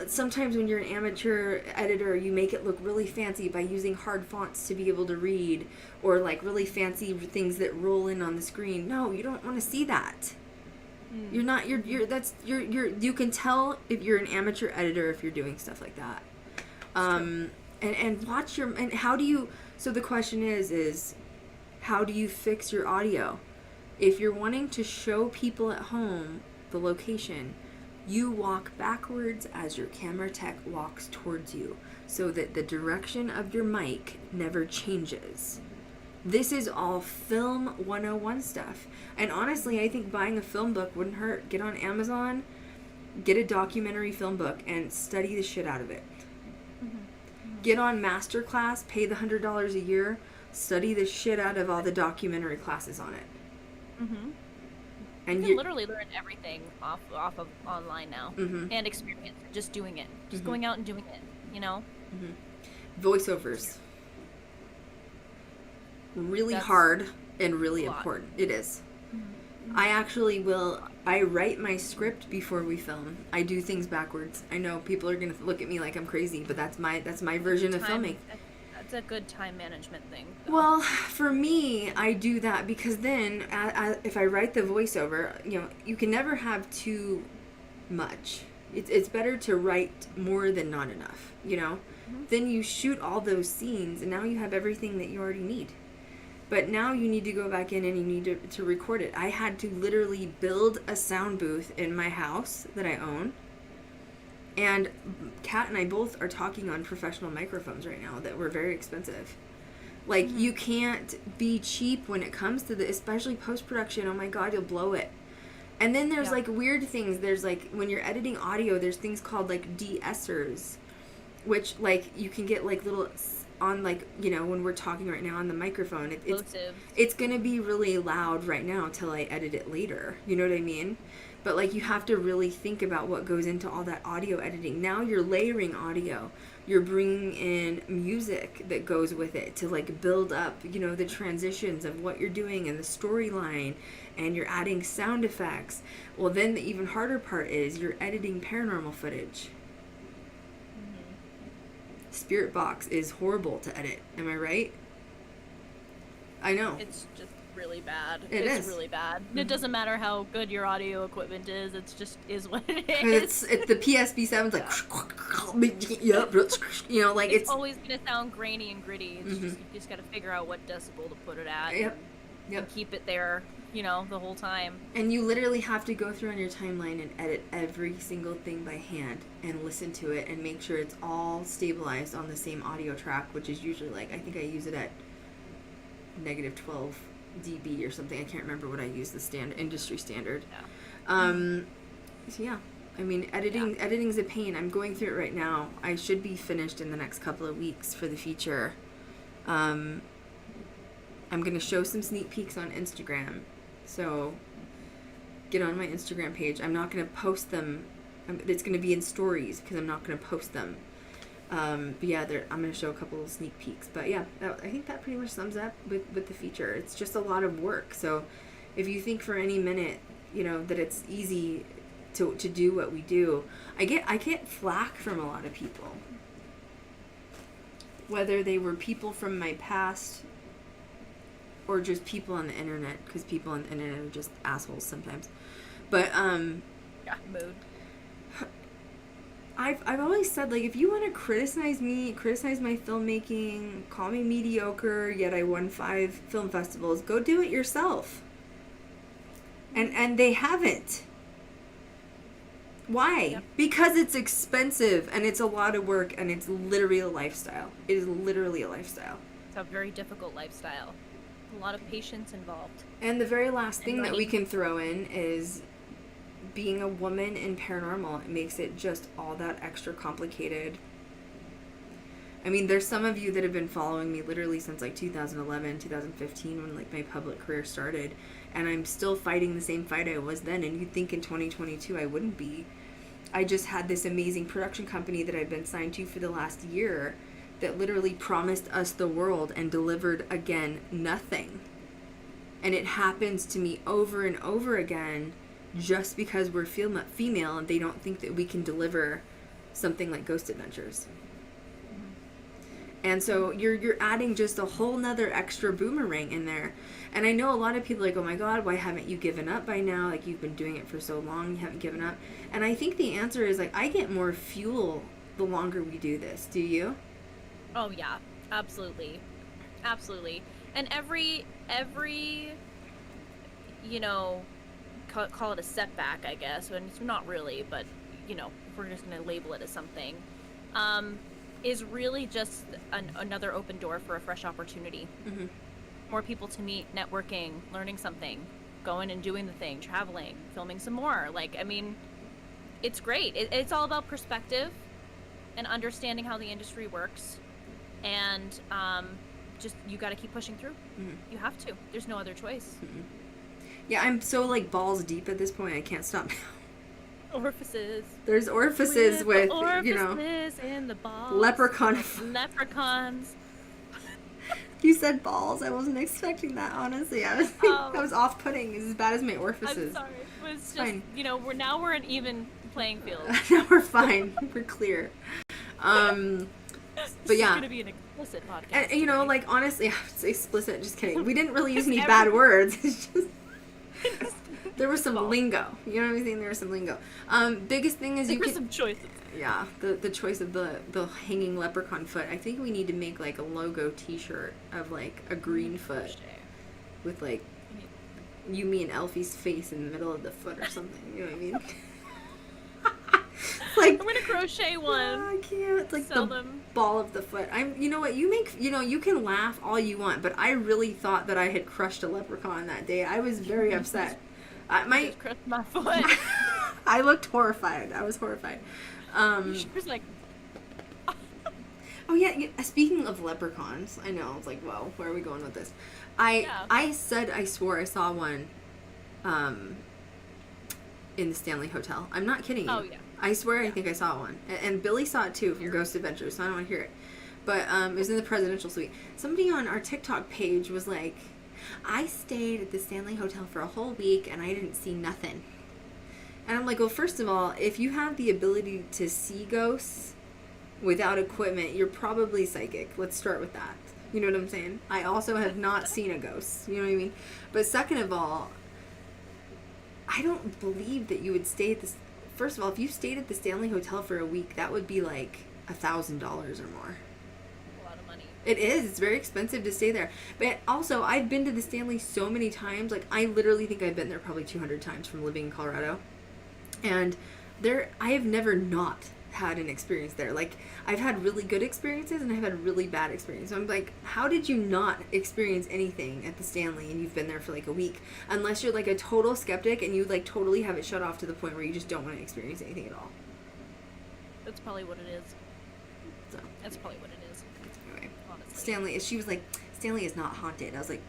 Sometimes when you're an amateur editor, you make it look really fancy by using hard fonts to be able to read, or like really fancy things that roll in on the screen. No, you don't want to see that. You can tell if you're an amateur editor if you're doing stuff like that. And watch and how do you, so the question is how do you fix your audio? If you're wanting to show people at home the location, you walk backwards as your camera tech walks towards you, so that the direction of your mic never changes. This is all film 101 stuff. And honestly, I think buying a film book wouldn't hurt. Get on Amazon, get a documentary film book, and study the shit out of it. Get on Masterclass, pay the $100 a year, study the shit out of all the documentary classes on it. And you can literally learn everything off of online now, and experience just doing it, just going out and doing it. Voiceovers, really hard and really important. It is. I actually I write my script before we film. I do things backwards. I know people are gonna look at me like I'm crazy, but that's my version of filming. That's a good time management thing, though. Well, for me, I do that because then, if I write the voiceover, you can never have too much. It's better to write more than not enough, Then you shoot all those scenes, and now you have everything that you already need. But now you need to go back in and you need to record it. I had to literally build a sound booth in my house that I own, And Kat and I both are talking on professional microphones right now that were very expensive. Like, you can't be cheap when it comes to especially post-production. Oh my God, you'll blow it. And then there's, like, weird things. There's, like, when you're editing audio, there's things called, like, de-essers, which, like, you can get, like, little on, like, you know, when we're talking right now on the microphone. It's going to be really loud right now till I edit it later. You know what I mean? But, like, you have to really think about what goes into all that audio editing. Now you're layering audio. You're bringing in music that goes with it to, like, build up, you know, the transitions of what you're doing and the storyline. And you're adding sound effects. Well, then the even harder part is you're editing paranormal footage. Spirit Box is horrible to edit. Am I right? I know. It's just really bad. It is really bad. It doesn't matter how good your audio equipment is. It's just is what it is. It's the PSB7's like, you know, like it's always gonna sound grainy and gritty. It's just, you just gotta figure out what decibel to put it at. Yep. And keep it there, you know, the whole time. And you literally have to go through on your timeline and edit every single thing by hand and listen to it and make sure it's all stabilized on the same audio track, which is usually, like, I think I use it at negative 12 dB or something. I can't remember what I use, the industry standard. So yeah, I mean, editing's a pain. I'm going through it right now. I should be finished in the next couple of weeks for the feature. I'm going to show some sneak peeks on Instagram. So get on my Instagram page. I'm not going to post them. It's going to be in stories because I'm not going to post them. But yeah, I'm going to show a couple of sneak peeks. But yeah, I think that pretty much sums up with the feature. It's just a lot of work. So if you think for any minute, you know, that it's easy to do what we do, I get flack from a lot of people. Whether they were people from my past or just people on the internet, because people on the internet are just assholes sometimes. But mood. I've always said, like, if you want to criticize me, criticize my filmmaking, call me mediocre, yet I won 5 film festivals, go do it yourself. And they haven't. Why? Yep. Because it's expensive and it's a lot of work and it's literally a lifestyle. It is literally a lifestyle. It's a very difficult lifestyle. A lot of patience involved. And the very last thing that we can throw in is being a woman in paranormal. It makes it just all that extra complicated. I mean, there's some of you that have been following me literally since like 2011, 2015 when like my public career started, and I'm still fighting the same fight I was then, and you'd think in 2022 I wouldn't be. I just had this amazing production company that I've been signed to for the last year that literally promised us the world and delivered, again, nothing. And it happens to me over and over again just because we're female and they don't think that we can deliver something like Ghost Adventures. And so you're adding just a whole nother extra boomerang in there. And I know a lot of people are like, oh my God, why haven't you given up by now? Like, you've been doing it for so long, you haven't given up. And I think the answer is, like, I get more fuel the longer we do this. Do you? Oh yeah, absolutely. Absolutely. And every you know, call it a setback, I guess, and it's not really, but, you know, we're just going to label it as something, is really just another open door for a fresh opportunity. Mm-hmm. More people to meet, networking, learning something, going and doing the thing, traveling, filming some more. Like, I mean, it's great. It's all about perspective and understanding how the industry works. And just, you got to keep pushing through. Mm-hmm. You have to. There's no other choice. Mm-hmm. Yeah, I'm so, like, balls deep at this point. I can't stop now. Orifices. There's orifices with you know, in the balls. Leprechauns. You said balls. I wasn't expecting that, honestly. I was that was off-putting. It's as bad as my orifices. I'm sorry. It was just, fine. You know, we're an even playing field. Now we're fine. We're clear. But yeah. It's going to be an explicit podcast. And, you know, like, honestly, it's explicit. Just kidding. We didn't really use any bad words. It's just... There was some lingo. You know what I'm saying? There was some lingo. Biggest thing is there were some choices. Yeah, the choice of the hanging leprechaun foot. I think we need to make like a logo T-shirt of like a green foot with like you, me, and Elfie's face in the middle of the foot or something. You know what I mean? like, I'm gonna crochet one. I can't. It's like Sell the them. ball of the foot. You know what? You can laugh all you want, but I really thought that I had crushed a leprechaun that day. I was very upset. Just crushed my foot. I looked horrified. I was horrified. She was like, oh yeah. Speaking of leprechauns, I know. It's like, whoa, where are we going with this? I swore I saw one, in the Stanley Hotel. I'm not kidding you. oh yeah. I swear I think I saw one. And Billy saw it too from Ghost Adventures, so I don't want to hear it. But it was in the presidential suite. Somebody on our TikTok page was like, I stayed at the Stanley Hotel for a whole week and I didn't see nothing. And I'm like, well, first of all, if you have the ability to see ghosts without equipment, you're probably psychic. Let's start with that. You know what I'm saying? I also have not seen a ghost. You know what I mean? But second of all, I don't believe that you would stay at this. First of all, if you stayed at the Stanley Hotel for a week, that would be like $1,000 or more. A lot of money. It is. It's very expensive to stay there. But also, I've been to the Stanley so many times. Like, I literally think I've been there probably 200 times from living in Colorado. And I have never not had an experience there. Like, I've had really good experiences and I've had really bad experiences. So I'm like, how did you not experience anything at the Stanley and you've been there for like a week? Unless you're like a total skeptic and you like totally have it shut off to the point where you just don't want to experience anything at all. That's probably what it is. So That's probably what it is. anyway, Honestly. she was like, Stanley is not haunted. I was like,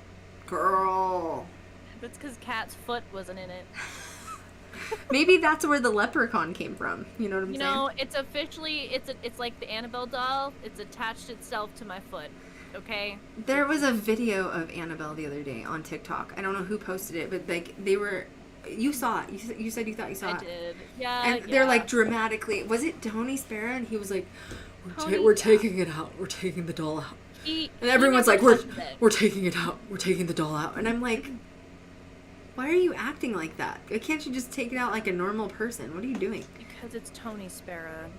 girl. That's because Cat's foot wasn't in it. Maybe that's where the leprechaun came from. You know what I'm saying? You know, it's officially it's like the Annabelle doll. It's attached itself to my foot. Okay. There was a video of Annabelle the other day on TikTok. I don't know who posted it, but like they were. You saw it. You said you thought you saw it. I did. Yeah. And they're like dramatically. Was it Tony Sparrow? And he was like, Tony, taking it out. We're taking the doll out. And And everyone's like, we're taking it out. We're taking the doll out. And I'm like, why are you acting like that? Why can't you just take it out like a normal person? What are you doing? Because it's Tony Sparrow.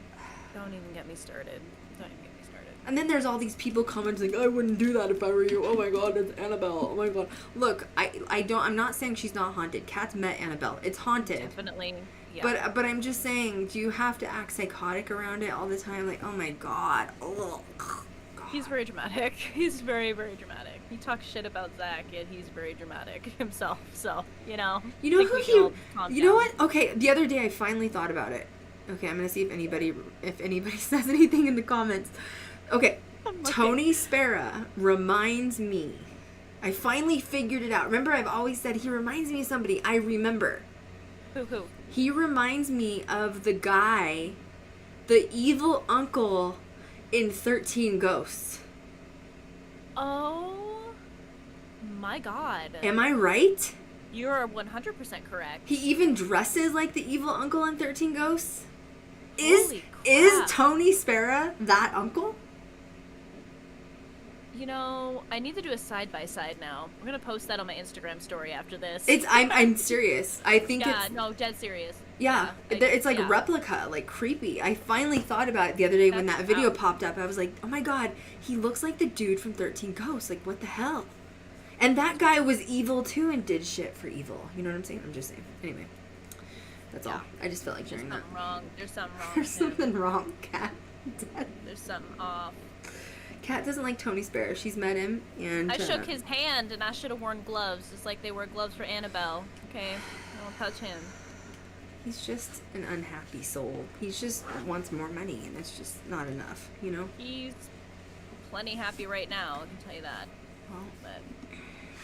Don't even get me started. Don't even get me started. And then there's all these people commenting, I wouldn't do that if I were you. Oh my god, it's Annabelle. Oh my god. Look, I'm not saying she's not haunted. Cat's met Annabelle. It's haunted. Definitely. Yeah. But I'm just saying, do you have to act psychotic around it all the time? Like, oh my god. Oh, god. He's very dramatic. He's very, very dramatic. He talks shit about Zach, and he's very dramatic himself. So, you know. You know who he? You know what? Okay, the other day I finally thought about it. Okay, I'm gonna see if anybody says anything in the comments. Okay, Tony Sparrow reminds me. I finally figured it out. Remember, I've always said he reminds me of somebody. I remember. Who? He reminds me of the guy, the evil uncle in 13 Ghosts. Oh my god. Am I right? You're 100% correct. He even dresses like the evil uncle in 13 Ghosts? Is crap. Tony Sparrow that uncle? You know, I need to do a side-by-side now. I'm gonna post that on my Instagram story after this. I'm serious. I think yeah, it's... no, dead serious. Yeah, it's like replica, like creepy. I finally thought about it the other day when that video popped up. I was like, oh my god, he looks like the dude from 13 Ghosts. Like, what the hell? And that guy was evil too and did shit for evil. You know what I'm saying? I'm just saying. Anyway, that's all. I just felt like sharing that. There's something wrong. There's something wrong, Cat. There's something off. Cat doesn't like Tony Sparrow. She's met him, and I shook his hand, and I should have worn gloves, just like they wear gloves for Annabelle. Okay, I won't touch him. He's just an unhappy soul. He just wants more money, and it's just not enough, you know? He's plenty happy right now, I can tell you that. Well, But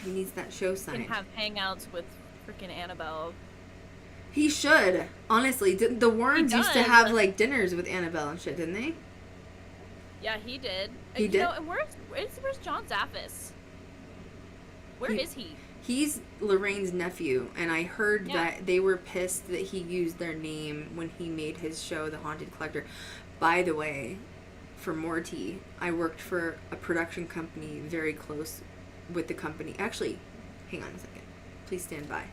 he needs that show he sign. can have hangouts with freaking Annabelle. He should. Honestly, the Warrens used to does. have, like, dinners with Annabelle and shit, didn't they? Yeah, he did. He You did? know, and where's John Zaffis? Where is he? He's Lorraine's nephew, and I heard Yeah. that they were pissed that he used their name when he made his show, The Haunted Collector. By the way, for Morty, I worked for a production company very close with the company. Actually, hang on a second. Please stand by.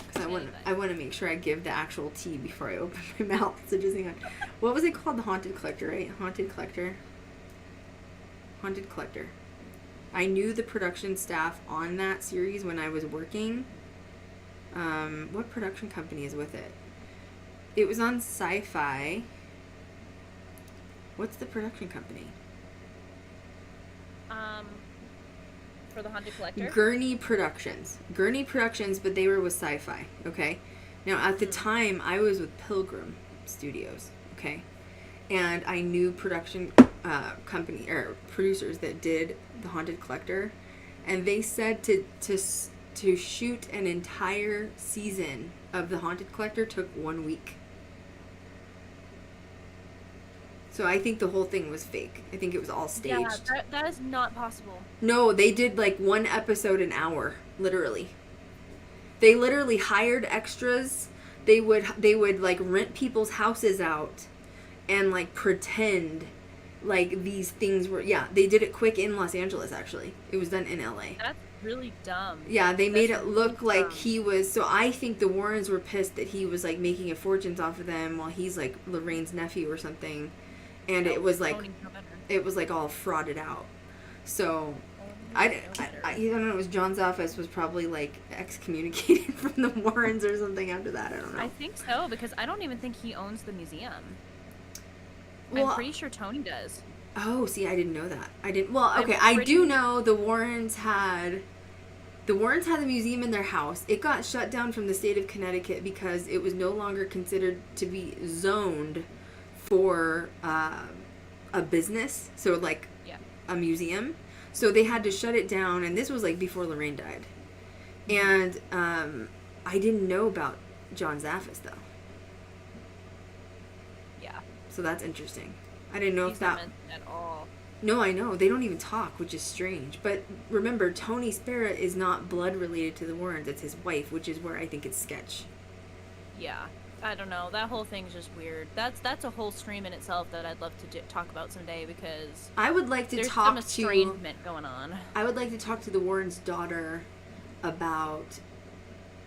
Because I want to make sure I give the actual tea before I open my mouth. So just hang on. What was it called? The Haunted Collector, right? Haunted Collector. Haunted Collector. I knew the production staff on that series when I was working. What production company is with it? It was on Sci-Fi. What's the production company? For the Haunted Collector? Gurney Productions, but they were with Sci-Fi, okay? Now, at the time, I was with Pilgrim Studios, okay? And I knew production company, or producers that did the Haunted Collector, and they said to shoot an entire season of the Haunted Collector took 1 week. So I think the whole thing was fake. I think it was all staged. Yeah, that is not possible. No, they did like 1 episode an hour, literally. They literally hired extras. They would like rent people's houses out and like pretend like these things were, yeah, they did it quick in Los Angeles actually. It was done in LA. That's really dumb. Yeah, they made it look really like he was, so I think the Warrens were pissed that he was like making a fortune off of them while he's like Lorraine's nephew or something. And it was like all frauded out. So I don't know, it was John's office was probably like excommunicated from the Warrens or something after that. I don't know. I think so, because I don't even think he owns the museum. Well, I'm pretty sure Tony does. Oh, see, I didn't know that. Okay, I do know the Warrens had the museum in their house. It got shut down from the state of Connecticut because it was no longer considered to be zoned for a business, so like a museum. So they had to shut it down, and this was like before Lorraine died. And I didn't know about John Zaffis though. Yeah. So that's interesting. I didn't know if that not mentioned at all. No, I know. They don't even talk, which is strange. But remember, Tony Spera is not blood related to the Warrens. It's his wife, which is where I think it's sketch. Yeah. I don't know. That whole thing's just weird. That's a whole stream in itself that I'd love to talk about someday, because I would like to there's talk some estrangement going on. I would like to talk to the Warrens' daughter about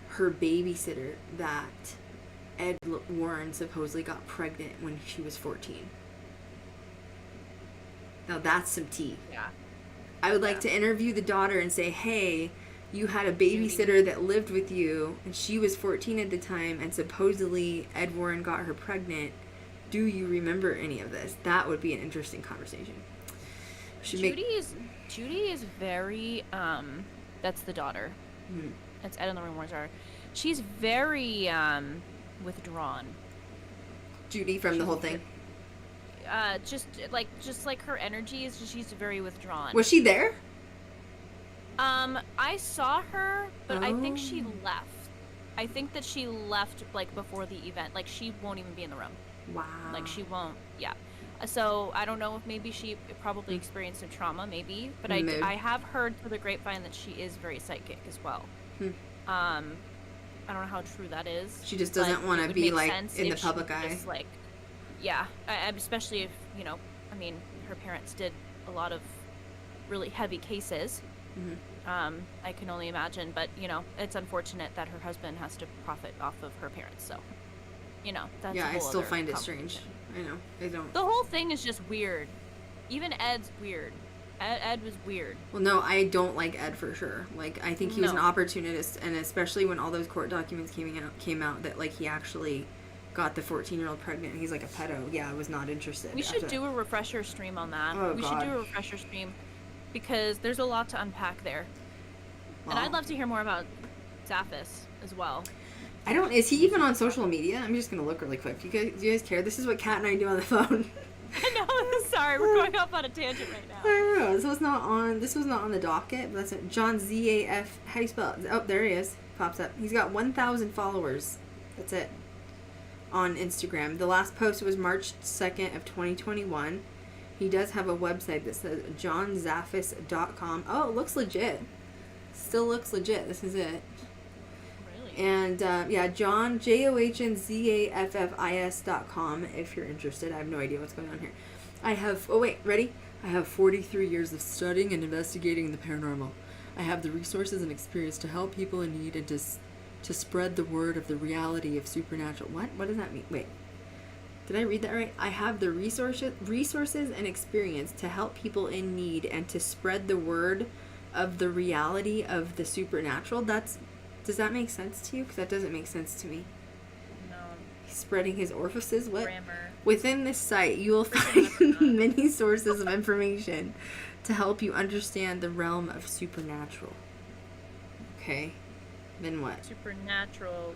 her babysitter that Ed Warren supposedly got pregnant when she was 14. Now that's some tea. Yeah. I would like to interview the daughter and say, hey, you had a babysitter that lived with you, and she was 14 at the time, and supposedly Ed Warren got her pregnant. Do you remember any of this? That would be an interesting conversation. Judy is very, that's the daughter. That's Ed and Lorraine Warren's daughter. She's very, withdrawn. Judy from the whole thing? Just like her energy is, she's very withdrawn. Was she there? I saw her, but I think she left. I think that she left, like, before the event. Like, she won't even be in the room. Wow. Like, she won't, yeah. So, I don't know if maybe she probably experienced some trauma, maybe. But I have heard through the grapevine that she is very psychic as well. I don't know how true that is. She just doesn't want to be, like, in the public eye. Just, like, yeah. Especially if, you know, I mean, her parents did a lot of really heavy cases. I can only imagine, but you know, it's unfortunate that her husband has to profit off of her parents. So, you know, that's a whole I still other find it strange. I know. I don't. The whole thing is just weird. Even Ed's weird. Ed was weird. Well, no, I don't like Ed for sure. Like, I think he was an opportunist, and especially when all those court documents came out that like he actually got the 14-year-old pregnant. He's like a pedo. Yeah, I was not interested. We should do a refresher stream on that. We should do a refresher stream. Because there's a lot to unpack there. Well, and I'd love to hear more about Zaffis as well. I don't... Is he even on social media? I'm just going to look really quick. Do you guys care? This is what Kat and I do on the phone. I know. Sorry, we're going off on a tangent right now. I know. This was not on the docket. But that's it. John Zaf. How do you spell it? Oh, there he is. Pops up. He's got 1,000 followers. That's it. On Instagram. The last post was March 2nd of 2021. He does have a website that says johnzaffis.com. Oh, it looks legit. Still looks legit. This is it. Really? And, yeah, John, JOHNZAFFIS.com if you're interested. I have no idea what's going on here. I have, oh wait, ready? I have 43 years of studying and investigating the paranormal. I have the resources and experience to help people in need and to spread the word of the reality of supernatural. What? What does that mean? Wait. Did I read that right? I have the resources and experience to help people in need and to spread the word of the reality of the supernatural. Does that make sense to you? Because that doesn't make sense to me. No. spreading his orifices. What? Grammar. Within this site, you will find many sources of information to help you understand the realm of supernatural. Okay. Then what? Supernatural.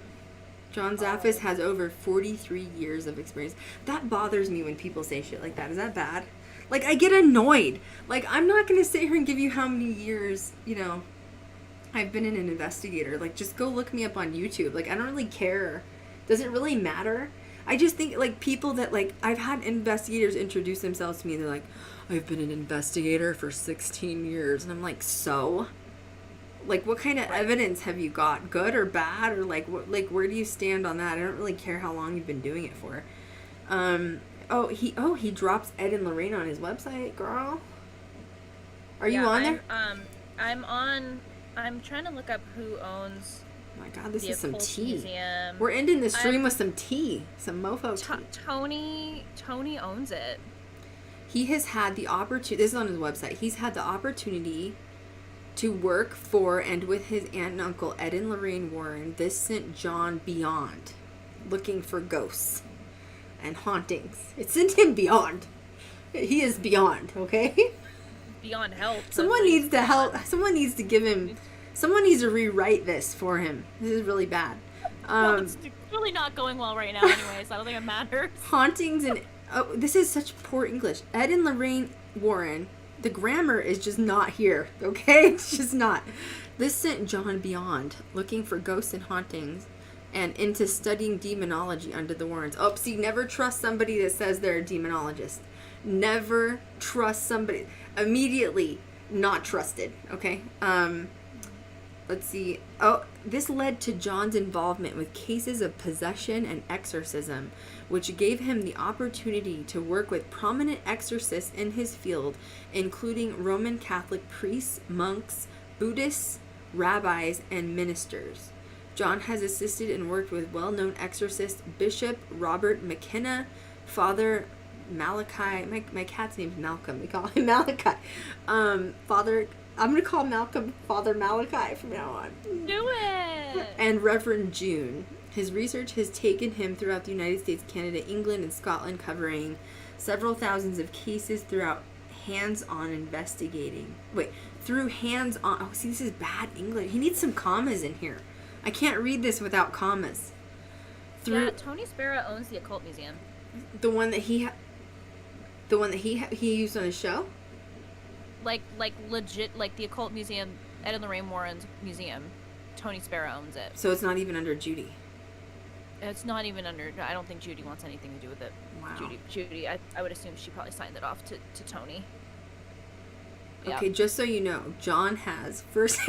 John Zaffis has over 43 years of experience. That bothers me when people say shit like that. Is that bad? Like, I get annoyed. Like, I'm not going to sit here and give you how many years, I've been an investigator. Like, just go look me up on YouTube. Like, I don't really care. Does it really matter? I just think, like, people that, like, I've had investigators introduce themselves to me. They're like, I've been an investigator for 16 years. And I'm like, so? Like, what kind of evidence have you got? Good or bad? Or, like, where do you stand on that? I don't really care how long you've been doing it for. He drops Ed and Lorraine on his website, girl. Are you on there? I'm trying to look up who owns. Oh my God, this the is some Occult tea. Museum. We're ending the stream with some tea, some mofo tea. Tony owns it. He has had the opportunity. This is on his website. He's had the opportunity to work for and with his aunt and uncle Ed and Lorraine Warren. This sent John beyond, looking for ghosts and hauntings. It sent him beyond. He is beyond. Okay. Beyond help. Someone needs to help. Someone needs to give him. Someone needs to rewrite this for him. This is really bad. Well, it's really not going well right now anyway, so I don't think it matters. Hauntings and... Oh, this is such poor English. Ed and Lorraine Warren. The grammar is just not here, okay? It's just not. This sent John beyond, looking for ghosts and hauntings, and into studying demonology under the Warrens. Oh, see, never trust somebody that says they're a demonologist. Never trust somebody. Immediately not trusted, okay? Let's see. Oh, this led to John's involvement with cases of possession and exorcism, which gave him the opportunity to work with prominent exorcists in his field, including Roman Catholic priests, monks, Buddhists, rabbis, and ministers. John has assisted and worked with well-known exorcist Bishop Robert McKenna, Father Malachi. My cat's name's Malcolm. We call him Malachi. I'm going to call Malcolm Father Malachi from now on. Do it! And Reverend June. His research has taken him throughout the United States, Canada, England, and Scotland, covering several thousands of cases throughout hands-on investigating. Through hands-on... Oh, see, this is bad English. He needs some commas in here. I can't read this without commas. Yeah, Tony Sparrow owns the Occult Museum. The one that he used on his show? Like legit, like the Occult Museum, Ed and Lorraine Warren's museum. Tony Sparrow owns it. So it's not even under Judy. It's not even under. I don't think Judy wants anything to do with it. Wow. Judy. I would assume she probably signed it off to Tony. Okay, just so you know, John has first.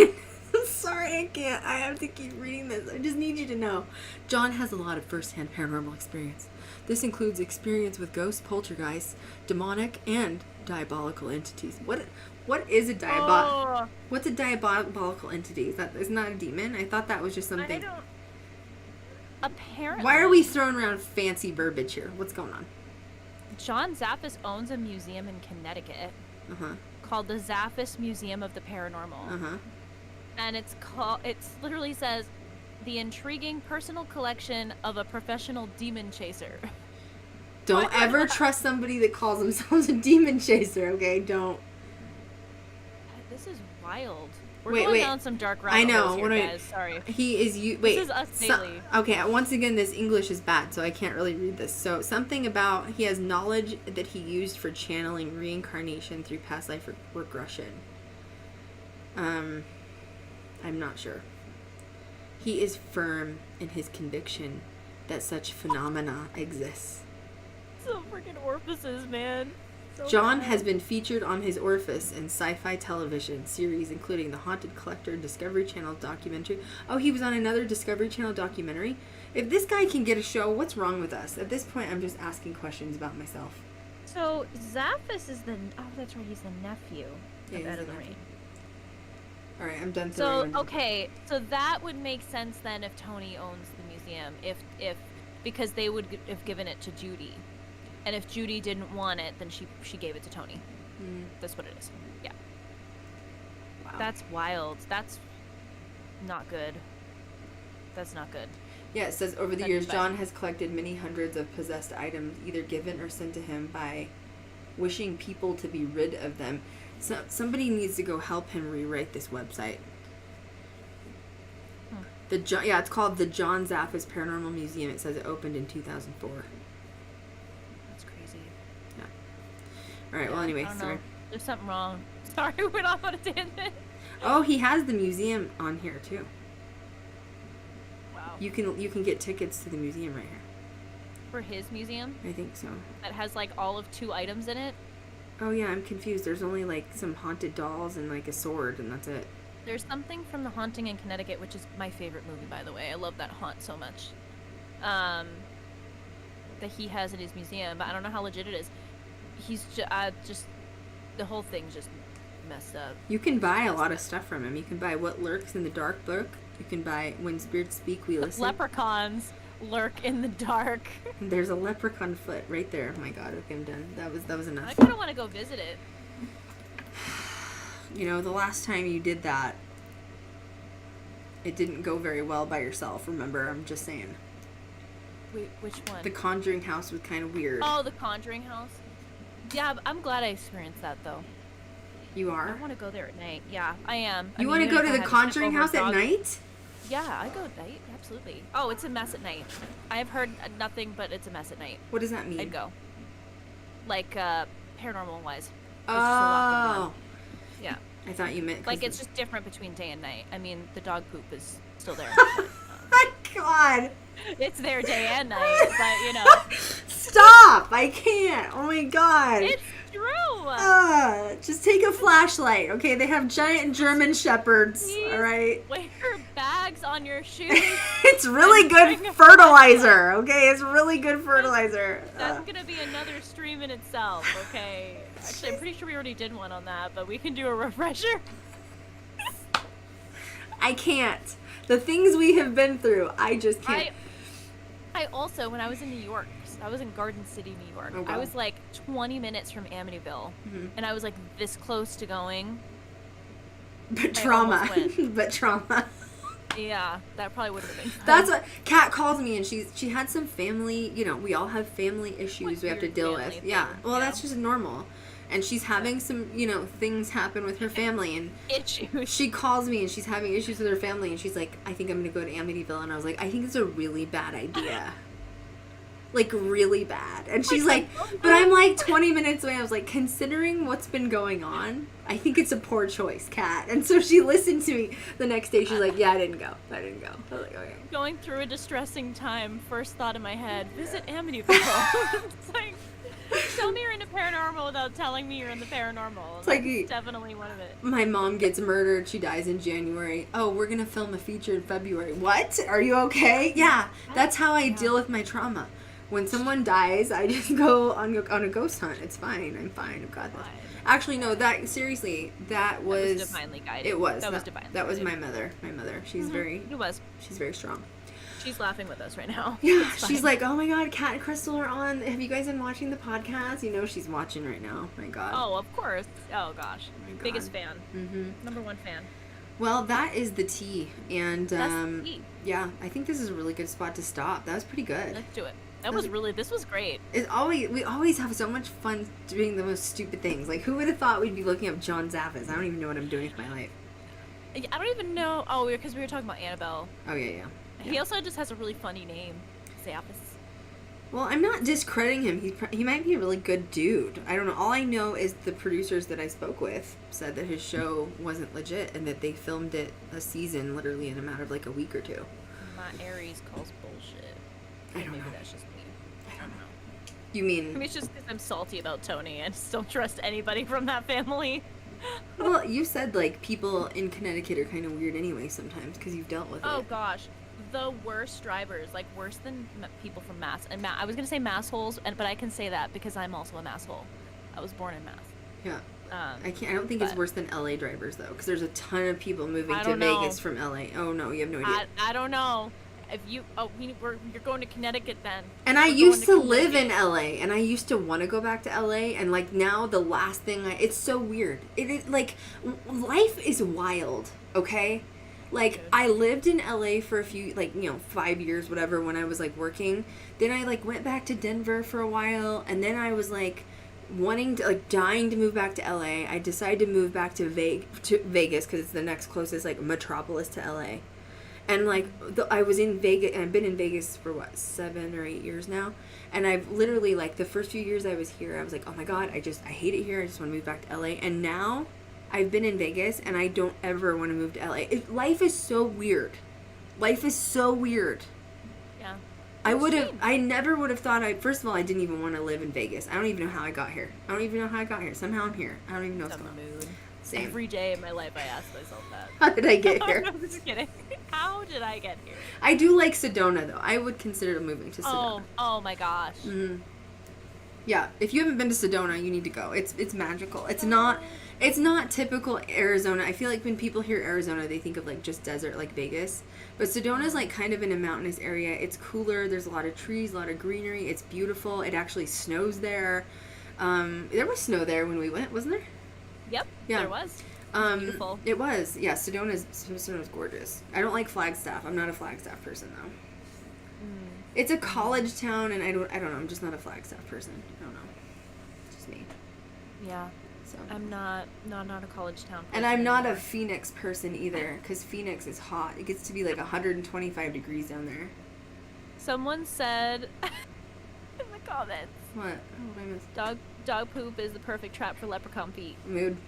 Sorry, I can't. I have to keep reading this. I just need you to know, John has a lot of first-hand paranormal experience. This includes experience with ghosts, poltergeists, demonic, and diabolical entities. What is a What's a diabolical entity? Isn't that a demon? I thought that was just something. Apparently. Why are we throwing around fancy verbiage here? What's going on? John Zaffis owns a museum in Connecticut called the Zaffis Museum of the Paranormal. And it literally says, the intriguing personal collection of a professional demon chaser. Don't ever trust somebody that calls themselves a demon chaser, okay? Don't. This is wild. We're going down some dark rabbit holes here, guys. Sorry. He is This is us daily. Okay, once again, this English is bad, so I can't really read this. So something about he has knowledge that he used for channeling reincarnation through past life regression. I'm not sure. He is firm in his conviction that such phenomena exist. Some freaking orifices, man. So John bad. has been featured on his orifice in sci-fi television series, including The Haunted Collector, Discovery Channel documentary. Oh, he was on another Discovery Channel documentary? If this guy can get a show, what's wrong with us? At this point, I'm just asking questions about myself. So, Zaffis is that's right, he's the nephew Yeah, of he's Ed the and nephew. Lorraine. Alright, I'm done. So, okay, so that would make sense then if Tony owns the museum, because they would have given it to Judy. And if Judy didn't want it, then she gave it to Tony. That's what it is. Yeah. Wow. That's wild. That's not good. That's not good. Yeah, it says, over the years, John has collected many hundreds of possessed items, either given or sent to him by wishing people to be rid of them. So somebody needs to go help him rewrite this website. It's called the John Zaffis Paranormal Museum. It says it opened in 2004. That's crazy. Yeah. All right. Well, anyway, sorry. Know. There's something wrong. Sorry, we went off on a tangent. Oh, he has the museum on here too. Wow. You can get tickets to the museum right here. For his museum? I think so. That has like all of 2 items in it? Oh yeah, I'm confused. There's only like some haunted dolls and like a sword, and that's it. There's something from The Haunting in Connecticut, which is my favorite movie, by the way. I love that haunt so much. That he has in his museum, but I don't know how legit it is. He's just the whole thing's just messed up. You can buy a lot of stuff from him. You can buy What Lurks in the Dark book. You can buy When Spirits Speak, We Listen. Leprechauns lurk in the dark. There's a leprechaun foot right there. Oh my god, okay, I'm done. That was enough. I kind of want to go visit it. You know, the last time you did that, it didn't go very well by yourself, remember? I'm just saying. Wait, which one? The Conjuring house was kind of weird. Oh, the Conjuring house? Yeah, I'm glad I experienced that, though. You are? I want to go there at night. Yeah, I am. You want to go to the Conjuring house at night? Yeah, I go at night, absolutely. Oh, it's a mess at night. I have heard nothing but it's a mess at night. What does that mean? I'd go. Like, paranormal-wise. Oh. Yeah. I thought you meant... Like, it's just different between day and night. I mean, the dog poop is still there. My God. It's there day and night, but, you know. Stop! I can't. Oh, my God. It's true. Just take a flashlight, okay? They have giant German shepherds, Please all right? wear bags on your shoes. It's really good fertilizer, okay? It's really good fertilizer. That's going to be another stream in itself, okay? Actually, I'm pretty sure we already did one on that, but we can do a refresher. I can't. The things we have been through, I just can't. I also, when I was in New York, I was in Garden City, New York. Oh, wow. I was like 20 minutes from Amityville, and I was like this close to going. But trauma. But trauma. Yeah, that probably would have been fun. That's what Kat called me, and she had some family, you know, we all have family issues we have to deal with. Yeah. Well, that's just normal. And she's having some, you know, things happen with her family, and issues. She calls me and she's having issues with her family, and she's like, I think I'm going to go to Amityville. And I was like, I think it's a really bad idea. Like, really bad. And she's like, but I'm like 20 minutes away. I was like, considering what's been going on, I think it's a poor choice, Kat. And so she listened to me the next day. She's like, yeah, I didn't go. I was like, okay. Going through a distressing time, first thought in my head, visit Amityville. It's like, tell me you're into paranormal without telling me you're in the paranormal. It's like, that's definitely one of it. My mom gets murdered. She dies in January. Oh, we're going to film a feature in February. What? Are you okay? Yeah, that's how I deal with my trauma. When someone dies, I just go on a ghost hunt. It's fine. I'm fine. I've got this. Actually, no, seriously, that was divinely guided. It was. That was divinely That was guided. my mother. My mother. She's she's very strong. She's laughing with us right now. Yeah, she's like, oh my God, Kat and Krystal are on. Have you guys been watching the podcast? You know she's watching right now. My God. Oh, of course. Oh, gosh. Oh my God. Biggest fan. Number 1 fan. Well, that is the tea. And, That's the tea. Yeah, I think this is a really good spot to stop. That was pretty good. Let's do it. This was great. We always have so much fun doing the most stupid things. Like, who would have thought we'd be looking up John Zaffis? I don't even know what I'm doing with my life. I don't even know. Oh, because we were talking about Annabelle. Oh, yeah. He also just has a really funny name, Zaffis. Well, I'm not discrediting him. He might be a really good dude. I don't know. All I know is the producers that I spoke with said that his show wasn't legit and that they filmed it a season literally in a matter of like a week or two. My Aries calls bullshit. I don't know. That's just me. I don't know. You mean... I mean, it's just because I'm salty about Tony and just don't trust anybody from that family. Well, you said, like, people in Connecticut are kind of weird anyway sometimes because you've dealt with it. Oh, gosh. The worst drivers, like, worse than people from Mass. And I was going to say massholes, but I can say that because I'm also a masshole. I was born in Mass. Yeah. I don't think it's worse than LA drivers, though, because there's a ton of people moving to Vegas from LA. Oh, no, you have no idea. I don't know. If you, you're going to Connecticut then. And I used to live in LA, and I used to want to go back to LA, and like now the last thing it's so weird. It is like, life is wild, okay? Like, I lived in LA for a few, 5 years, whatever, when I was, working. Then I, went back to Denver for a while, and then I was, dying to move back to LA. I decided to move back to Vegas, because it's the next closest, metropolis to LA. And, I was in Vegas, and I've been in Vegas for, 7 or 8 years now. And I've literally, the first few years I was here, I was like, oh my god, I hate it here, I just want to move back to LA. And now, I've been in Vegas, and I don't ever want to move to LA. Life is so weird. Life is so weird. Yeah. I never would have thought, first of all, I didn't even want to live in Vegas. I don't even know how I got here. Somehow I'm here. I don't even know what's going on. Same. Every day of my life, I ask myself that. How did I get here? I'm just kidding. How did I get here? I do like Sedona, though. I would consider moving to Sedona. Oh my gosh. Mm-hmm. Yeah, if you haven't been to Sedona, you need to go. It's magical. It's not typical Arizona. I feel like when people hear Arizona, they think of just desert, like Vegas. But Sedona's kind of in a mountainous area. It's cooler. There's a lot of trees, a lot of greenery. It's beautiful. It actually snows there. There was snow there when we went, wasn't there? Yep. Yeah. There was. Beautiful. It was. Yeah, Sedona's gorgeous. I don't like Flagstaff. I'm not a Flagstaff person though. It's a college town, and I don't know. I'm just not a Flagstaff person. I don't know. It's just me. Yeah. So I'm not a college town person. And I'm not a Phoenix person either, because Phoenix is hot. It gets to be 125 degrees down there. Someone said in the comments. What? Oh, what I missed? Dog poop is the perfect trap for leprechaun feet. Mood.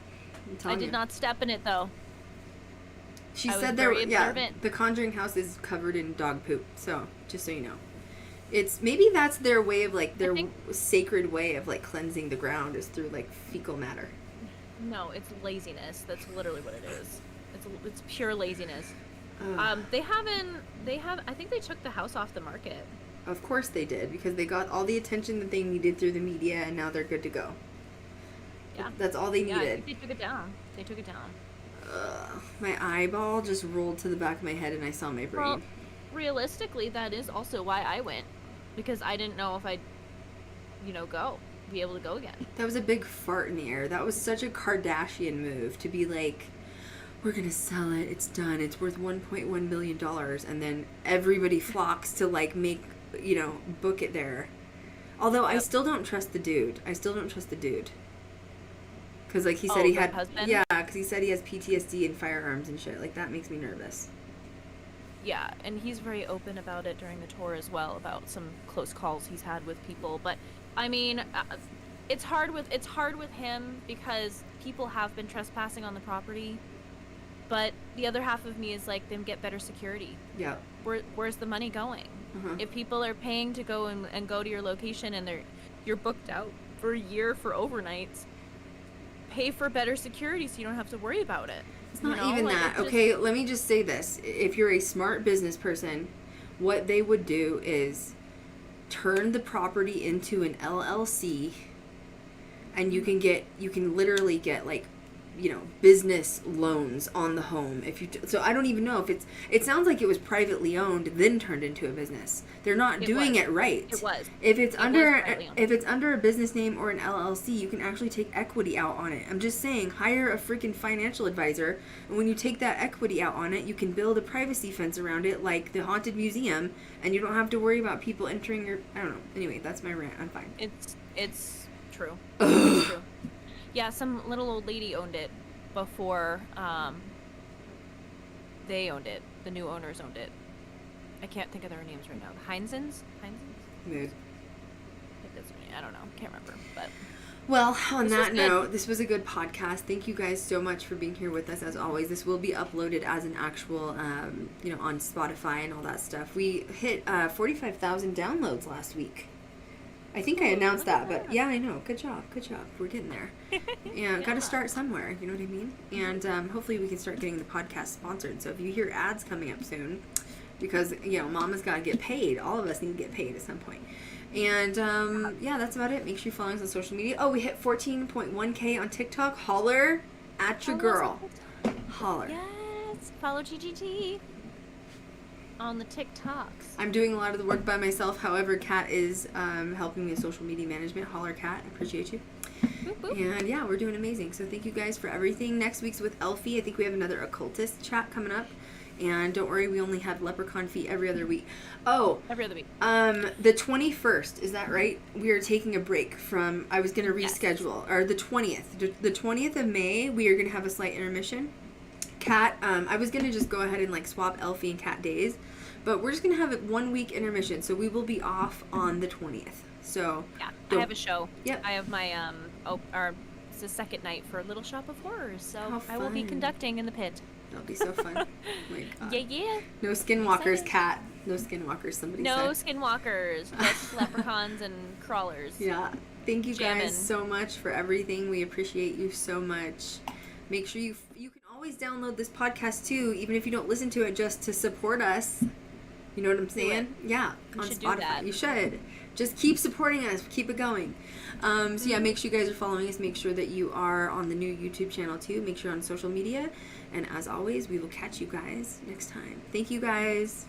I did not step in it though. She said the Conjuring house is covered in dog poop. So just so you know. Maybe that's their way of their sacred way of cleansing the ground is through fecal matter. No, it's laziness. That's literally what it is. It's pure laziness. I think they took the house off the market. Of course they did, because they got all the attention that they needed through the media, and now they're good to go. Yeah. That's all they needed. I think they took it down. My eyeball just rolled to the back of my head and I saw my brain. Well, realistically, that is also why I went. Because I didn't know if I'd, be able to go again. That was a big fart in the air. That was such a Kardashian move to be we're going to sell it. It's done. It's worth $1.1 billion. And then everybody flocks to make, book it there. Although I still don't trust the dude. Because he said he had, husband? Yeah, because he said he has PTSD and firearms and shit. That makes me nervous. Yeah, and he's very open about it during the tour as well, about some close calls he's had with people. But I mean, it's hard with him because people have been trespassing on the property. But the other half of me is then get better security. Yeah. Where's the money going? Uh-huh. If people are paying to go and go to your location and you're booked out for a year for overnights, pay for better security so you don't have to worry about it. It's not even that. Okay, let me just say this. If you're a smart business person, what they would do is turn the property into an LLC, and you can literally get business loans on the home. So I don't even know if it sounds like it was privately owned then turned into a business. They're not doing it right. It was. If it's under a business name or an LLC, you can actually take equity out on it. I'm just saying, hire a freaking financial advisor, and when you take that equity out on it, you can build a privacy fence around it like the Haunted Museum, and you don't have to worry about people entering your, I don't know. Anyway, that's my rant. I'm fine. It's true. It's true. Yeah, some little old lady owned it before they owned it. The new owners owned it. I can't think of their names right now. The Heinzens? Mood. I don't know. Can't remember. But well, on that note, this was a good podcast. Thank you guys so much for being here with us as always. This will be uploaded as an actual, on Spotify and all that stuff. We hit 45,000 downloads last week. I think I announced that, but yeah, I know. Good job. We're getting there. Yeah, got to start somewhere, you know what I mean? And hopefully we can start getting the podcast sponsored. So if you hear ads coming up soon, because, Mama's got to get paid. All of us need to get paid at some point. And, that's about it. Make sure you follow us on social media. Oh, we hit 14.1K on TikTok. Holler at your girl. Holler. Yes. Follow GGT on the TikToks. I'm doing a lot of the work by myself. However, Kat is helping me with social media management. Holler, Kat. I appreciate you. Boop, boop. And, we're doing amazing. So thank you guys for everything. Next week's with Elfie. I think we have another occultist chat coming up. And don't worry, we only have leprechaun feet every other week. Oh, Every other week. the 21st, is that right? We are taking a break from, I was going to reschedule, or the 20th. The 20th of May, we are going to have a slight intermission. Cat, I was going to just go ahead and like swap Elfie and Cat days, but we're just going to have a 1 week intermission, so we will be off on the 20th. So, Yeah, I have a show. Yep. I have my, it's the second night for Little Shop of Horrors, so How I will be fun. conducting in the pit. That'll be so fun. Oh my God. Yeah. No skinwalkers, Excited. Cat. No skinwalkers, somebody No said. skinwalkers, just leprechauns and crawlers. Yeah. Thank you Jammin'. guys so much for everything. We appreciate you so much. Make sure you can always download this podcast too, even if you don't listen to it, just to support us. You know what I'm saying? Yeah. You on should do Spotify. that. You should. Just keep supporting us. Keep it going. So yeah, make sure you guys are following us. Make sure that you are on the new YouTube channel too. Make sure you're on social media. And as always, we will catch you guys next time. Thank you guys.